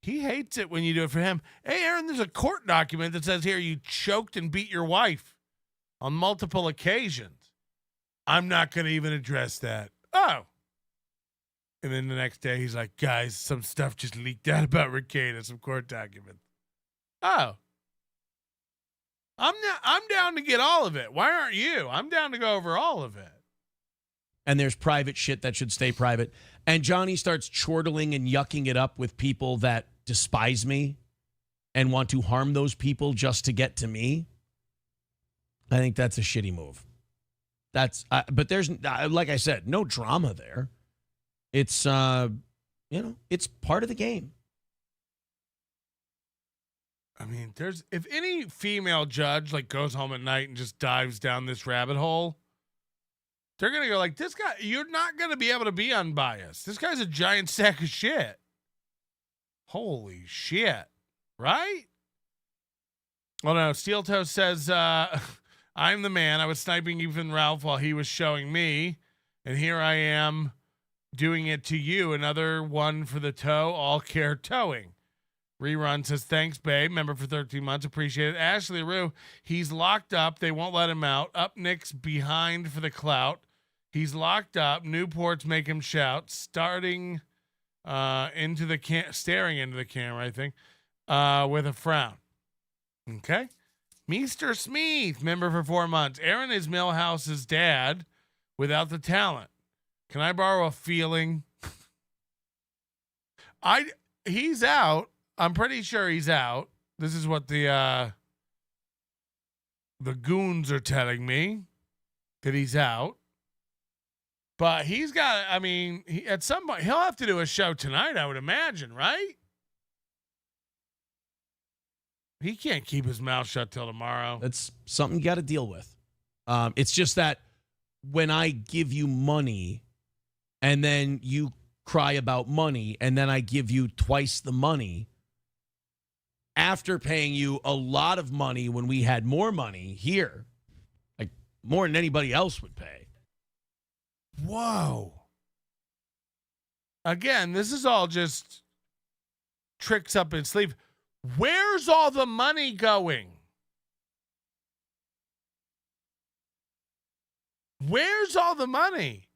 He hates it when you do it for him. Hey, Aaron, there's a court document that says here you choked and beat your wife on multiple occasions. I'm not going to even address that. Oh. And then the next day he's like, guys, some stuff just leaked out about Ricada, some court documents. Oh. I'm down to get all of it. Why aren't you? I'm down to go over all of it. And there's private shit that should stay private. And Johnny starts chortling and yucking it up with people that despise me and want to harm those people just to get to me. I think that's a shitty move. But there's, like I said, no drama there. It's, it's part of the game. I mean, if any female judge like goes home at night and just dives down this rabbit hole, they're going to go like, this guy, you're not going to be able to be unbiased. This guy's a giant sack of shit. Holy shit. Right? Well, no, Steel Toe says, I'm the man. I was sniping Ethan Ralph while he was showing me. And here I am doing it to you. Another one for the toe. All care towing. Rerun says, thanks, babe. Member for 13 months. Appreciate it. Ashley Rue, he's locked up. They won't let him out. Up Nick's behind for the clout. He's locked up. Newports make him shout. Staring into the camera, I think, with a frown. Okay. Meester Smith, member for 4 months. Aaron is Millhouse's dad without the talent. Can I borrow a feeling? He's out. I'm pretty sure he's out. This is what the goons are telling me, that he's out. But he's got, I mean, at some point, he'll have to do a show tonight, I would imagine, right? He can't keep his mouth shut till tomorrow. That's something you got to deal with. It's just that when I give you money and then you cry about money and then I give you twice the money after paying you a lot of money when we had more money here, like more than anybody else would pay. Whoa. Again, this is all just tricks up his sleeve. Where's all the money going? Where's all the money?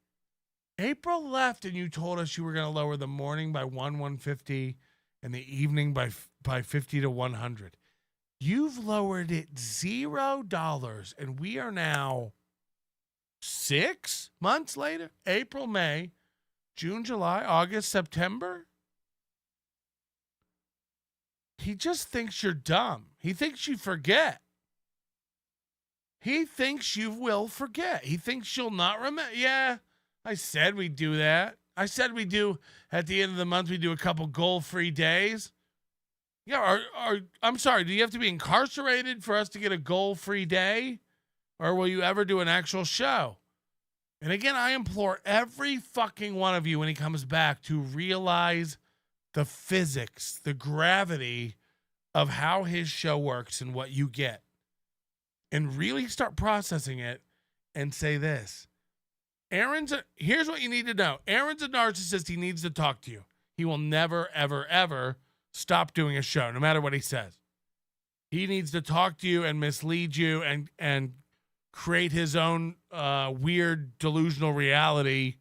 April left and you told us you were going to lower the morning by 150 and the evening by 50 to 100. You've lowered it $0 and we are now 6 months later. April, May, June, July, August, September. He just thinks you're dumb. He thinks you forget. He thinks you will forget. He thinks you'll not remember. Yeah, I said we'd do that. I said we do at the end of the month, we do a couple goal-free days. Yeah, I'm sorry, do you have to be incarcerated for us to get a goal-free day? Or will you ever do an actual show? And again, I implore every fucking one of you when he comes back to realize the physics, the gravity of how his show works and what you get. And really start processing it and say this. Here's what you need to know. Aaron's a narcissist. He needs to talk to you. He will never, ever, ever stop doing a show, no matter what he says. He needs to talk to you and mislead you and create his own weird delusional reality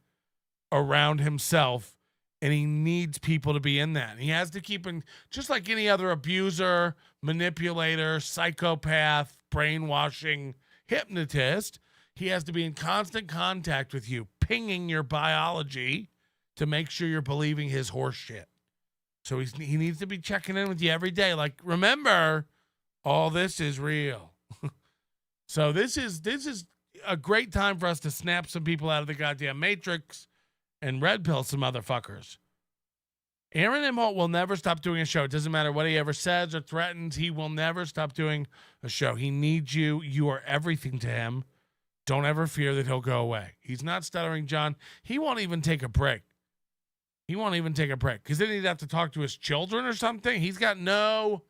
around himself. And he needs people to be in that. He has to keep in, just like any other abuser, manipulator, psychopath, brainwashing, hypnotist, he has to be in constant contact with you, pinging your biology to make sure you're believing his horse shit. So he needs to be checking in with you every day. Like, remember, all this is real. So this is a great time for us to snap some people out of the goddamn matrix and red pill some motherfuckers. Aaron Imholte will never stop doing a show. It doesn't matter what he ever says or threatens. He will never stop doing a show. He needs you. You are everything to him. Don't ever fear that he'll go away. He's not Stuttering John. He won't even take a break. He won't even take a break because then he'd have to talk to his children or something. He's got no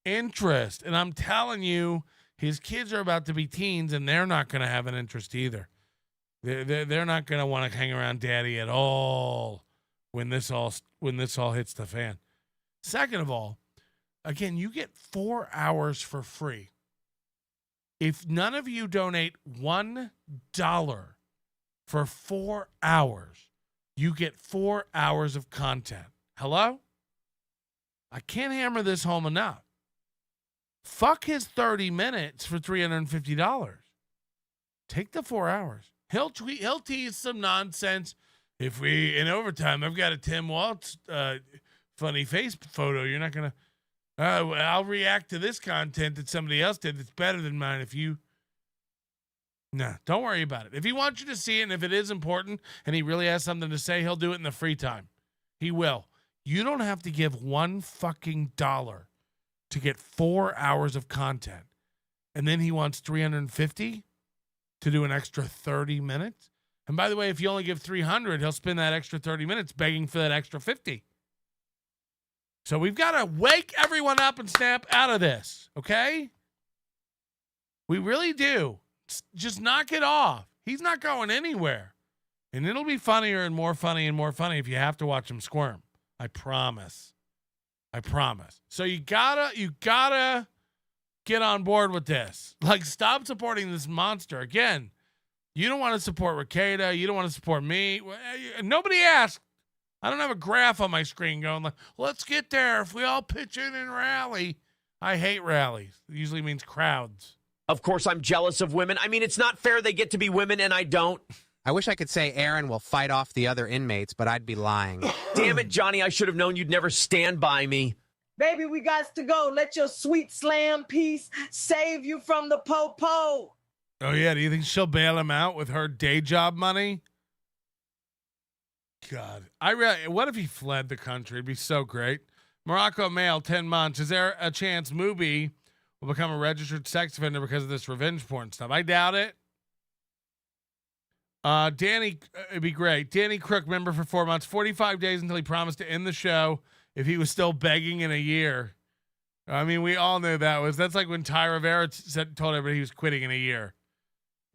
interest. And I'm telling you, his kids are about to be teens and they're not going to have an interest either. They're not going to want to hang around daddy at all when this all hits the fan. Second of all, again, you get 4 hours for free. If none of you donate $1 for 4 hours, you get 4 hours of content. Hello? I can't hammer this home enough. Fuck his 30 minutes for $350. Take the 4 hours. He'll tease some nonsense. If we, in overtime, I've got a Tim Waltz funny face photo. You're not going to, I'll react to this content that somebody else did that's better than mine if you, nah, don't worry about it. If he wants you to see it and if it is important and he really has something to say, he'll do it in the free time. He will. You don't have to give $1 fucking dollar to get 4 hours of content. And then he wants $350 to do an extra 30 minutes. And by the way, if you only give $300, he'll spend that extra 30 minutes begging for that extra 50. So we've got to wake everyone up and snap out of this, okay? We really do. Just knock it off. He's not going anywhere. And it'll be funnier and more funny if you have to watch him squirm. I promise. I promise. So you gotta get on board with this. Like, stop supporting this monster. Again, you don't want to support Ricada. You don't want to support me. Nobody asked. I don't have a graph on my screen going like, let's get there if we all pitch in and rally. I hate rallies. It usually means crowds. Of course, I'm jealous of women. I mean, it's not fair they get to be women and I don't. I wish I could say Aaron will fight off the other inmates, but I'd be lying. Damn it, Johnny. I should have known you'd never stand by me. Baby, we got to go. Let your sweet slam piece save you from the po-po. Oh, yeah. Do you think she'll bail him out with her day job money? God. What if he fled the country? It'd be so great. Morocco male, 10 months. Is there a chance Mubi will become a registered sex offender because of this revenge porn stuff? I doubt it. Danny, it'd be great. Danny Crook, member for 4 months, 45 days until he promised to end the show if he was still begging in a year. I mean, we all knew that's like when Ty Rivera told everybody he was quitting in a year.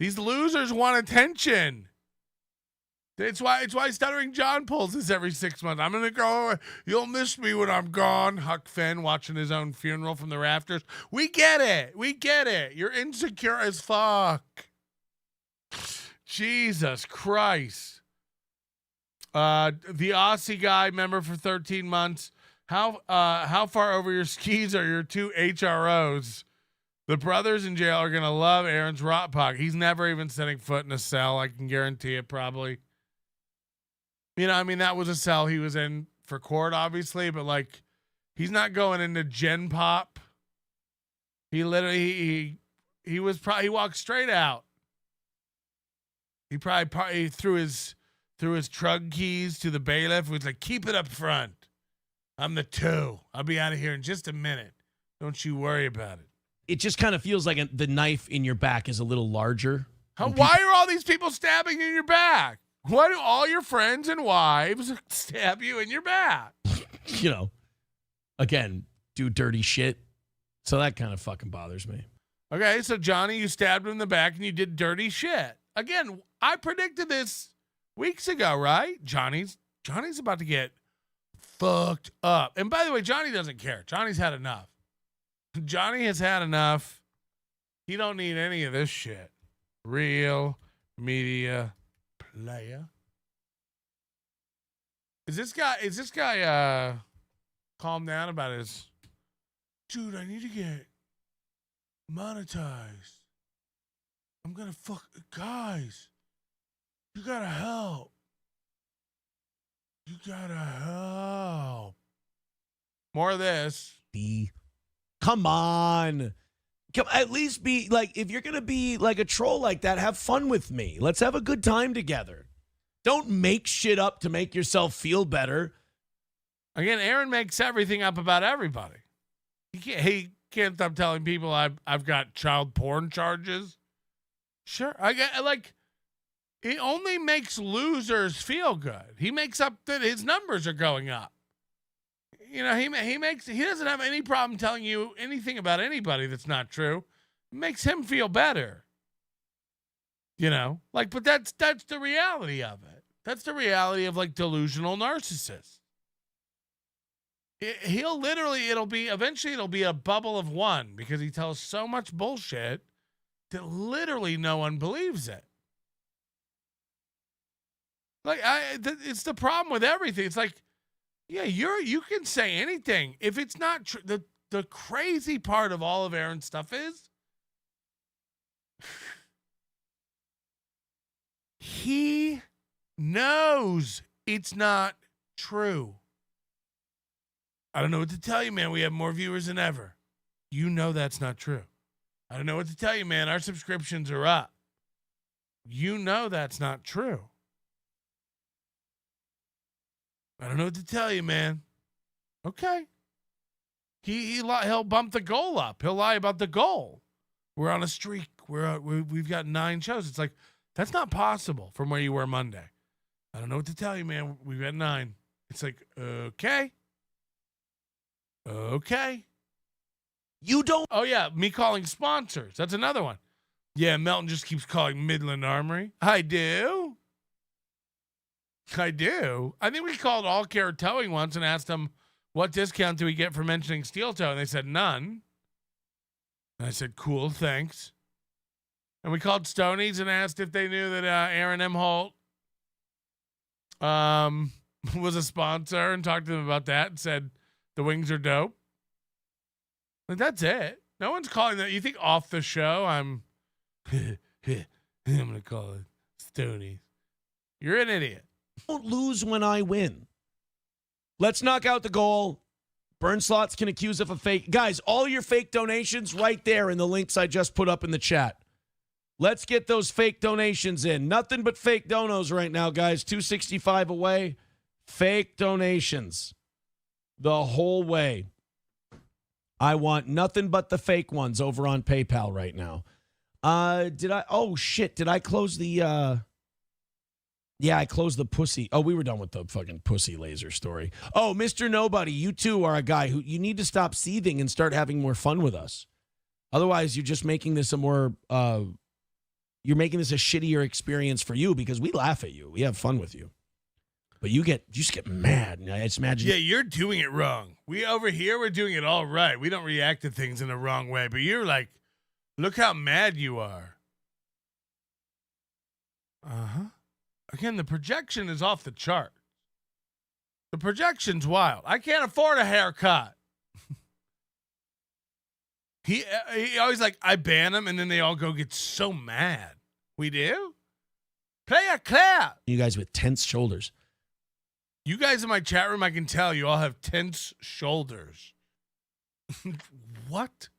These losers want attention. It's why Stuttering John pulls this every 6 months. I'm going to go. You'll miss me when I'm gone. Huck Finn watching his own funeral from the rafters. We get it. We get it. You're insecure as fuck. Jesus Christ. The Aussie guy, member for 13 months. How far over your skis are your two HROs? The brothers in jail are going to love Aaron's rot pocket. He's never even setting foot in a cell. I can guarantee it, probably. You know, I mean, that was a cell he was in for court, obviously, but like, he's not going into Gen Pop. He literally, he walked straight out. He probably threw his trug keys to the bailiff. He was like, keep it up front. I'm the 2. I'll be out of here in just a minute. Don't you worry about it. It just kind of feels like the knife in your back is a little larger. Why are all these people stabbing you in your back? Why do all your friends and wives stab you in your back? You know, again, do dirty shit. So that kind of fucking bothers me. Okay, so Johnny, you stabbed him in the back and you did dirty shit. Again, I predicted this weeks ago, right? Johnny's about to get fucked up. And by the way, Johnny doesn't care. Johnny's had enough. Johnny has had enough. He don't need any of this shit. Real media player. Is this guy calmed down about his dude, I need to get monetized. I'm gonna fuck guys. You gotta help. You gotta help. More of this. Come on. At least be like, if you're going to be like a troll like that, have fun with me. Let's have a good time together. Don't make shit up to make yourself feel better. Again, Aaron makes everything up about everybody. He can't stop telling people I've got child porn charges. Sure. He only makes losers feel good. He makes up that his numbers are going up. You know, he doesn't have any problem telling you anything about anybody that's not true. It makes him feel better. You know, but that's the reality of it. That's the reality of like delusional narcissists. Eventually it'll be a bubble of one because he tells so much bullshit that literally no one believes it. It's the problem with everything. It's like, yeah, you can say anything. If it's not true, the crazy part of all of Aaron's stuff is he knows it's not true. I don't know what to tell you, man. We have more viewers than ever. You know that's not true. I don't know what to tell you, man. Our subscriptions are up. You know that's not true. I don't know what to tell you, man. Okay. He'll bump the goal up. He'll lie about the goal. We're on a streak. We've got 9 shows. It's like, that's not possible from where you were Monday. I don't know what to tell you, man. We've got 9. It's like, okay. Okay. You don't. Oh, yeah. Me calling sponsors. That's another one. Yeah, Melton just keeps calling Midland Armory. I do. I think we called All Care Towing once and asked them, what discount do we get for mentioning steel toe? And they said, none. And I said, cool, thanks. And we called Stoney's and asked if they knew that Aaron Imholte was a sponsor and talked to them about that and said, the wings are dope. Like, that's it. No one's calling that. You think off the show, I'm going to call it Stony. You're an idiot. Don't lose when I win. Let's knock out the goal. Burn Slots can accuse of a fake. Guys, all your fake donations right there in the links I just put up in the chat. Let's get those fake donations in. Nothing but fake donos right now, guys. 265 away. Fake donations the whole way. I want nothing but the fake ones over on PayPal right now. Oh, shit. Did I close the... Yeah, I closed the pussy. Oh, we were done with the fucking pussy laser story. Oh, Mr. Nobody, you too are a guy who you need to stop seething and start having more fun with us. Otherwise, you're just making this a more... you're making this a shittier experience for you because we laugh at you. We have fun with you. But you just get mad. I just imagine. Yeah, you're doing it wrong. We over here, we're doing it all right. We don't react to things in the wrong way. But you're like, look how mad you are. Uh-huh. Again, the projection is off the chart. The projection's wild. I can't afford a haircut. He always like, I ban him, and then they all go get so mad. We do? Play a clap. You guys with tense shoulders. You guys in my chat room, I can tell you all have tense shoulders. What?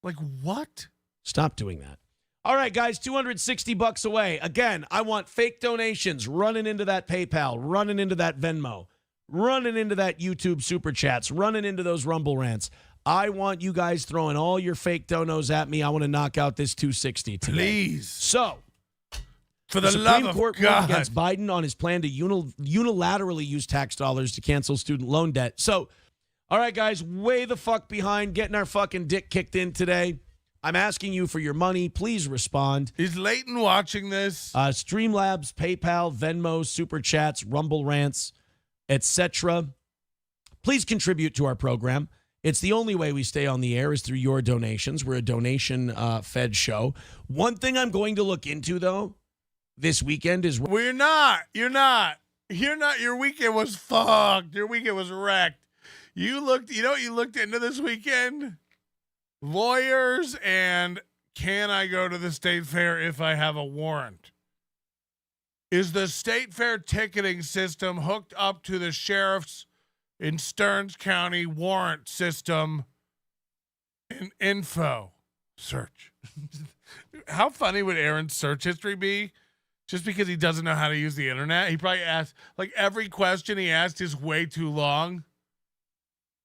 Like what? Stop doing that. All right, guys, $260 away. Again, I want fake donations running into that PayPal, running into that Venmo, running into that YouTube Super Chats, running into those Rumble rants. I want you guys throwing all your fake donos at me. I want to knock out this 260 today. Please. So, for the Supreme love Court of God, ruled against Biden on his plan to unilaterally use tax dollars to cancel student loan debt. So, all right, guys, way the fuck behind getting our fucking dick kicked in today. I'm asking you for your money. Please respond. Is Leighton watching this? Streamlabs, PayPal, Venmo, Super Chats, Rumble rants, etc. Please contribute to our program. It's the only way we stay on the air is through your donations. We're a donation-fed show. One thing I'm going to look into, though, this weekend is... We're not. You're not. You're not. Your weekend was fucked. Your weekend was wrecked. You know what you looked into this weekend? Lawyers and can I go to the state fair if I have a warrant? Is the state fair ticketing system hooked up to the sheriff's in Stearns County warrant system in info search? How funny would Aaron's search history be? Just because he doesn't know how to use the internet? He probably asked, like, every question he asked is way too long.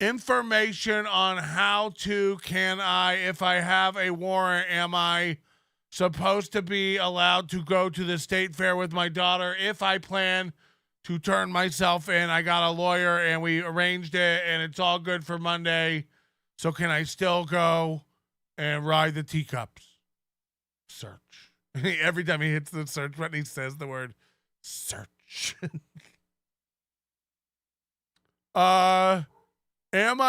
Information on how to, can I, if I have a warrant, am I supposed to be allowed to go to the state fair with my daughter if I plan to turn myself in? I got a lawyer and we arranged it and it's all good for Monday. So can I still go and ride the teacups? Search. Every time he hits the search button, he says the word search.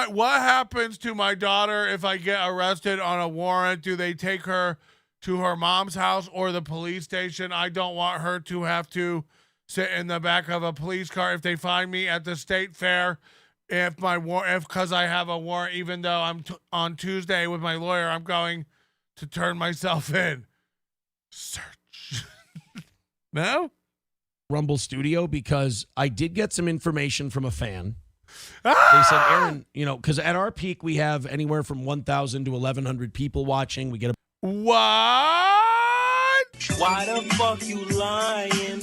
What happens to my daughter if I get arrested on a warrant? Do they take her to her mom's house or the police station? I don't want her to have to sit in the back of a police car if they find me at the state fair. Because I have a warrant, even though I'm on Tuesday with my lawyer, I'm going to turn myself in. Search. No? Rumble Studio, because I did get some information from a fan. They said, Aaron, because at our peak, we have anywhere from 1,000 to 1,100 people watching. We get What? Why the fuck you lying?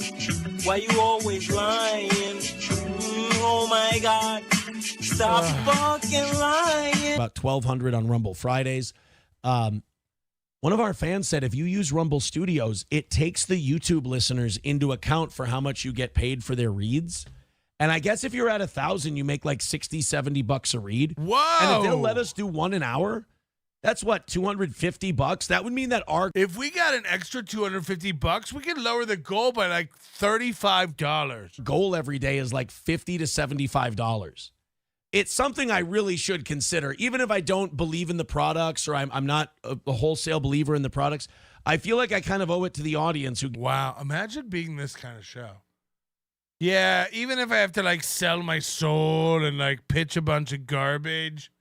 Why you always lying? Oh my God. Stop fucking lying. About 1,200 on Rumble Fridays. One of our fans said if you use Rumble Studios, it takes the YouTube listeners into account for how much you get paid for their reads. And I guess if you're at 1,000, you make like $60-$70 a read. Whoa! And if they'll let us do one an hour, that's what, $250? That would mean that if we got an extra $250, we could lower the goal by like $35. Goal every day is like $50 to $75. It's something I really should consider, even if I don't believe in the products or I'm not a wholesale believer in the products. I feel like I kind of owe it to the audience who. Wow! Imagine being this kind of show. Yeah, even if I have to like sell my soul and like pitch a bunch of garbage,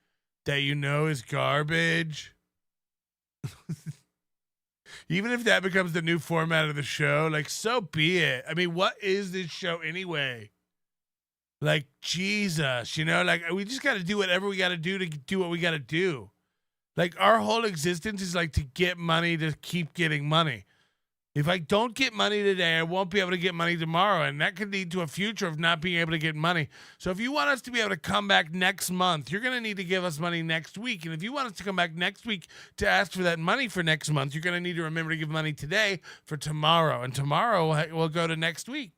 that you know is garbage. Even if that becomes the new format of the show, like, so be it. I mean, what is this show anyway? Like, Jesus, you know, like, we just got to do whatever we got to do what we got to do. Like, our whole existence is like to get money, to keep getting money. If I don't get money today, I won't be able to get money tomorrow, and that could lead to a future of not being able to get money. So if you want us to be able to come back next month, you're going to need to give us money next week. And if you want us to come back next week to ask for that money for next month, you're going to need to remember to give money today for tomorrow, and tomorrow will go to next week.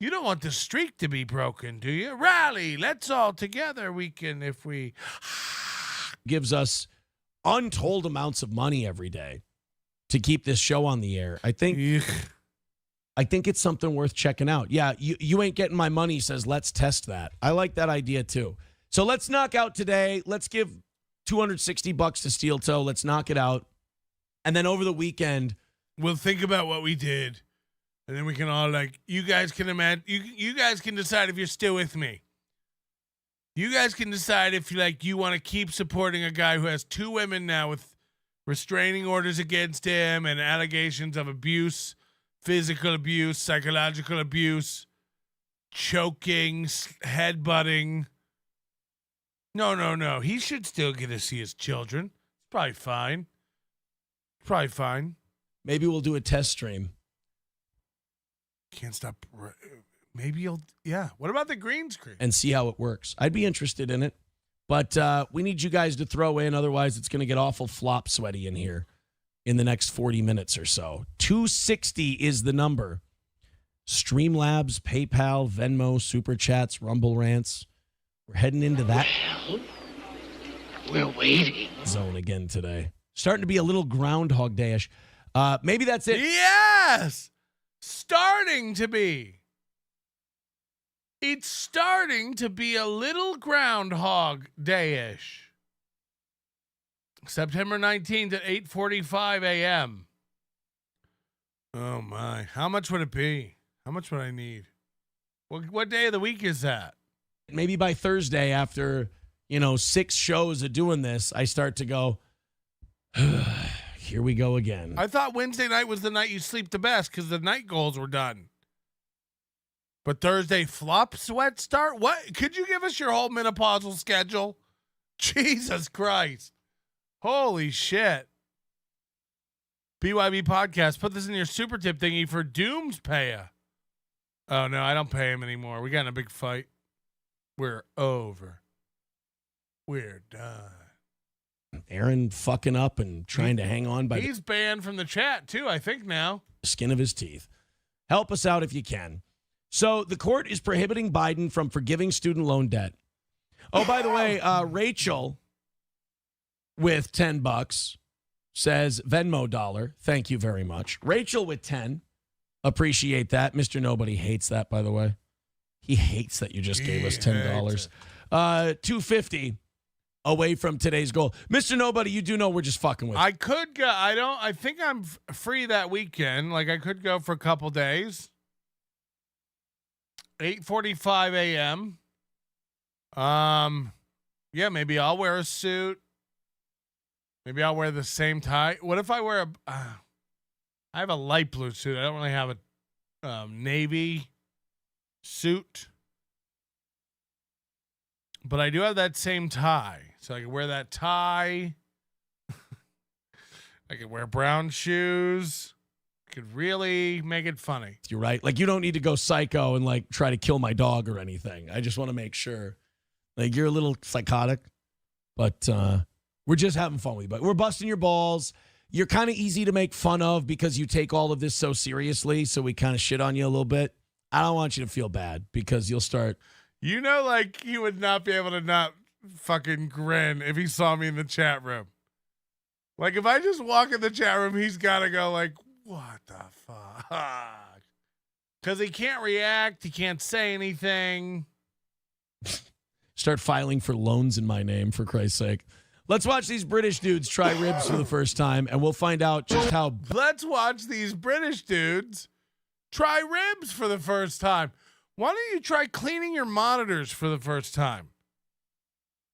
You don't want the streak to be broken, do you? Rally, let's all together. We can, if we... Gives us untold amounts of money every day to keep this show on the air. I think it's something worth checking out. Yeah, you ain't getting my money says, let's test that. I like that idea too. So let's knock out today. Let's give $260 to Steel Toe. Let's knock it out. And then over the weekend, we'll think about what we did. And then we can all, like, you guys can imagine, you guys can decide if you're still with me. You guys can decide if you want to keep supporting a guy who has 2 women now with restraining orders against him and allegations of abuse, physical abuse, psychological choking, headbutting. No. He should still get to see his children. Probably fine. Maybe we'll do a test stream. Can't stop. Maybe you'll. Yeah. What about the green screen? And see how it works. I'd be interested in it. But we need you guys to throw in. Otherwise, it's going to get awful flop sweaty in here in the next 40 minutes or so. 260 is the number. Streamlabs, PayPal, Venmo, Super Chats, Rumble Rants. We're heading into that We're waiting. zone again today. Starting to be a little Groundhog Day-ish. Maybe that's it. Yes! Starting to be. It's starting to be a little Groundhog Day-ish. September 19th at 8:45 a.m. Oh, my. How much would it be? How much would I need? What day of the week is that? Maybe by Thursday, after, 6 shows of doing this, I start to go, here we go again. I thought Wednesday night was the night you sleep the best because the night goals were done. But Thursday flop sweat start? What? Could you give us your whole menopausal schedule? Jesus Christ. Holy shit. BYB podcast. Put this in your super tip thingy for Doom's paya. Oh, no, I don't pay him anymore. We got in a big fight. We're over. We're done. Aaron fucking up and trying to hang on by He's banned from the chat, too, I think now. The skin of his teeth. Help us out if you can. So the court is prohibiting Biden from forgiving student loan debt. Oh, by the way, Rachel with $10 says Venmo dollar. Thank you very much. Rachel with 10. Appreciate that. Mr. Nobody hates that, by the way. He hates that you just gave us $10. $250 away from today's goal. Mr. Nobody, you do know we're just fucking with you. I could go. I think I'm free that weekend. Like, I could go for a couple days. 8:45 a.m. Yeah, maybe I'll wear a suit. Maybe I'll wear the same tie. What if I wear I have a light blue suit. I don't really have a navy suit. But I do have that same tie. So I can wear that tie. I could wear brown shoes. Could really make it funny. You're right. Like, you don't need to go psycho and like try to kill my dog or anything. I just want to make sure. Like, you're a little psychotic, but we're just having fun with you. But we're busting your balls. You're kind of easy to make fun of because you take all of this so seriously. So we kind of shit on you a little bit. I don't want you to feel bad because you'll start. Like, he would not be able to not fucking grin if he saw me in the chat room. Like, if I just walk in the chat room, he's got to go like, what the fuck? Because he can't react. He can't say anything. Start filing for loans in my name, for Christ's sake. Let's watch these British dudes try ribs for the first time, and we'll find out just how... Let's watch these British dudes try ribs for the first time. Why don't you try cleaning your monitors for the first time?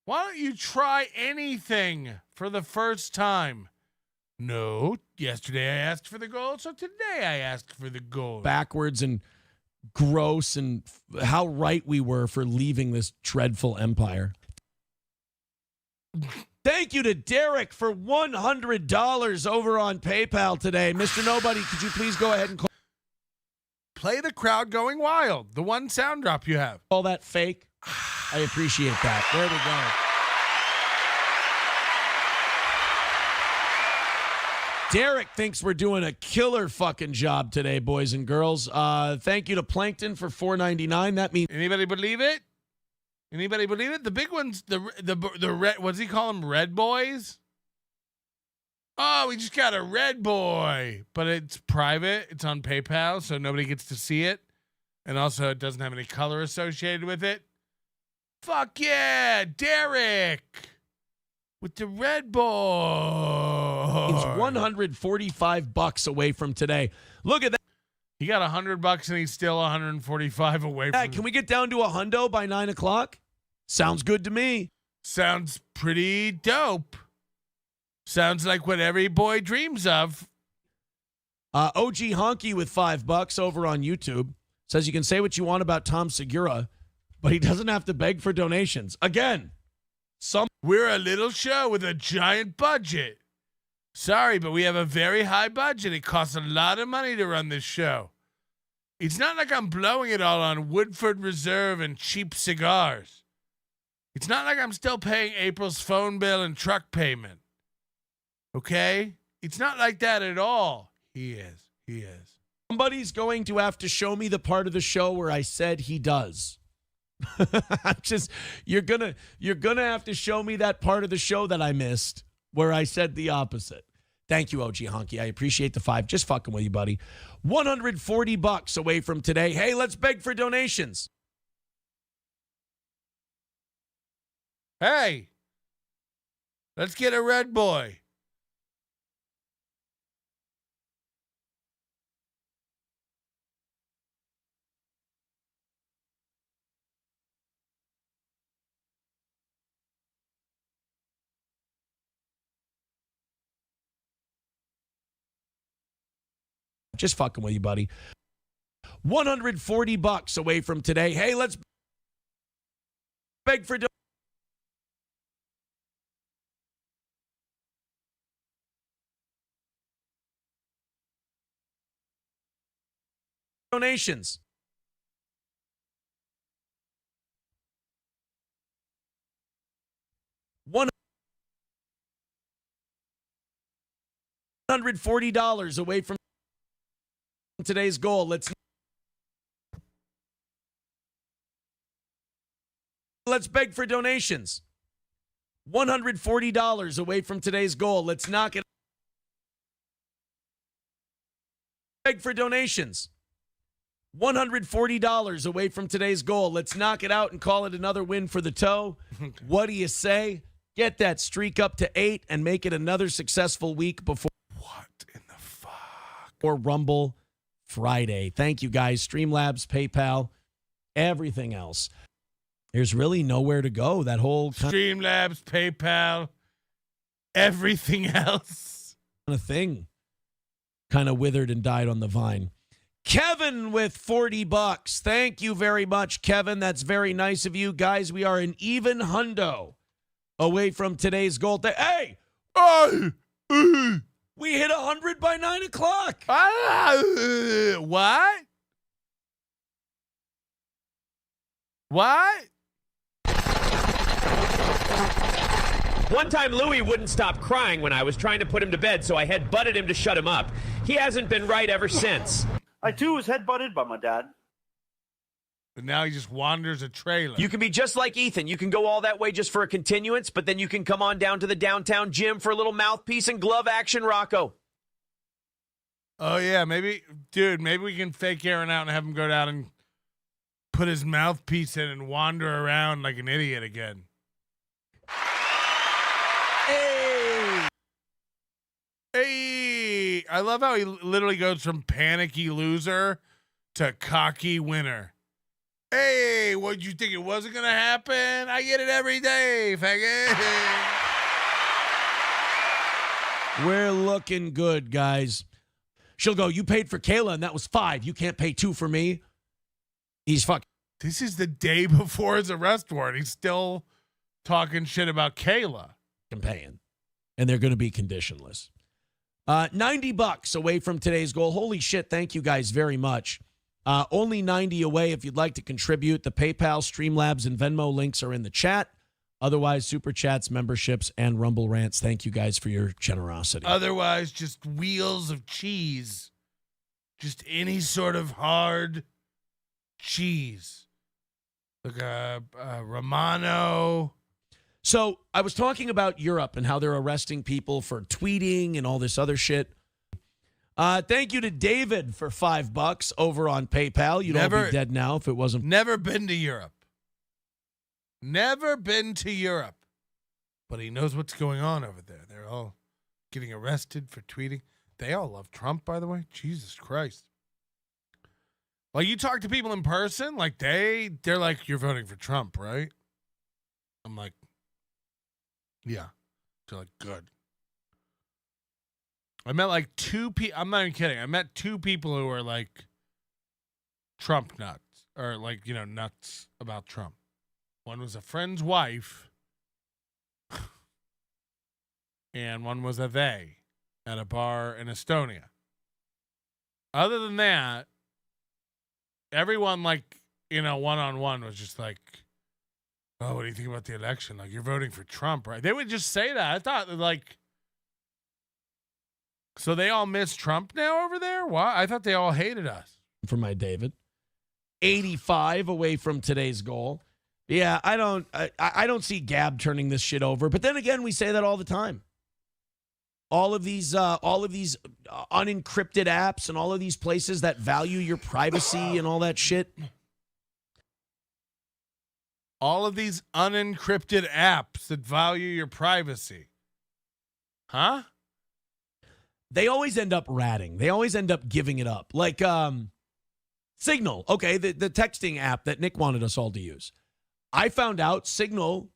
Why don't you try anything for the first time? No, yesterday I asked for the gold, so today I asked for the gold. Backwards and gross, and how right we were for leaving this dreadful empire. Thank you to Derek for $100 over on PayPal today. Mr. Nobody, could you please go ahead and play the crowd going wild, the one sound drop you have. All that fake? I appreciate that. There we go. Derek thinks we're doing a killer fucking job today, boys and girls. Thank you to Plankton for $4.99. That means anybody believe it? Anybody believe it? The big ones, the red. What's he call them? Red boys. Oh, we just got a red boy, but it's private. It's on PayPal, so nobody gets to see it, and also it doesn't have any color associated with it. Fuck yeah, Derek. With the red boy. It's $145 away from today. Look at that. He got $100 and he's still 145 away from. Can we get down to a hundo by 9 o'clock? Sounds good to me. Sounds pretty dope. Sounds like what every boy dreams of. OG Honky with $5 over on YouTube says you can say what you want about Tom Segura, but he doesn't have to beg for donations. Again, we're a little show with a giant budget. Sorry, but we have a very high budget. It costs a lot of money to run this show. It's not like I'm blowing it all on Woodford Reserve and cheap cigars. It's not like I'm still paying April's phone bill and truck payment. Okay? It's not like that at all. He is. Somebody's going to have to show me the part of the show where I said he does. You're gonna have to show me that part of the show that I missed where I said the opposite. Thank you, OG Honky. I appreciate the 5. Just fucking with you, buddy. $140 away from today. Hey, let's beg for donations. Hey, let's get a red boy. Just fucking with you, buddy. $140 away from today. Hey, let's beg for donations. $140 away from today's goal. Let's beg for donations. $140 away from today's goal. Let's knock it. Beg for donations. $140 away from today's goal. Let's knock it out and call it another win for the toe. What do you say? Get that streak up to 8 and make it another successful week before. What in the fuck? Or Rumble Friday. Thank you, guys. Streamlabs, PayPal, everything else. There's really nowhere to go. That whole Streamlabs, PayPal, everything else. A thing kind of withered and died on the vine. Kevin with $40. Thank you very much, Kevin. That's very nice of you. Guys, we are an even hundo away from today's goal. Hey! We hit 100 by 9 o'clock. What? What? One time, Louis wouldn't stop crying when I was trying to put him to bed, so I head-butted him to shut him up. He hasn't been right ever since. I, too, was head-butted by my dad. But now he just wanders a trailer. You can be just like Ethan. You can go all that way just for a continuance, but then you can come on down to the downtown gym for a little mouthpiece and glove action, Rocco. Oh, yeah, maybe we can fake Aaron out and have him go down and put his mouthpiece in and wander around like an idiot again. Hey, I love how he literally goes from panicky loser to cocky winner. Hey, what, did you think it wasn't going to happen? I get it every day, faggot. We're looking good, guys. She'll go, you paid for Kayla, and that was $5. You can't pay $2 for me. He's fucking. This is the day before his arrest warrant. He's still talking shit about Kayla. Paying. And they're going to be conditionless. $90 away from today's goal. Holy shit, thank you guys very much. Only 90 away if you'd like to contribute. The PayPal, Streamlabs, and Venmo links are in the chat. Otherwise, Super Chats, memberships, and Rumble Rants. Thank you guys for your generosity. Otherwise, just wheels of cheese. Just any sort of hard cheese. Like a Romano. So I was talking about Europe and how they're arresting people for tweeting and all this other shit. Thank you to David for $5 over on PayPal. You'd all be dead now if it wasn't. Never been to Europe. Never been to Europe. But he knows what's going on over there. They're all getting arrested for tweeting. They all love Trump, by the way. Jesus Christ. Like, you talk to people in person, like they're like, you're voting for Trump, right? I'm like, yeah. They're like, good. I met like two people. I'm not even kidding. I met two people who were like Trump nuts, or like, you know, nuts about Trump. One was a friend's wife, and one was a they at a bar in Estonia. Other than that, everyone, like, you know, one-on-one was just like, oh, what do you think about the election? Like, you're voting for Trump, right? They would just say that. I thought, like, so they all miss Trump now over there? Why? I thought they all hated us. For my David. 85 away from today's goal. Yeah, I don't see Gab turning this shit over. But then again, we say that all the time. All of these unencrypted apps and all of these places that value your privacy and all that shit. All of these unencrypted apps that value your privacy. Huh? They always end up ratting. They always end up giving it up. Like Signal. Okay, the texting app that Nick wanted us all to use. I found out Signal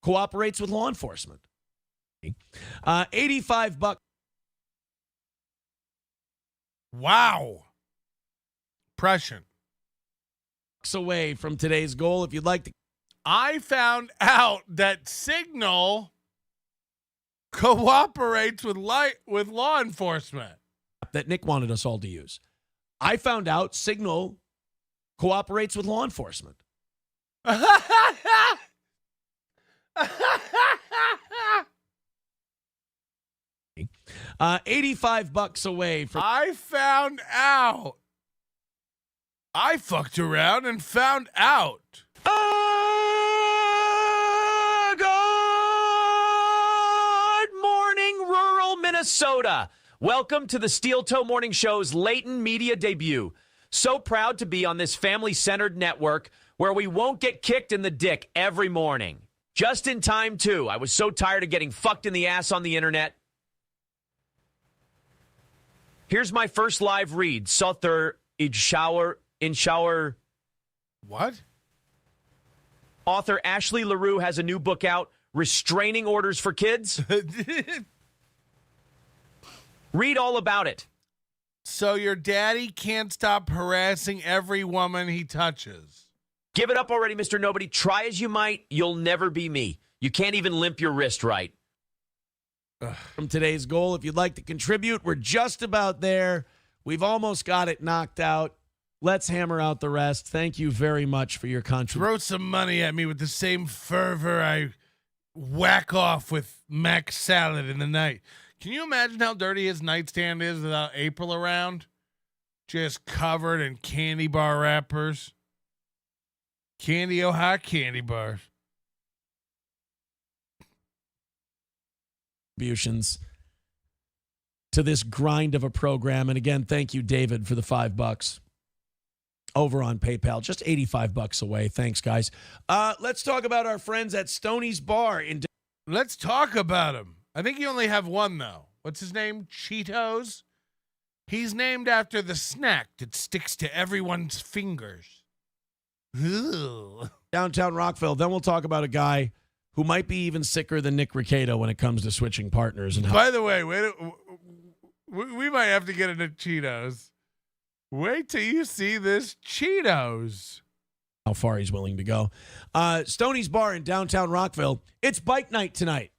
cooperates with law enforcement. $85. Wow. Prescient. Away from today's goal. If you'd like to. I found out that Signal cooperates with law enforcement. That Nick wanted us all to use. I found out Signal cooperates with law enforcement. $85 away from. I found out. I fucked around and found out. Good morning, rural Minnesota. Welcome to the Steel Toe Morning Show's Leighton Media debut. So proud to be on this family-centered network where we won't get kicked in the dick every morning. Just in time, too. I was so tired of getting fucked in the ass on the internet. Here's my first live read. Sother in shower. What? Author Ashley LaRue has a new book out, Restraining Orders for Kids. Read all about it. So your daddy can't stop harassing every woman he touches. Give it up already, Mr. Nobody. Try as you might, you'll never be me. You can't even limp your wrist right. From today's goal, if you'd like to contribute, we're just about there. We've almost got it knocked out. Let's hammer out the rest. Thank you very much for your contribution. Throw some money at me with the same fervor I whack off with mac salad in the night. Can you imagine how dirty his nightstand is without April around? Just covered in candy bar wrappers. Candy Ohio candy bars. Contributions to this grind of a program. And again, thank you, David, for the $5 over on PayPal. Just $85 away. Thanks, guys. Let's talk about our friends at Stoney's Bar. Let's talk about him. I think you only have one, though. What's his name? Cheetos? He's named after the snack that sticks to everyone's fingers. Ooh. Downtown Rockville. Then we'll talk about a guy who might be even sicker than Nick Ricciardo when it comes to switching partners. And by the way, we might have to get into Cheetos. Wait till you see this Cheetos. How far he's willing to go. Stoney's Bar in downtown Rockville. It's bike night tonight.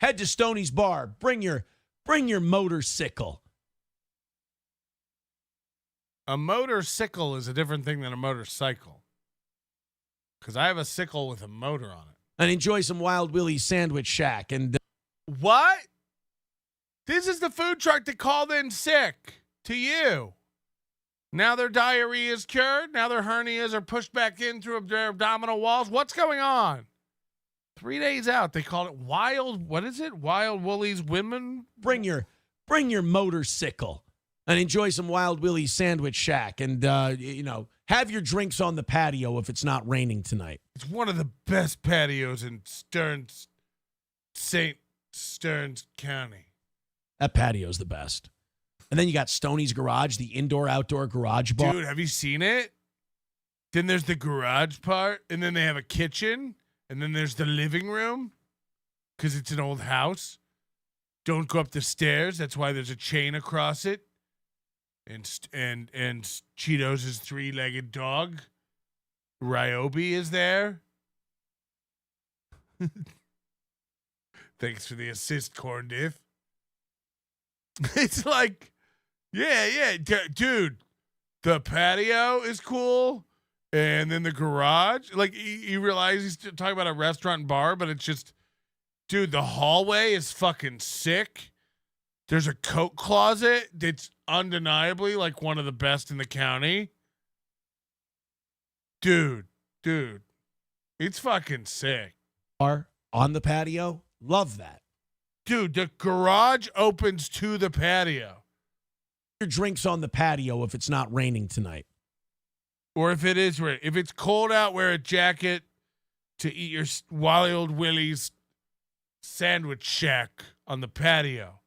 Head to Stoney's Bar. Bring your motorcycle. A motorcycle is a different thing than a motorcycle. Because I have a sickle with a motor on it. And enjoy some Wild Willie's Sandwich Shack. And what? This is the food truck that called in sick to you. Now their diarrhea is cured. Now their hernias are pushed back in through their abdominal walls. What's going on? 3 days out. They called it Wild. What is it? Wild Willie's Women. Bring your motorcycle. And enjoy some Wild Willie's Sandwich Shack. And, have your drinks on the patio if it's not raining tonight. It's one of the best patios in St. Stearns County. That patio's the best. And then you got Stoney's Garage, the indoor-outdoor garage bar. Dude, have you seen it? Then there's the garage part, and then they have a kitchen, and then there's the living room, because it's an old house. Don't go up the stairs. That's why there's a chain across it. And Cheetos' three-legged dog, Ryobi, is there. Thanks for the assist, Corn Diff. It's like, yeah, dude, the patio is cool, and then the garage. Like, you realize he's talking about a restaurant and bar, but it's just, dude, the hallway is fucking sick. There's a coat closet that's undeniably like one of the best in the county. Dude, it's fucking sick. Are on the patio? Love that. Dude, the garage opens to the patio. Your drinks on the patio if it's not raining tonight. Or if it is raining. If it's cold out, wear a jacket to eat your Wild Willie's Sandwich Shack on the patio.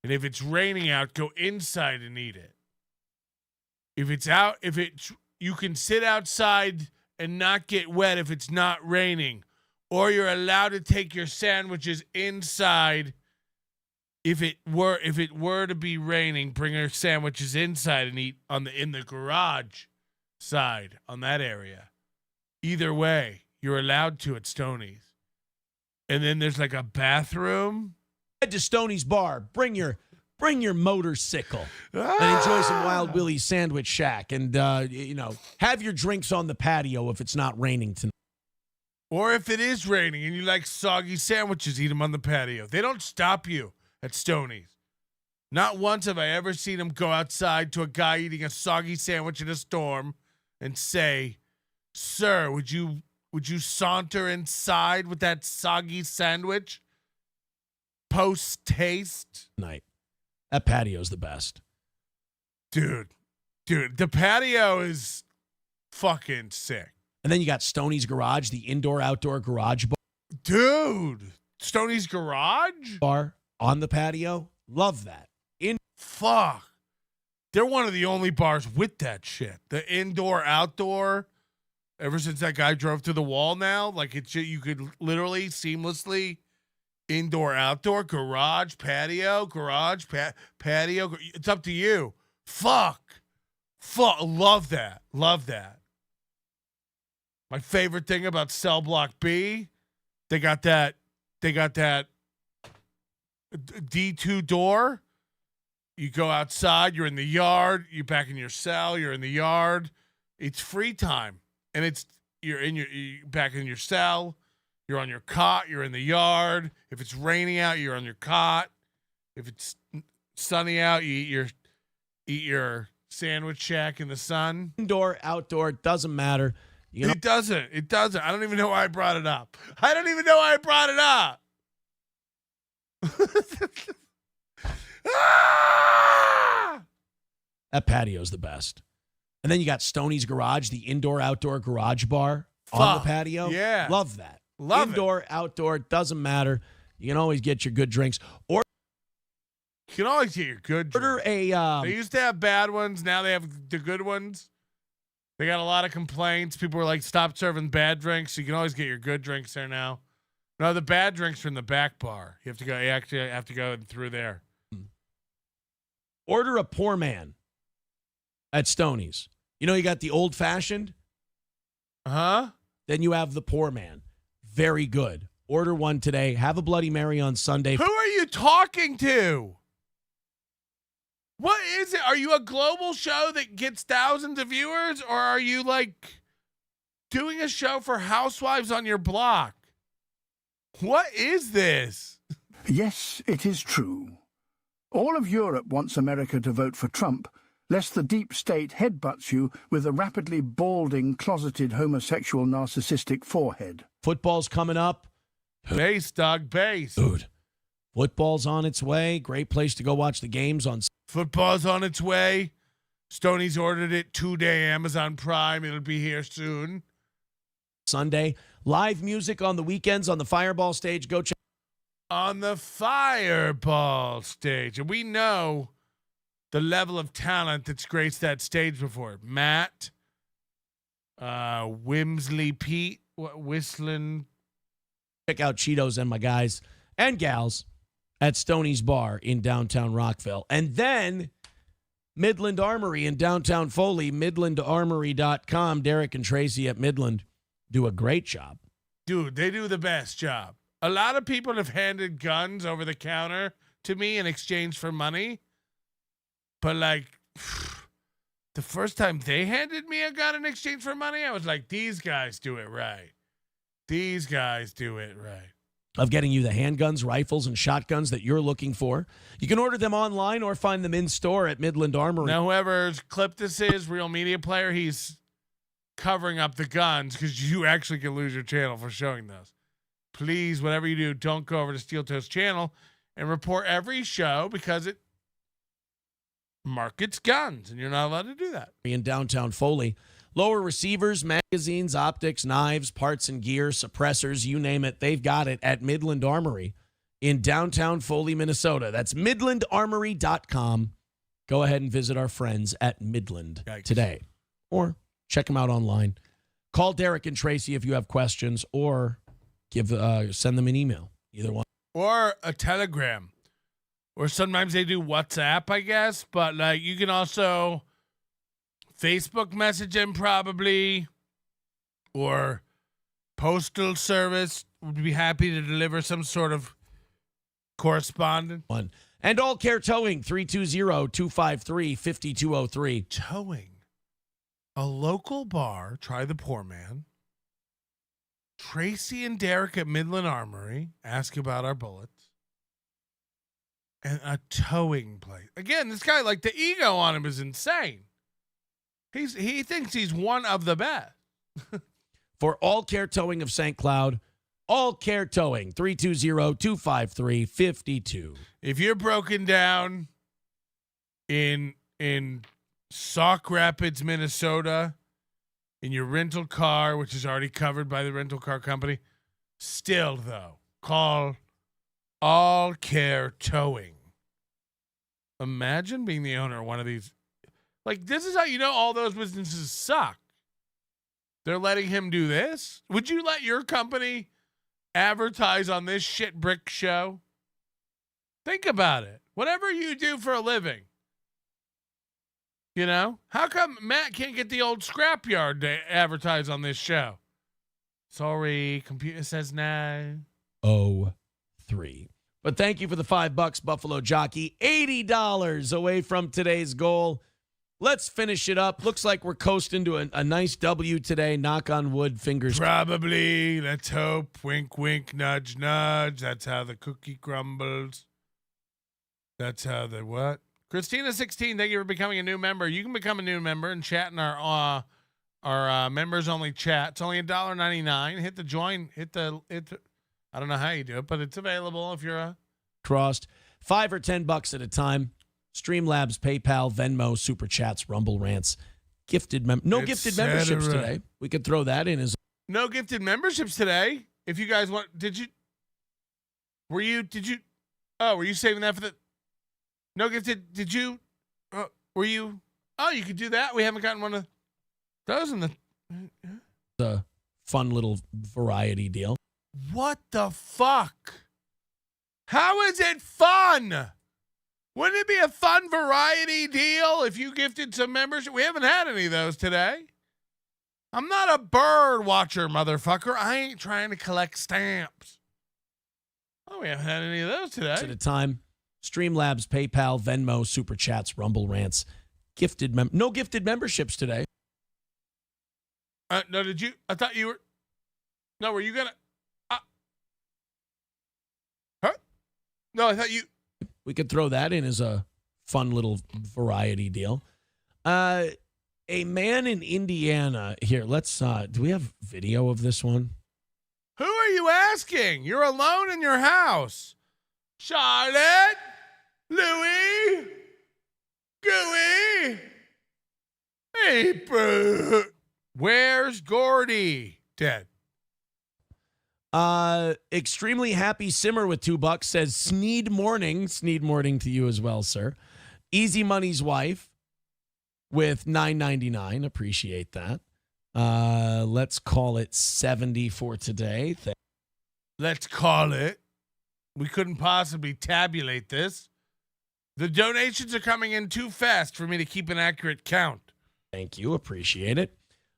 And if it's raining out, go inside and eat it. If it's out, you can sit outside and not get wet if it's not raining. Or you're allowed to take your sandwiches inside. If it were to be raining, bring your sandwiches inside and eat in the garage side on that area. Either way, you're allowed to at Stoney's. And then there's like a bathroom. Head to Stoney's Bar. Bring your motorcycle and enjoy some Wild Willie's Sandwich Shack. And have your drinks on the patio if it's not raining tonight. Or if it is raining and you like soggy sandwiches, eat them on the patio. They don't stop you at Stoney's. Not once have I ever seen them go outside to a guy eating a soggy sandwich in a storm and say, "Sir, would you saunter inside with that soggy sandwich? Post-taste?" Night. That patio's the best. Dude, the patio is fucking sick. And then you got Stoney's Garage, the indoor-outdoor garage bar. Dude, Stoney's Garage? Bar on the patio. Love that. Fuck. They're one of the only bars with that shit. The indoor-outdoor, ever since that guy drove to the wall now, like you could literally seamlessly indoor-outdoor, garage, patio, patio. It's up to you. Fuck. Love that. My favorite thing about Cell Block B, they got that D2 door. You go outside, you're in the yard, you're back in your cell, you're in the yard. It's free time. And you're back in your cell, you're on your cot, you're in the yard. If it's raining out, you're on your cot. If it's sunny out, you eat your sandwich shack in the sun. Indoor, outdoor, doesn't matter. It doesn't. I don't even know why I brought it up. That patio's the best. And then you got Stoney's Garage, the indoor-outdoor garage bar on the patio. Yeah. Love that. Indoor, outdoor, doesn't matter. You can always get your good drinks. Or you can always get your good drinks. Order a... they used to have bad ones. Now they have the good ones. They got a lot of complaints. People were like, stop serving bad drinks. You can always get your good drinks there now. No, the bad drinks are in the back bar. You have to go. You actually have to go through there. Order a poor man at Stoney's. You know, you got the old fashioned. Then you have the poor man. Very good. Order one today. Have a Bloody Mary on Sunday. Who are you talking to? What is it? Are you a global show that gets thousands of viewers, or are you like doing a show for housewives on your block? What is this? Yes, it is true. All of Europe wants America to vote for Trump, lest the deep state headbutts you with a rapidly balding, closeted, homosexual, narcissistic forehead. Football's coming up. Base, dog, base. Dude, football's on its way. Great place to go watch the games on. Football's on its way. Stoney's ordered it 2-day Amazon Prime. It'll be here soon. Sunday. Live music on the weekends on the Fireball stage. Go check. On the Fireball stage. And we know the level of talent that's graced that stage before. Matt, Wimsley Pete, Whistling. Check out Cheetos and my guys and gals at Stoney's Bar in downtown Rockville. And then Midland Armory in downtown Foley, midlandarmory.com. Derek and Tracy at Midland do a great job. Dude, they do the best job. A lot of people have handed guns over the counter to me in exchange for money. But like the first time they handed me a gun in exchange for money, I was like, these guys do it right. These guys do it right. Of getting you the handguns, rifles, and shotguns that you're looking for. You can order them online or find them in store at Midland Armory. Now, whoever's clip this is, Real Media Player, he's covering up the guns because you actually can lose your channel for showing those. Please, whatever you do, don't go over to Steel Toe's channel and report every show because it markets guns, and you're not allowed to do that. In downtown Foley. Lower receivers, magazines, optics, knives, parts and gear, suppressors, you name it, they've got it at Midland Armory in downtown Foley, Minnesota. That's midlandarmory.com. Go ahead and visit our friends at Midland today. Or check them out online. Call Derek and Tracy if you have questions, or send them an email. Either one. Or a telegram. Or sometimes they do WhatsApp, I guess. But like you can also Facebook message him probably, or postal service. Would be happy to deliver some sort of correspondence. And All Care Towing, 320-253-5203. Towing. A local bar, try the poor man. Tracy and Derek at Midland Armory, ask about our bullets. And a towing place. Again, this guy, like the ego on him is insane. He thinks he's one of the best. For All Care Towing of St. Cloud, All Care Towing, 320-253-52. If you're broken down in Sauk Rapids, Minnesota, in your rental car, which is already covered by the rental car company, still, though, call All Care Towing. Imagine being the owner of one of these. Like, this is how you know all those businesses suck. They're letting him do this? Would you let your company advertise on this shit brick show? Think about it. Whatever you do for a living. You know? How come Matt can't get the old scrapyard to advertise on this show? Sorry, computer says no. 03. But thank you for the $5, Buffalo Jockey. $80 away from today's goal. Let's finish it up. Looks like we're coasting to a nice W today. Knock on wood, fingers. Probably. Let's hope. Wink, wink, nudge, nudge. That's how the cookie crumbles. That's how the what? Christina 16, thank you for becoming a new member. You can become a new member and chat in our members only chat. It's only $1.99. Hit the join. Hit the. I don't know how you do it, but it's available if you're a crossed. $5 or $10 at a time. Streamlabs, PayPal, Venmo, Super Chats, Rumble Rants, gifted gifted memberships today. We could throw that in as no gifted memberships today. If you guys want, were you saving that for the no gifted? Were you? Oh, you could do that. We haven't gotten one of. Those in the fun little variety deal. What the fuck? How is it fun? Wouldn't it be a fun variety deal if you gifted some membership? We haven't had any of those today. I'm not a bird watcher, motherfucker. I ain't trying to collect stamps. Oh, we haven't had any of those today. At a time, Streamlabs, PayPal, Venmo, Super Chats, Rumble Rants, no gifted memberships today. No, did you? I thought you were. No, were you gonna? Huh? No, I thought you. We could throw that in as a fun little variety deal. A man in Indiana here. Let's. Do we have video of this one? Who are you asking? You're alone in your house. Charlotte, Louie, Gooey, April. Where's Gordy? Dead. Extremely happy Simmer with $2 says Sneed morning to you as well, sir. Easy Money's wife with $9.99. Appreciate that. Let's call it 70 for today. Let's call it. We couldn't possibly tabulate this. The donations are coming in too fast for me to keep an accurate count. Thank you. Appreciate it.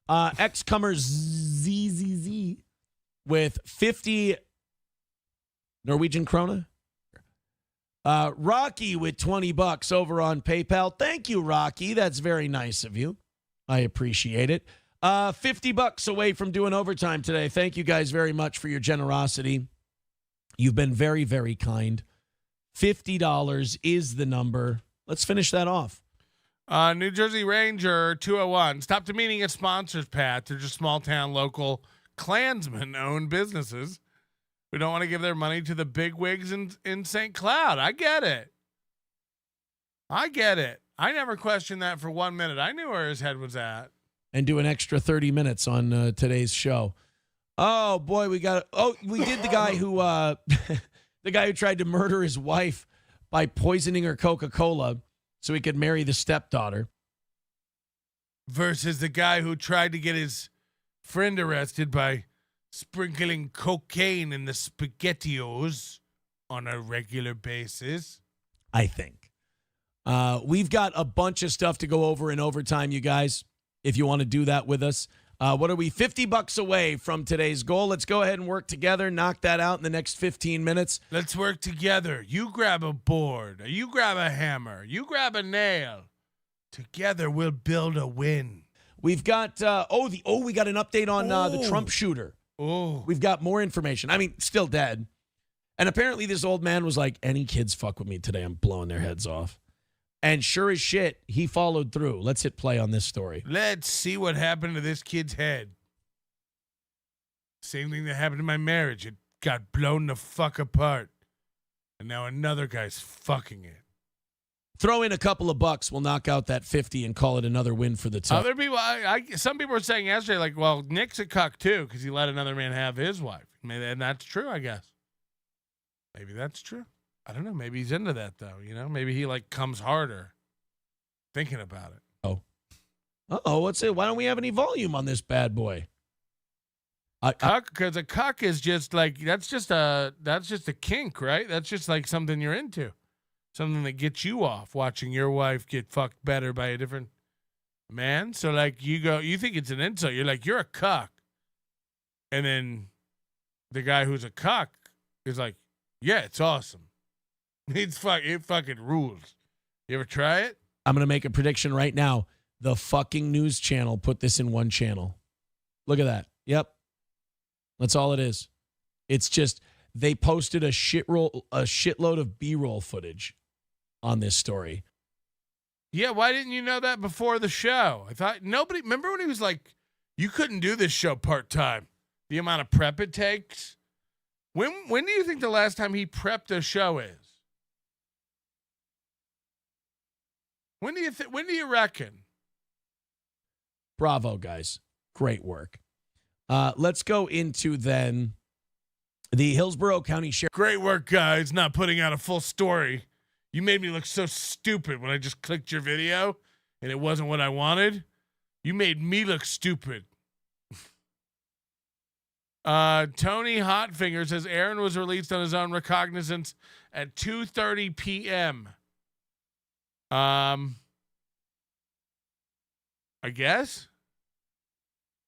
Ex-Cummer ZZZ with 50 Norwegian krona. Rocky with $20 over on PayPal. Thank you, Rocky. That's very nice of you. I appreciate it. $50 away from doing overtime today. Thank you guys very much for your generosity. You've been very, very kind. $50 is the number. Let's finish that off. New Jersey Ranger 201. Stop demeaning its sponsors, Pat. They're just small town, local Klansmen-owned businesses. We don't want to give their money to the big wigs in St. Cloud. I get it. I never questioned that for 1 minute. I knew where his head was at. And do an extra 30 minutes on today's show. Oh boy, we did the guy who the guy who tried to murder his wife by poisoning her Coca-Cola so he could marry the stepdaughter. Versus the guy who tried to get his friend arrested by sprinkling cocaine in the SpaghettiOs on a regular basis. I think. We've got a bunch of stuff to go over in overtime, you guys, if you want to do that with us. What are we, $50 away from today's goal? Let's go ahead and work together, knock that out in the next 15 minutes. Let's work together. You grab a board, you grab a hammer, you grab a nail. Together we'll build a win. We've got, we got an update on the Trump shooter. Oh. We've got more information. I mean, still dead. And apparently this old man was like, any kids fuck with me today, I'm blowing their heads off. And sure as shit, he followed through. Let's hit play on this story. Let's see what happened to this kid's head. Same thing that happened to my marriage. It got blown the fuck apart. And now another guy's fucking it. Throw in a couple of bucks. We'll knock out that 50 and call it another win for the team. Other people, some people were saying yesterday, like, well, Nick's a cuck too because he let another man have his wife. And that's true, I guess. Maybe that's true. I don't know. Maybe he's into that, though. You know, maybe he like comes harder thinking about it. Oh, what's it? Why don't we have any volume on this bad boy? Because a cuck is just like that's just a kink, right? That's just like something you're into, something that gets you off watching your wife get fucked better by a different man. So like you think it's an insult. You're like, you're a cuck, and then the guy who's a cuck is like, yeah, it's awesome. It fucking rules. You ever try it? I'm going to make a prediction right now. The fucking news channel put this in one channel. Look at that. Yep. That's all it is. It's just they posted a shitload of B-roll footage on this story. Yeah, why didn't you know that before the show? I thought nobody, remember when he was like, you couldn't do this show part-time. The amount of prep it takes. When do you think the last time he prepped a show is? When do you reckon? Bravo, guys. Great work. Let's go into then the Hillsborough County Sheriff. Great work, guys. Not putting out a full story. You made me look so stupid when I just clicked your video and it wasn't what I wanted. You made me look stupid. Tony Hotfinger says Aaron was released on his own recognizance at 2:30 p.m. I guess.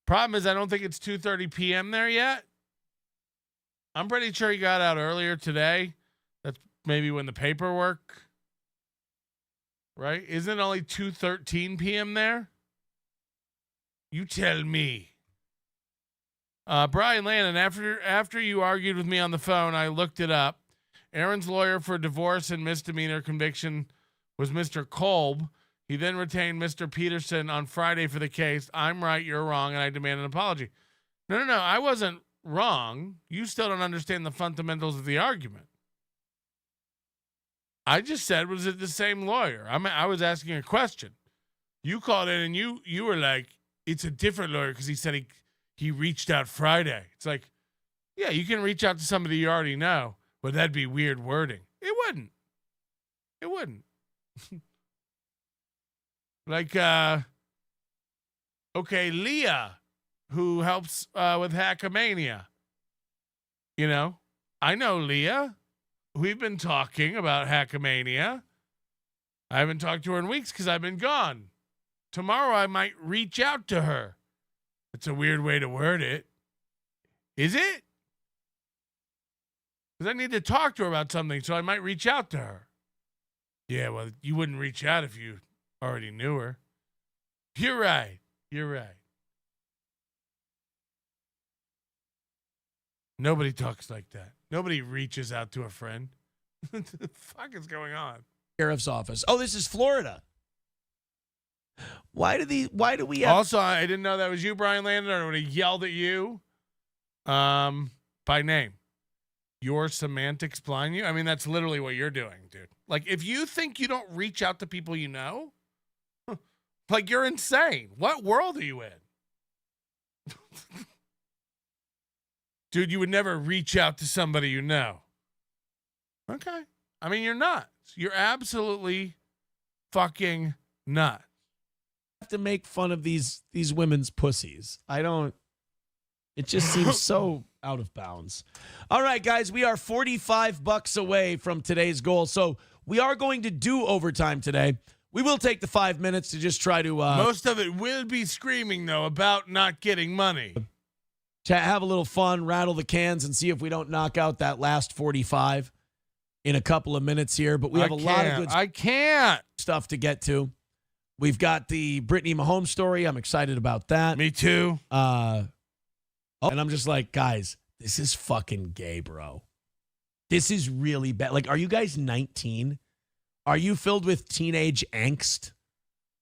Problem is, I don't think it's 2:30 p.m. there yet. I'm pretty sure he got out earlier today. That's maybe when the paperwork, right? Isn't it only 2:13 p.m. there? You tell me. Brian Landon, after you argued with me on the phone, I looked it up. Aaron's lawyer for divorce and misdemeanor conviction was Mr. Kolb. He then retained Mr. Peterson on Friday for the case. I'm right, you're wrong, and I demand an apology. No, I wasn't wrong. You still don't understand the fundamentals of the argument. I just said, was it the same lawyer? I was asking a question. You called in and you were like, it's a different lawyer because he said he reached out Friday. It's like, yeah, you can reach out to somebody you already know, but that'd be weird wording. It wouldn't. Like, okay, Leah, who helps with Hackamania. You know, I know Leah. We've been talking about Hackamania. I haven't talked to her in weeks because I've been gone. Tomorrow I might reach out to her. It's a weird way to word it. Is it? Because I need to talk to her about something, so I might reach out to her. Yeah, well, you wouldn't reach out if you already knew her. You're right. Nobody talks like that. Nobody reaches out to a friend. What the fuck is going on? Sheriff's office. Oh, this is Florida. Why do we have... Also, I didn't know that was you, Brian Landon. I would have yelled at you by name. Your semantics blind you? I mean, that's literally what you're doing, dude. Like, if you think you don't reach out to people you know, like, you're insane. What world are you in? Dude, you would never reach out to somebody you know. Okay. I mean, you're nuts. You're absolutely fucking nuts. Have to make fun of these women's pussies. It just seems so out of bounds. All right, guys, we are $45 away from today's goal. So we are going to do overtime today. We will take the 5 minutes to just try to... Most of it will be screaming, though, about not getting money. To have a little fun, rattle the cans, and see if we don't knock out that last 45 in a couple of minutes here. But we have a lot of good stuff to get to. We've got the Brittany Mahomes story. I'm excited about that. Me too. And I'm just like, guys, this is fucking gay, bro. This is really bad. Like, are you guys 19? Are you filled with teenage angst?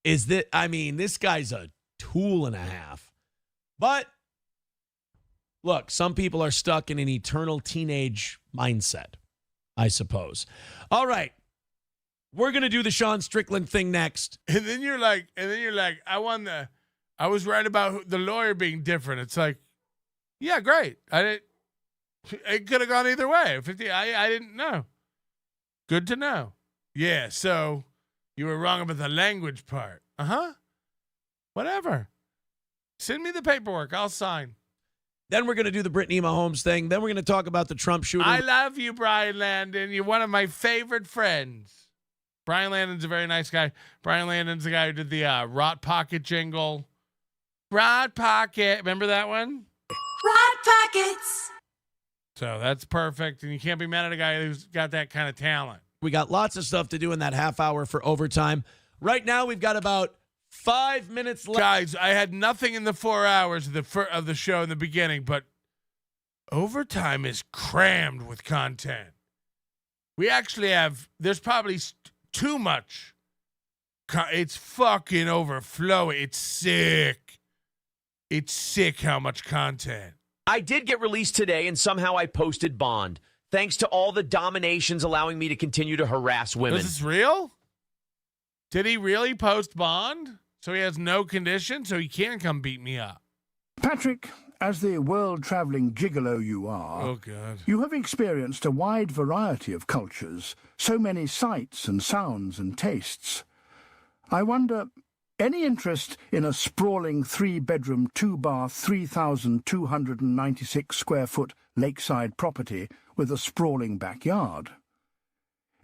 This guy's a tool and a half. But look, some people are stuck in an eternal teenage mindset, I suppose. All right. We're going to do the Sean Strickland thing next. And then you're like, I was right about the lawyer being different. It's like, yeah, great. It could have gone either way. I didn't know. Good to know. Yeah, so you were wrong about the language part. Whatever. Send me the paperwork. I'll sign. Then we're going to do the Brittany Mahomes thing. Then we're going to talk about the Trump shooting. I love you, Brian Landon. You're one of my favorite friends. Brian Landon's a very nice guy. Brian Landon's the guy who did the Rot Pocket jingle. Rot Pocket. Remember that one? Rot Pockets. So that's perfect. And you can't be mad at a guy who's got that kind of talent. We got lots of stuff to do in that half hour for overtime. Right now, we've got about 5 minutes left. Guys, I had nothing in the 4 hours of the show in the beginning, but overtime is crammed with content. We actually have, there's probably too much. It's fucking overflowing. It's sick. It's sick how much content. I did get released today, and somehow I posted bond. Thanks to all the dominations allowing me to continue to harass women. Is this real? Did he really post bond? So he has no condition, so he can't come beat me up. Patrick, as the world-traveling gigolo you are, oh God, you have experienced a wide variety of cultures, so many sights and sounds and tastes. I wonder, Any interest in a sprawling 3-bedroom, 2-bath, 3,296 square foot lakeside property with a sprawling backyard?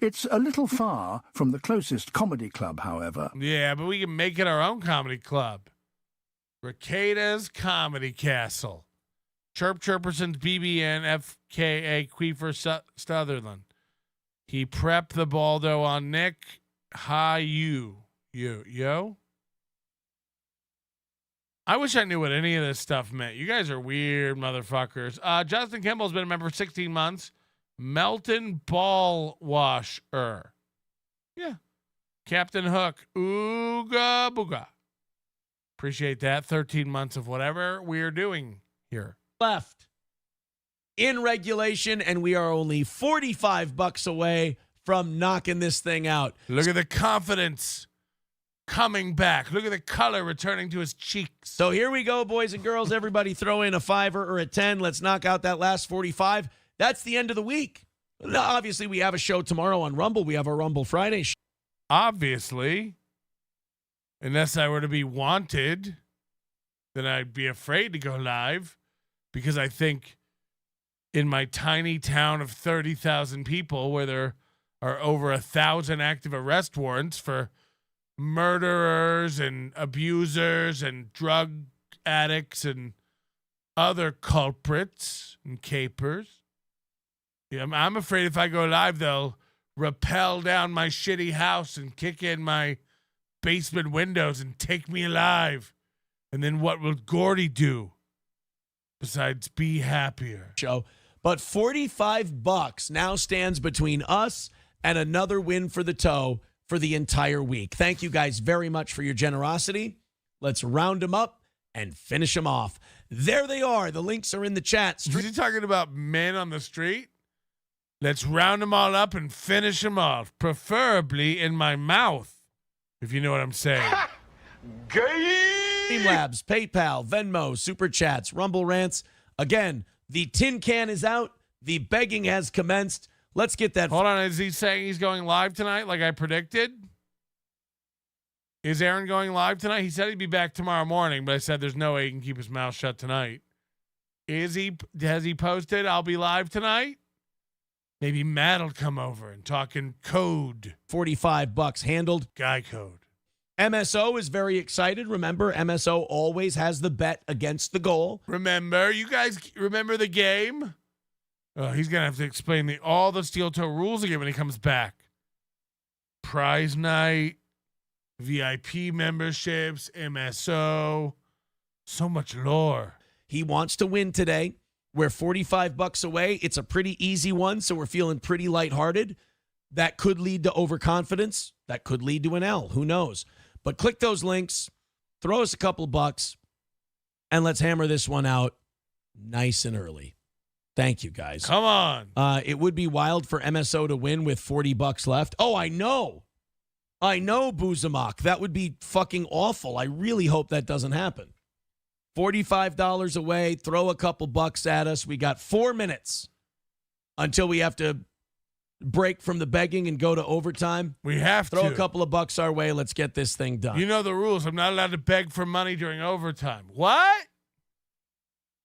It's a little far from the closest comedy club, however. Yeah, but we can make it our own comedy club. Recada's Comedy Castle. Chirp Chirperson's BBN, FKA Queefer Sutherland. He prepped the baldo on Nick. Hi, you. Yo? I wish I knew what any of this stuff meant. You guys are weird motherfuckers. Justin Kimball's been a member for 16 months. Melton Ball Washer. Yeah. Captain Hook. Ooga booga. Appreciate that. 13 months of whatever we're doing here. Left in regulation, and we are only $45 away from knocking this thing out. Look at the confidence coming back. Look at the color returning to his cheeks. So here we go, boys and girls. Everybody throw in a 5 or a 10. Let's knock out that last 45. That's the end of the week. Now, obviously, we have a show tomorrow on Rumble. We have our Rumble Friday show. Obviously. Unless I were to be wanted, then I'd be afraid to go live, because I think in my tiny town of 30,000 people, where there are over 1,000 active arrest warrants for murderers and abusers and drug addicts and other culprits and capers. Yeah, I'm afraid if I go live, they'll rappel down my shitty house and kick in my basement windows and take me alive. And then what will Gordy do besides be happier? Show. But $45 now stands between us and another win for the toe for the entire week. Thank you guys very much for your generosity. Let's round them up and finish them off. There they are. The links are in the chat. Is he talking about men on the street? Let's round them all up and finish them off, preferably in my mouth, if you know what I'm saying. Streamlabs, PayPal, Venmo, Super Chats, Rumble Rants. Again, the tin can is out. The begging has commenced. Let's get that. Hold on. Is he saying he's going live tonight like I predicted? Is Aaron going live tonight? He said he'd be back tomorrow morning, but I said there's no way he can keep his mouth shut tonight. Has he posted I'll be live tonight? Maybe Matt'll come over and talk in code. $45 handled. Guy code. MSO is very excited. Remember, MSO always has the bet against the goal. Remember, you guys remember the game? He's going to have to explain all the steel toe rules again when he comes back. Prize night, VIP memberships, MSO, so much lore. He wants to win today. We're $45 away. It's a pretty easy one, so we're feeling pretty lighthearted. That could lead to overconfidence. That could lead to an L. Who knows? But click those links, throw us a couple of bucks, and let's hammer this one out nice and early. Thank you, guys. Come on. It would be wild for MSO to win with $40 left. Oh, I know, Buzamok. That would be fucking awful. I really hope that doesn't happen. $45 away. Throw a couple bucks at us. We got 4 minutes until we have to break from the begging and go to overtime. We have Throw to. a couple of bucks our way. Let's get this thing done. You know the rules. I'm not allowed to beg for money during overtime. What?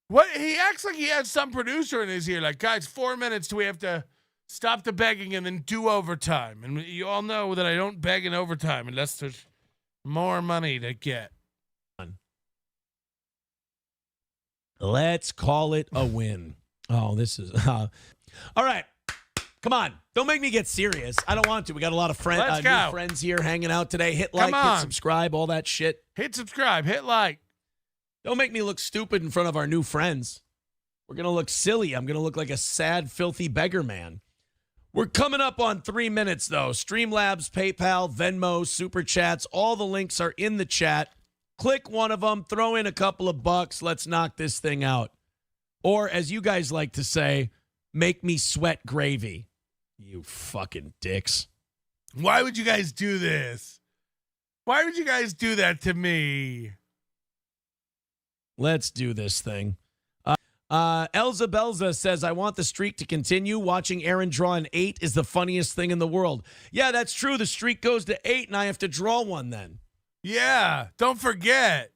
What? He acts like he has some producer in his ear. Like, guys, 4 minutes till we have to stop the begging and then do overtime. And you all know that I don't beg in overtime unless there's more money to get. Let's call it a win. Oh, this is... all right. Come on. Don't make me get serious. I don't want to. We got a lot of new friends here hanging out today. Hit like, hit subscribe, all that shit. Hit subscribe. Hit like. Don't make me look stupid in front of our new friends. We're going to look silly. I'm going to look like a sad, filthy beggar man. We're coming up on 3 minutes, though. Streamlabs, PayPal, Venmo, Super Chats. All the links are in the chat. Click one of them. Throw in a couple of bucks. Let's knock this thing out. Or, as you guys like to say, make me sweat gravy. You fucking dicks. Why would you guys do this? Why would you guys do that to me? Let's do this thing. Elza Belza says, I want the streak to continue. Watching Aaron draw an 8 is the funniest thing in the world. Yeah, that's true. The streak goes to 8, and I have to draw one then. Yeah, don't forget.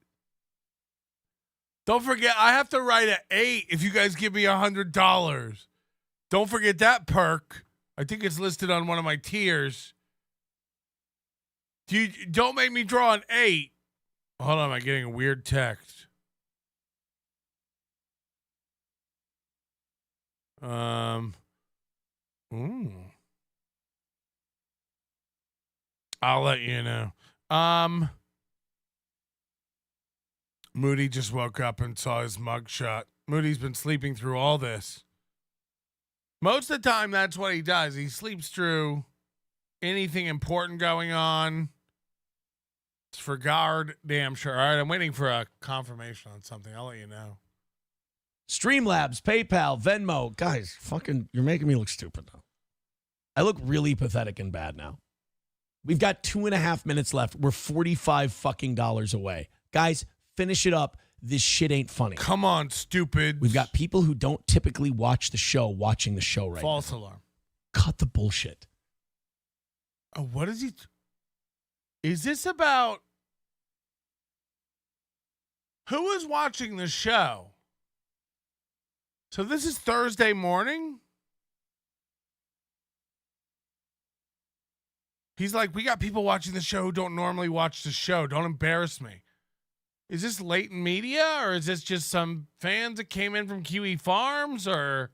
Don't forget, I have to write at 8 if you guys give me $100. Don't forget that perk. I think it's listed on one of my tiers. Don't make me draw an 8. Hold on, I'm getting a weird text. I'll let you know. Moody just woke up and saw his mugshot. Moody's been sleeping through all this. Most of the time, that's what he does. He sleeps through anything important going on. It's for God damn sure. All right, I'm waiting for a confirmation on something. I'll let you know. Streamlabs, PayPal, Venmo. Guys, fucking, you're making me look stupid now. I look really pathetic and bad now. We've got 2.5 minutes left. We're $45 fucking dollars away. Guys, finish it up. This shit ain't funny. Come on, stupid. We've got people who don't typically watch the show watching the show right False now. alarm. Cut the bullshit. Oh, what is he? Is this about? Who is watching the show? So this is Thursday morning? He's like, we got people watching the show who don't normally watch the show. Don't embarrass me. Is this Leighton Media, or is this just some fans that came in from Kiwi Farms, or?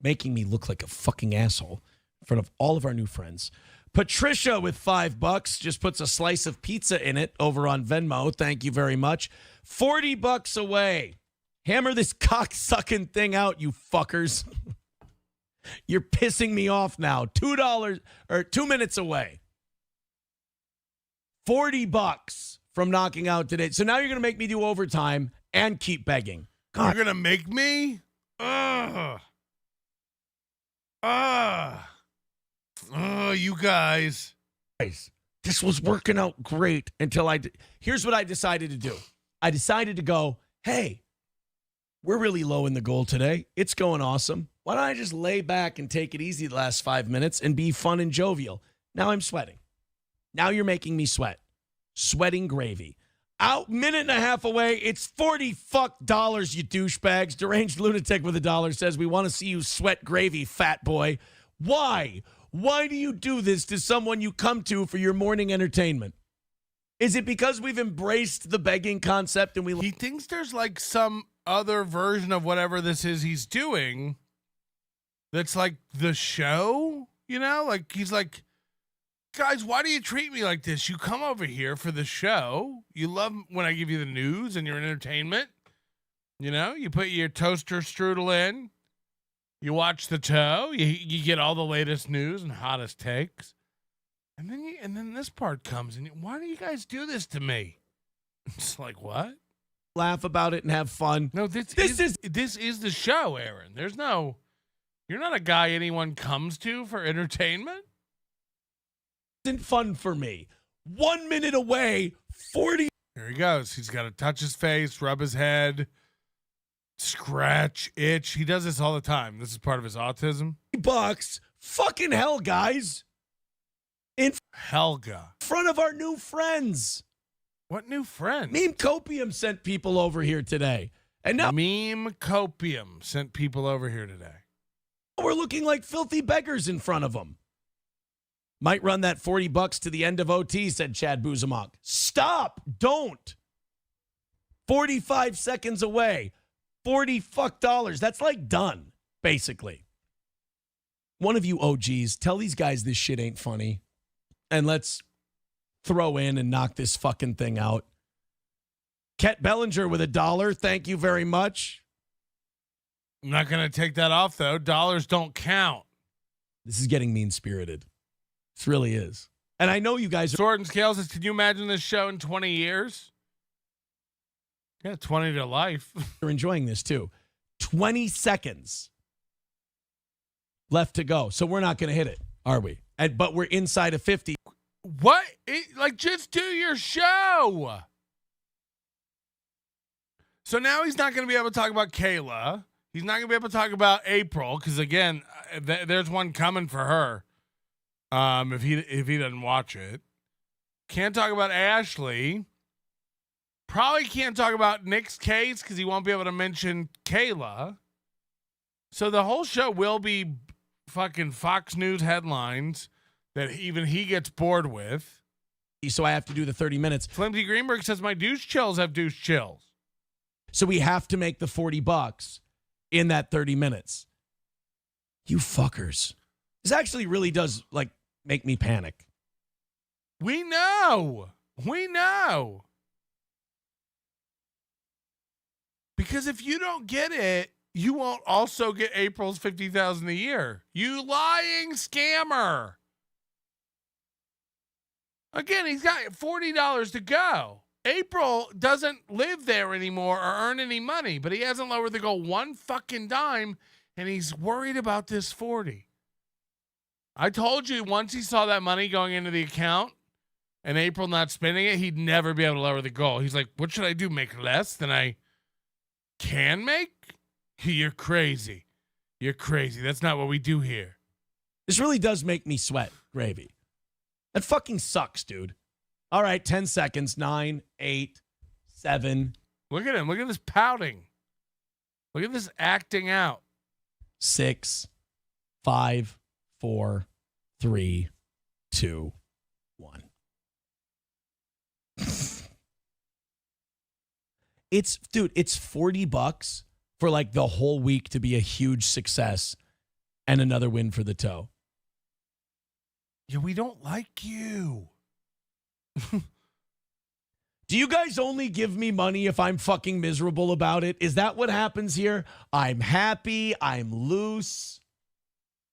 Making me look like a fucking asshole in front of all of our new friends. Patricia with $5 just puts a slice of pizza in it over on Venmo. Thank you very much. $40 away. Hammer this cock-sucking thing out, you fuckers. You're pissing me off now. $2 or 2 minutes away. $40 from knocking out today. So now you're going to make me do overtime and keep begging. God. You're going to make me? You guys. This was working out great until here's what I decided to do. I decided to go, hey, we're really low in the goal today. It's going awesome. Why don't I just lay back and take it easy the last 5 minutes and be fun and jovial? Now I'm sweating. Now you're making me sweat. Sweating gravy. Out minute and a half away. It's $40 dollars, you douchebags. Deranged lunatic with $1 says, we want to see you sweat gravy, fat boy. Why? Why do you do this to someone you come to for your morning entertainment? Is it because we've embraced the begging concept and He thinks there's like some other version of whatever this is he's doing that's like the show, you know? Like he's like, guys, why do you treat me like this? You come over here for the show. You love when I give you the news and your entertainment. You know, you put your toaster strudel in. You watch the toe. You get all the latest news and hottest takes. And then this part comes. And why do you guys do this to me? It's like, what? Laugh about it and have fun. No, this is the show, Aaron. You're not a guy anyone comes to for entertainment. Isn't fun for me. 1 minute away, 40. Here he goes. He's got to touch his face, rub his head, scratch, itch. He does this all the time. This is part of his autism. $40. Fucking hell, guys. In Helga. front of our new friends. What new friends? Meme Copium sent people over here today. And now Meme Copium sent people over here today. We're looking like filthy beggars in front of them. Might run that $40 to the end of OT, said Chad Buzamok. Stop. Don't. 45 seconds away. $40 That's like done, basically. One of you OGs, tell these guys this shit ain't funny. And let's throw in and knock this fucking thing out. Ket Bellinger with $1. Thank you very much. I'm not going to take that off, though. Dollars don't count. This is getting mean-spirited. This really is. And I know you guys... Sword and Scales says, can you imagine this show in 20 years? Yeah, 20 to life. You're enjoying this, too. 20 seconds left to go. So we're not going to hit it, are we? But we're inside of 50. What? Just do your show. So now he's not going to be able to talk about Kayla. He's not going to be able to talk about April because, again, there's one coming for her if he doesn't watch it. Can't talk about Ashley. Probably can't talk about Nick's case because he won't be able to mention Kayla. So the whole show will be fucking Fox News headlines that even he gets bored with. So I have to do the 30 minutes. Flimsy Greenberg says my douche chills have douche chills. So we have to make the $40 in that 30 minutes. You fuckers. This actually really does like make me panic. We know. Because if you don't get it, you won't also get April's $50,000 a year. You lying scammer. Again, he's got $40 to go. April doesn't live there anymore or earn any money, but he hasn't lowered the goal one fucking dime, and he's worried about this 40. I told you once he saw that money going into the account and April not spending it, he'd never be able to lower the goal. He's like, what should I do? Make less than I can make? You're crazy. You're crazy. That's not what we do here. This really does make me sweat, Gravy. That fucking sucks, dude. All right, 10 seconds. 9, 8, 7. Look at him. Look at this pouting. Look at this acting out. 6, 5, 4, 3, 2, 1. It's $40 for like the whole week to be a huge success and another win for the toe. Yeah, we don't like you. Do you guys only give me money if I'm fucking miserable about it? Is that what happens here? I'm happy. I'm loose.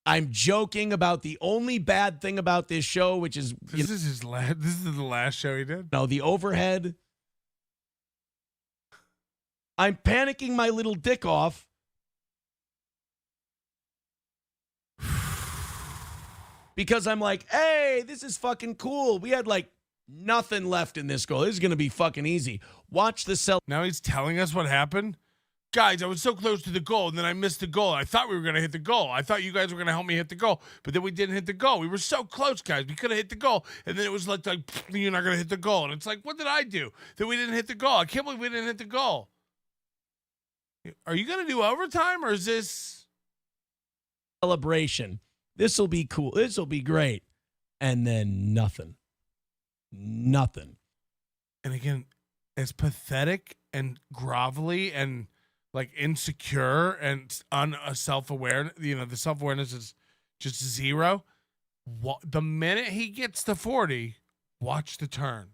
I'm joking about the only bad thing about this show, which is this is the last show he did. No, the overhead. I'm panicking my little dick off. Because I'm like, hey, this is fucking cool. We had like nothing left in this goal. This is going to be fucking easy. Watch the cell. Now he's telling us what happened. Guys, I was so close to the goal, and then I missed the goal. I thought we were going to hit the goal. I thought you guys were going to help me hit the goal, but then we didn't hit the goal. We were so close, guys. We could have hit the goal, and then it was like you're not going to hit the goal. And it's like, what did I do that we didn't hit the goal? I can't believe we didn't hit the goal. Are you going to do overtime, or is this celebration? This will be cool. This will be great. And then nothing. Nothing. And again, as pathetic and grovelly and like insecure and self-aware, the self-awareness is just zero. The minute he gets to 40, watch the turn.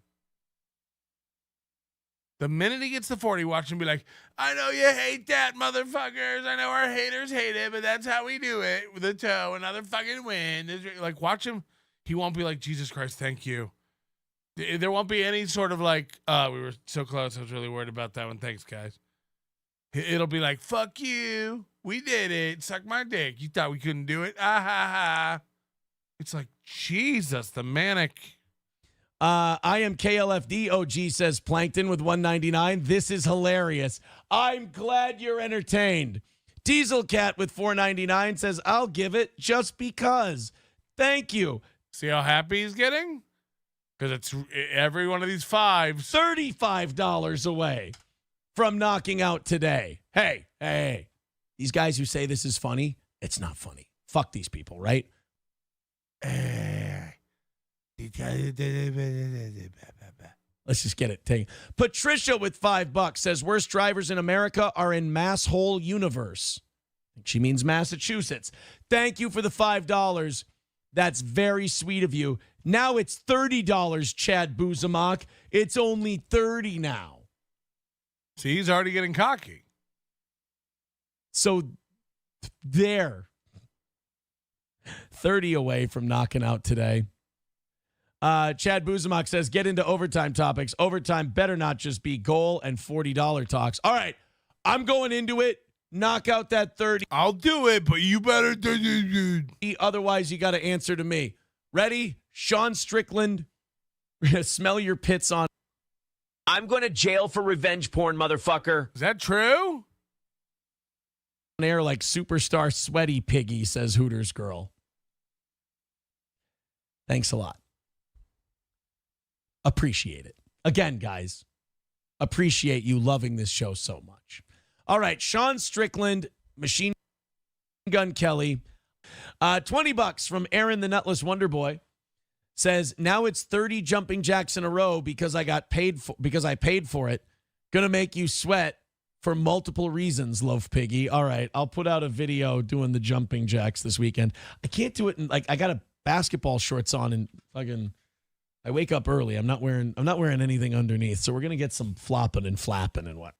The minute he gets to 40, watch him be like, I know you hate that, motherfuckers. I know our haters hate it, but that's how we do it. With a toe, another fucking win. Like, watch him. He won't be like, Jesus Christ, thank you. There won't be any sort of like, we were so close. I was really worried about that one. Thanks, guys. It'll be like, fuck you. We did it. Suck my dick. You thought we couldn't do it? Ah, ha, ha. It's like, Jesus, the manic. I am KLFD. OG says Plankton with 199. This is hilarious. I'm glad you're entertained. Diesel Cat with 499 says, I'll give it just because. Thank you. See how happy he's getting? Because it's every one of these fives. $35 away from knocking out today. Hey. These guys who say this is funny, it's not funny. Fuck these people, right? Let's just get it. Take Patricia with $5 says worst drivers in America are in mass hole universe. I think she means Massachusetts. Thank you for the $5. That's very sweet of you. Now it's $30, Chad Buzamok. It's only $30 now. See, he's already getting cocky. So there. 30 away from knocking out today. Chad Buzamok says, get into overtime topics. Overtime better not just be goal and $40 talks. All right, I'm going into it. Knock out that 30. I'll do it, but you better. Otherwise, you got to answer to me. Ready? Sean Strickland, smell your pits on. I'm going to jail for revenge porn, motherfucker. Is that true? On air like superstar sweaty piggy, says Hooters girl. Thanks a lot. Appreciate it. Again, guys, appreciate you loving this show so much. All right, Sean Strickland, Machine Gun Kelly, $20 from Aaron the Nutless Wonder Boy. Says, now it's 30 jumping jacks in a row because I paid for it. Gonna make you sweat for multiple reasons, Loaf Piggy. All right, I'll put out a video doing the jumping jacks this weekend. I can't do it in I got a basketball shorts on and fucking I wake up early. I'm not wearing anything underneath. So we're gonna get some flopping and flapping and what.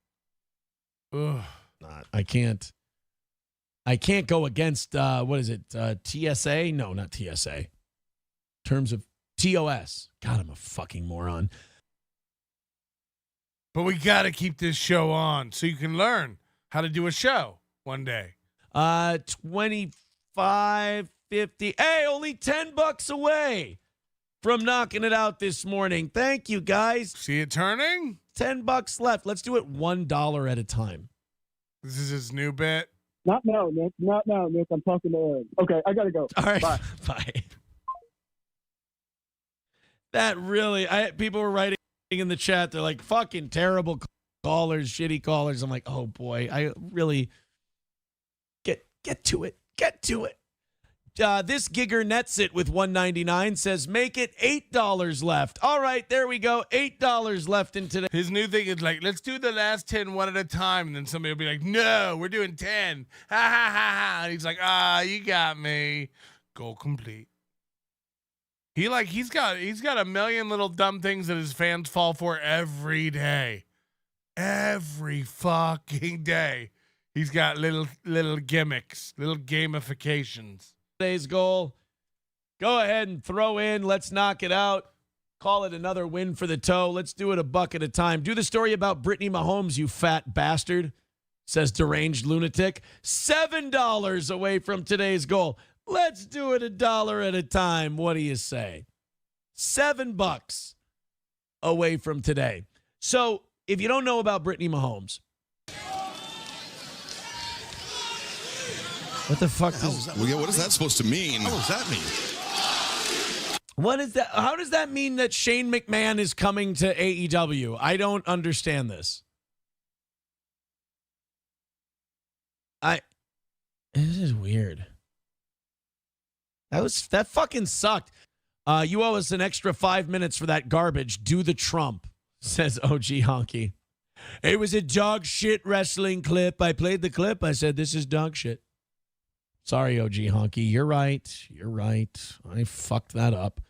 Ugh. I can't go against what is it? TSA? No, not TSA. Terms of TOS. God, I'm a fucking moron. But we got to keep this show on so you can learn how to do a show one day. 25, 50. Hey, only $10 away from knocking it out this morning. Thank you, guys. See it turning? $10 left. Let's do it $1 at a time. This is his new bit. Not now, Nick. Not now, Nick. I'm talking to Aaron. Okay, I got to go. All right. Bye. Bye. That really, people were writing in the chat. They're like, fucking terrible callers, shitty callers. I'm like, oh boy, I really get to it. Get to it. This gigger nets it with $1.99. Says, make it $8 left. All right, there we go. $8 left in today. His new thing is like, let's do the last 10 one at a time. And then somebody will be like, no, we're doing 10. Ha ha ha ha. And he's like, you got me. Goal complete. He's got a million little dumb things that his fans fall for every day. Every fucking day. He's got little gimmicks, little gamifications. Today's goal. Go ahead and throw in. Let's knock it out. Call it another win for the toe. Let's do it a buck at a time. Do the story about Brittany Mahomes, you fat bastard, says deranged lunatic. $7 away from today's goal. Let's do it $1 at a time. What do you say? $7 away from today. So if you don't know about Brittany Mahomes, what the fuck what is that supposed to mean? What does that mean? What is that? How does that mean that Shane McMahon is coming to AEW? I don't understand this. This is weird. That fucking sucked. You owe us an extra 5 minutes for that garbage. Do the Trump, says OG Honky. It was a dog shit wrestling clip. I played the clip. I said, this is dog shit. Sorry, OG Honky. You're right. I fucked that up.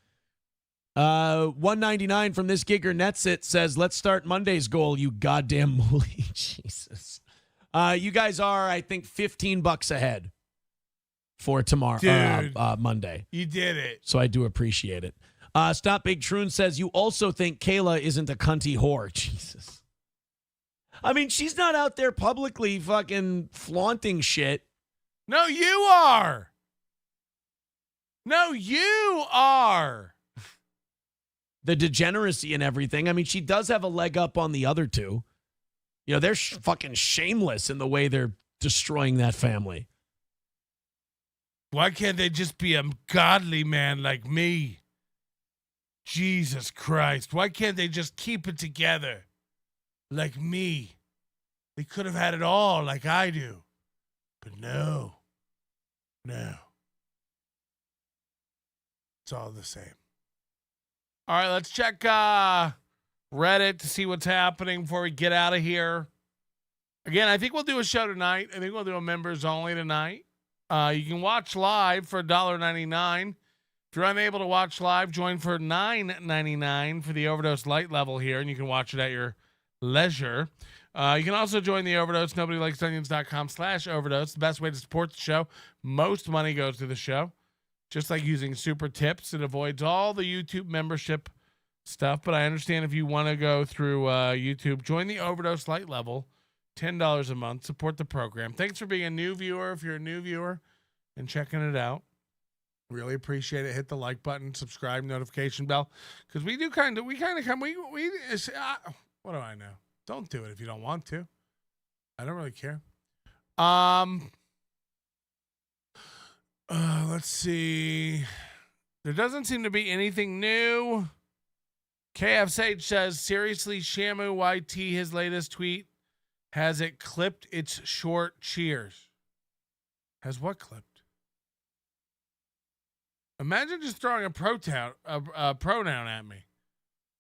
$1.99 from this gigger nets it says, let's start Monday's goal, you goddamn mooly. Jesus. You guys are, I think, $15 ahead for tomorrow, Monday. You did it. So I do appreciate it. Stop Big Troon says, you also think Kayla isn't a cunty whore. Jesus. I mean, she's not out there publicly fucking flaunting shit. No, you are. No, you are. The degeneracy and everything. I mean, she does have a leg up on the other two. You know, they're fucking shameless in the way they're destroying that family. Why can't they just be a godly man like me? Jesus Christ. Why can't they just keep it together like me? They could have had it all like I do. But no. It's all the same. All right, let's check Reddit to see what's happening before we get out of here. Again, I think we'll do a show tonight. I think we'll do a members only tonight. You can watch live for $1.99. If you're unable to watch live, join for $9.99 for the Overdose Light level here, and you can watch it at your leisure. You can also join the Overdose, nobodylikesonions.com/overdose. The best way to support the show. Most money goes to the show. Just like using super tips, it avoids all the YouTube membership stuff. But I understand if you want to go through YouTube, join the Overdose Light level, $10 a month. Support the program. Thanks for being a new viewer. If you're a new viewer and checking it out, really appreciate it. Hit the like button, subscribe, notification bell, because what do I know? Don't do it if you don't want to. I don't really care. Let's see. There doesn't seem to be anything new KFSH says, seriously, Shamu YT, his latest tweet, has it clipped its short cheers. Has what clipped? Imagine just throwing a pronoun at me.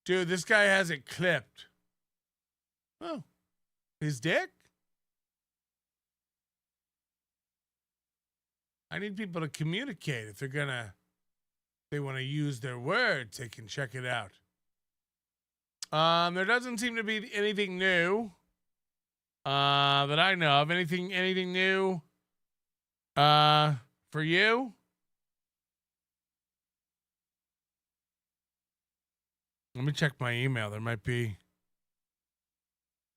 Dude, this guy has it clipped. Oh, his dick? I need people to communicate. If they want to use their words, they can check it out. There doesn't seem to be anything new that I know of. Anything new for you? Let me check my email. There might be.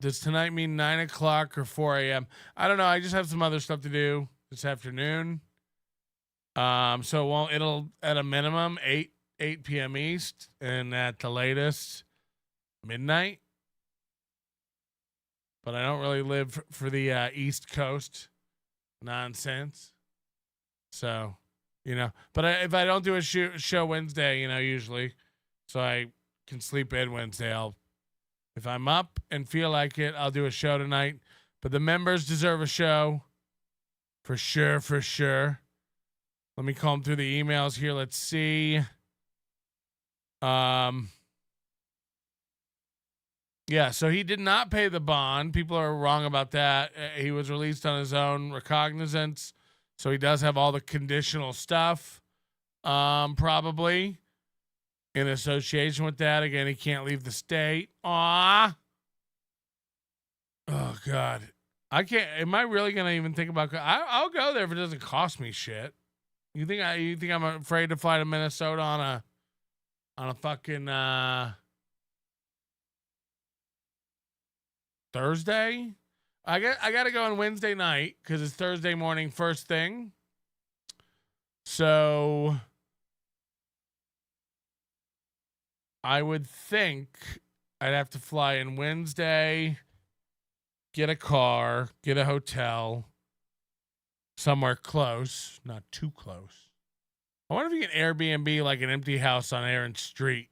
Does tonight mean 9 o'clock or 4 a.m.? I don't know. I just have some other stuff to do this afternoon. So it'll at a minimum 8 p.m. East, and at the latest midnight. But I don't really live for the East Coast nonsense. So, but if I don't do a show Wednesday, usually, so I can sleep in Wednesday, if I'm up and feel like it, I'll do a show tonight. But the members deserve a show. For sure. Let me comb through the emails here. Let's see. Yeah, so he did not pay the bond. People are wrong about that. He was released on his own recognizance. So he does have all the conditional stuff, probably, in association with that. Again, he can't leave the state. Aww. Oh, God. I can't. Am I really going to even think about... I'll go there if it doesn't cost me shit. You think I'm afraid to fly to Minnesota on a fucking Thursday? I got to go on Wednesday night because it's Thursday morning first thing. So I would think I'd have to fly in Wednesday, get a car, get a hotel somewhere close, not too close. I wonder if you can Airbnb like an empty house on Aaron Street.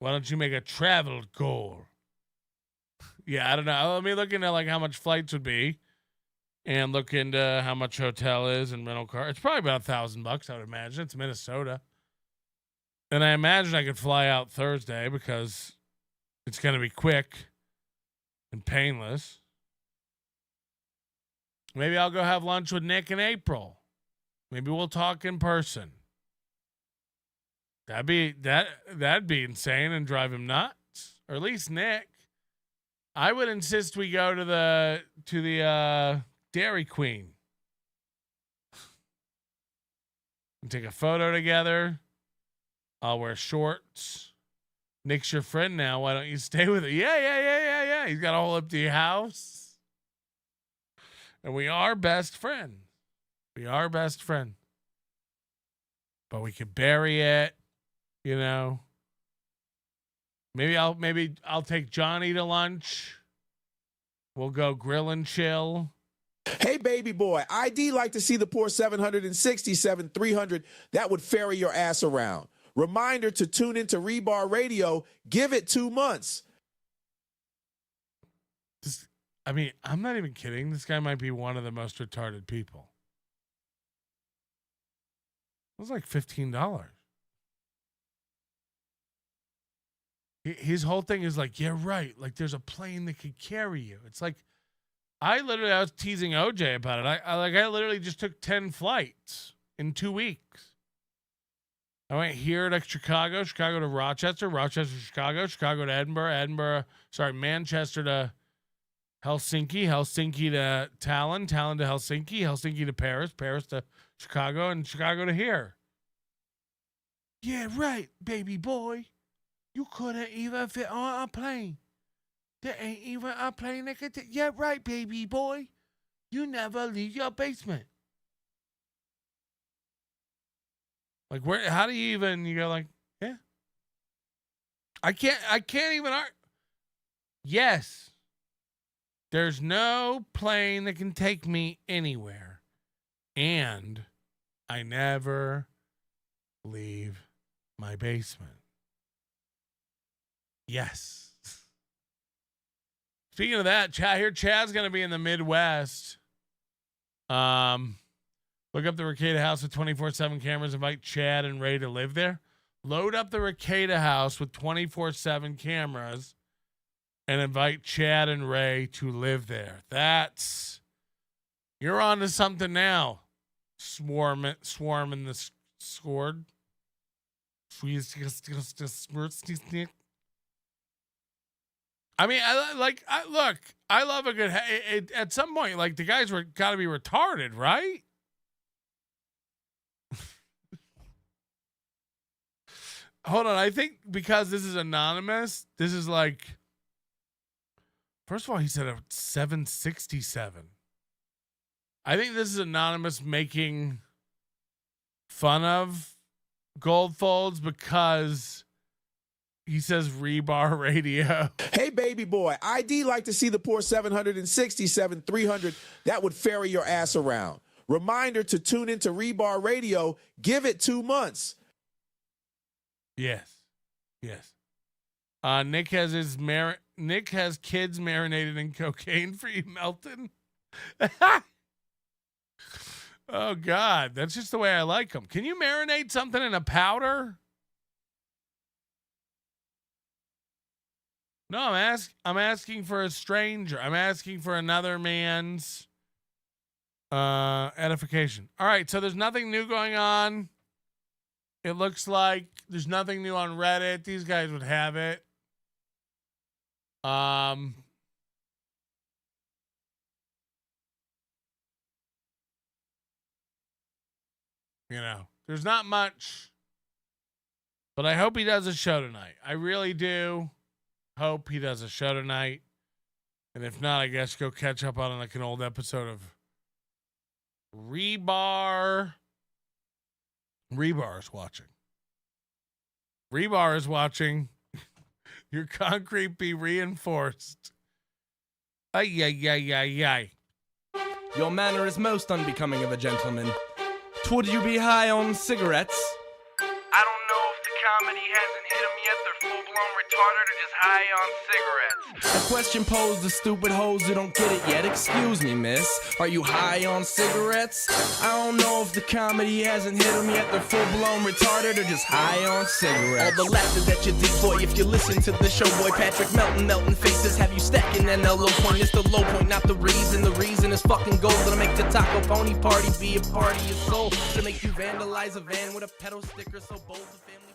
Why don't you make a travel goal? Yeah, I don't know. Let me look into like how much flights would be, and look into how much hotel is and rental car. It's probably about $1,000, I would imagine. It's Minnesota, and I imagine I could fly out Thursday because it's going to be quick and painless. Maybe I'll go have lunch with Nick in April. Maybe we'll talk in person. That'd be insane and drive him nuts. Or at least Nick. I would insist we go to the Dairy Queen. And take a photo together. I'll wear shorts. Nick's your friend now. Why don't you stay with it? Yeah. He's got a whole empty house. And we are best friends. But we could bury it, Maybe I'll take Johnny to lunch. We'll go grill and chill. Hey, baby boy, I'd like to see the poor 767 300. That would ferry your ass around. Reminder to tune into Rebar Radio. Give it 2 months. I'm not even kidding. This guy might be one of the most retarded people. It was like $15. His whole thing is like, yeah, right. Like, there's a plane that could carry you. It's like, I was teasing OJ about it. I literally just took 10 flights in 2 weeks. I went here to Chicago to Rochester to Chicago to Edinburgh, Manchester to Helsinki to Tallinn to Helsinki to Paris to Chicago, and Chicago to here. Yeah, right, baby boy. You couldn't even fit on a plane. There ain't even a plane that could yeah, right, baby boy. You never leave your basement. Like, how do you even, you go like, yeah. I can't even yes. There's no plane that can take me anywhere. And I never leave my basement. Yes. Speaking of that, Chad's going to be in the Midwest. Look up the Ricada House with 24/7 cameras. Invite Chad and Ray to live there. Load up the Ricada House with 24/7 cameras and invite Chad and Ray to live there. You're on to something now. Swarm in the scored. I mean, I love a good. At some point, like, the guys got to be retarded, right? Hold on, I think because this is anonymous, this is like. First of all, he said a 767. I think this is anonymous making fun of Goldfolds because he says rebar radio. Hey, baby boy, ID like to see the poor 767 300. That would ferry your ass around. Reminder to tune into Rebar Radio. Give it 2 months. Yes. Nick has kids marinated in cocaine for you, Melton. Oh God, that's just the way I like them. Can you marinate something in a powder? No, I'm asking for a stranger. I'm asking for another man's edification. All right, so there's nothing new going on. It looks like there's nothing new on Reddit. These guys would have it. There's not much, but I hope he does a show tonight. I really do hope he does a show tonight. And if not, I guess go catch up on like an old episode of Rebar. Rebar is watching. Rebar is watching. Your concrete be reinforced. Ay. Your manner is most unbecoming of a gentleman. Would you be high on cigarettes? I don't know if the comedy hasn't hit them yet. They're full-blown retarded or just high on cigarettes. A question posed to stupid hoes who don't get it yet. Excuse me, miss. Are you high on cigarettes? I don't know if the comedy hasn't hit them yet. They're full-blown retarded or just high on cigarettes. All the laughter that you dig, boy, if you listen to the show, boy. Patrick Melton faces have you stacking an low point. It's the low point, not the reason. The reason is fucking gold. Gonna make the Taco Pony party be a party of soul. To make you vandalize a van with a pedal sticker so bold the family.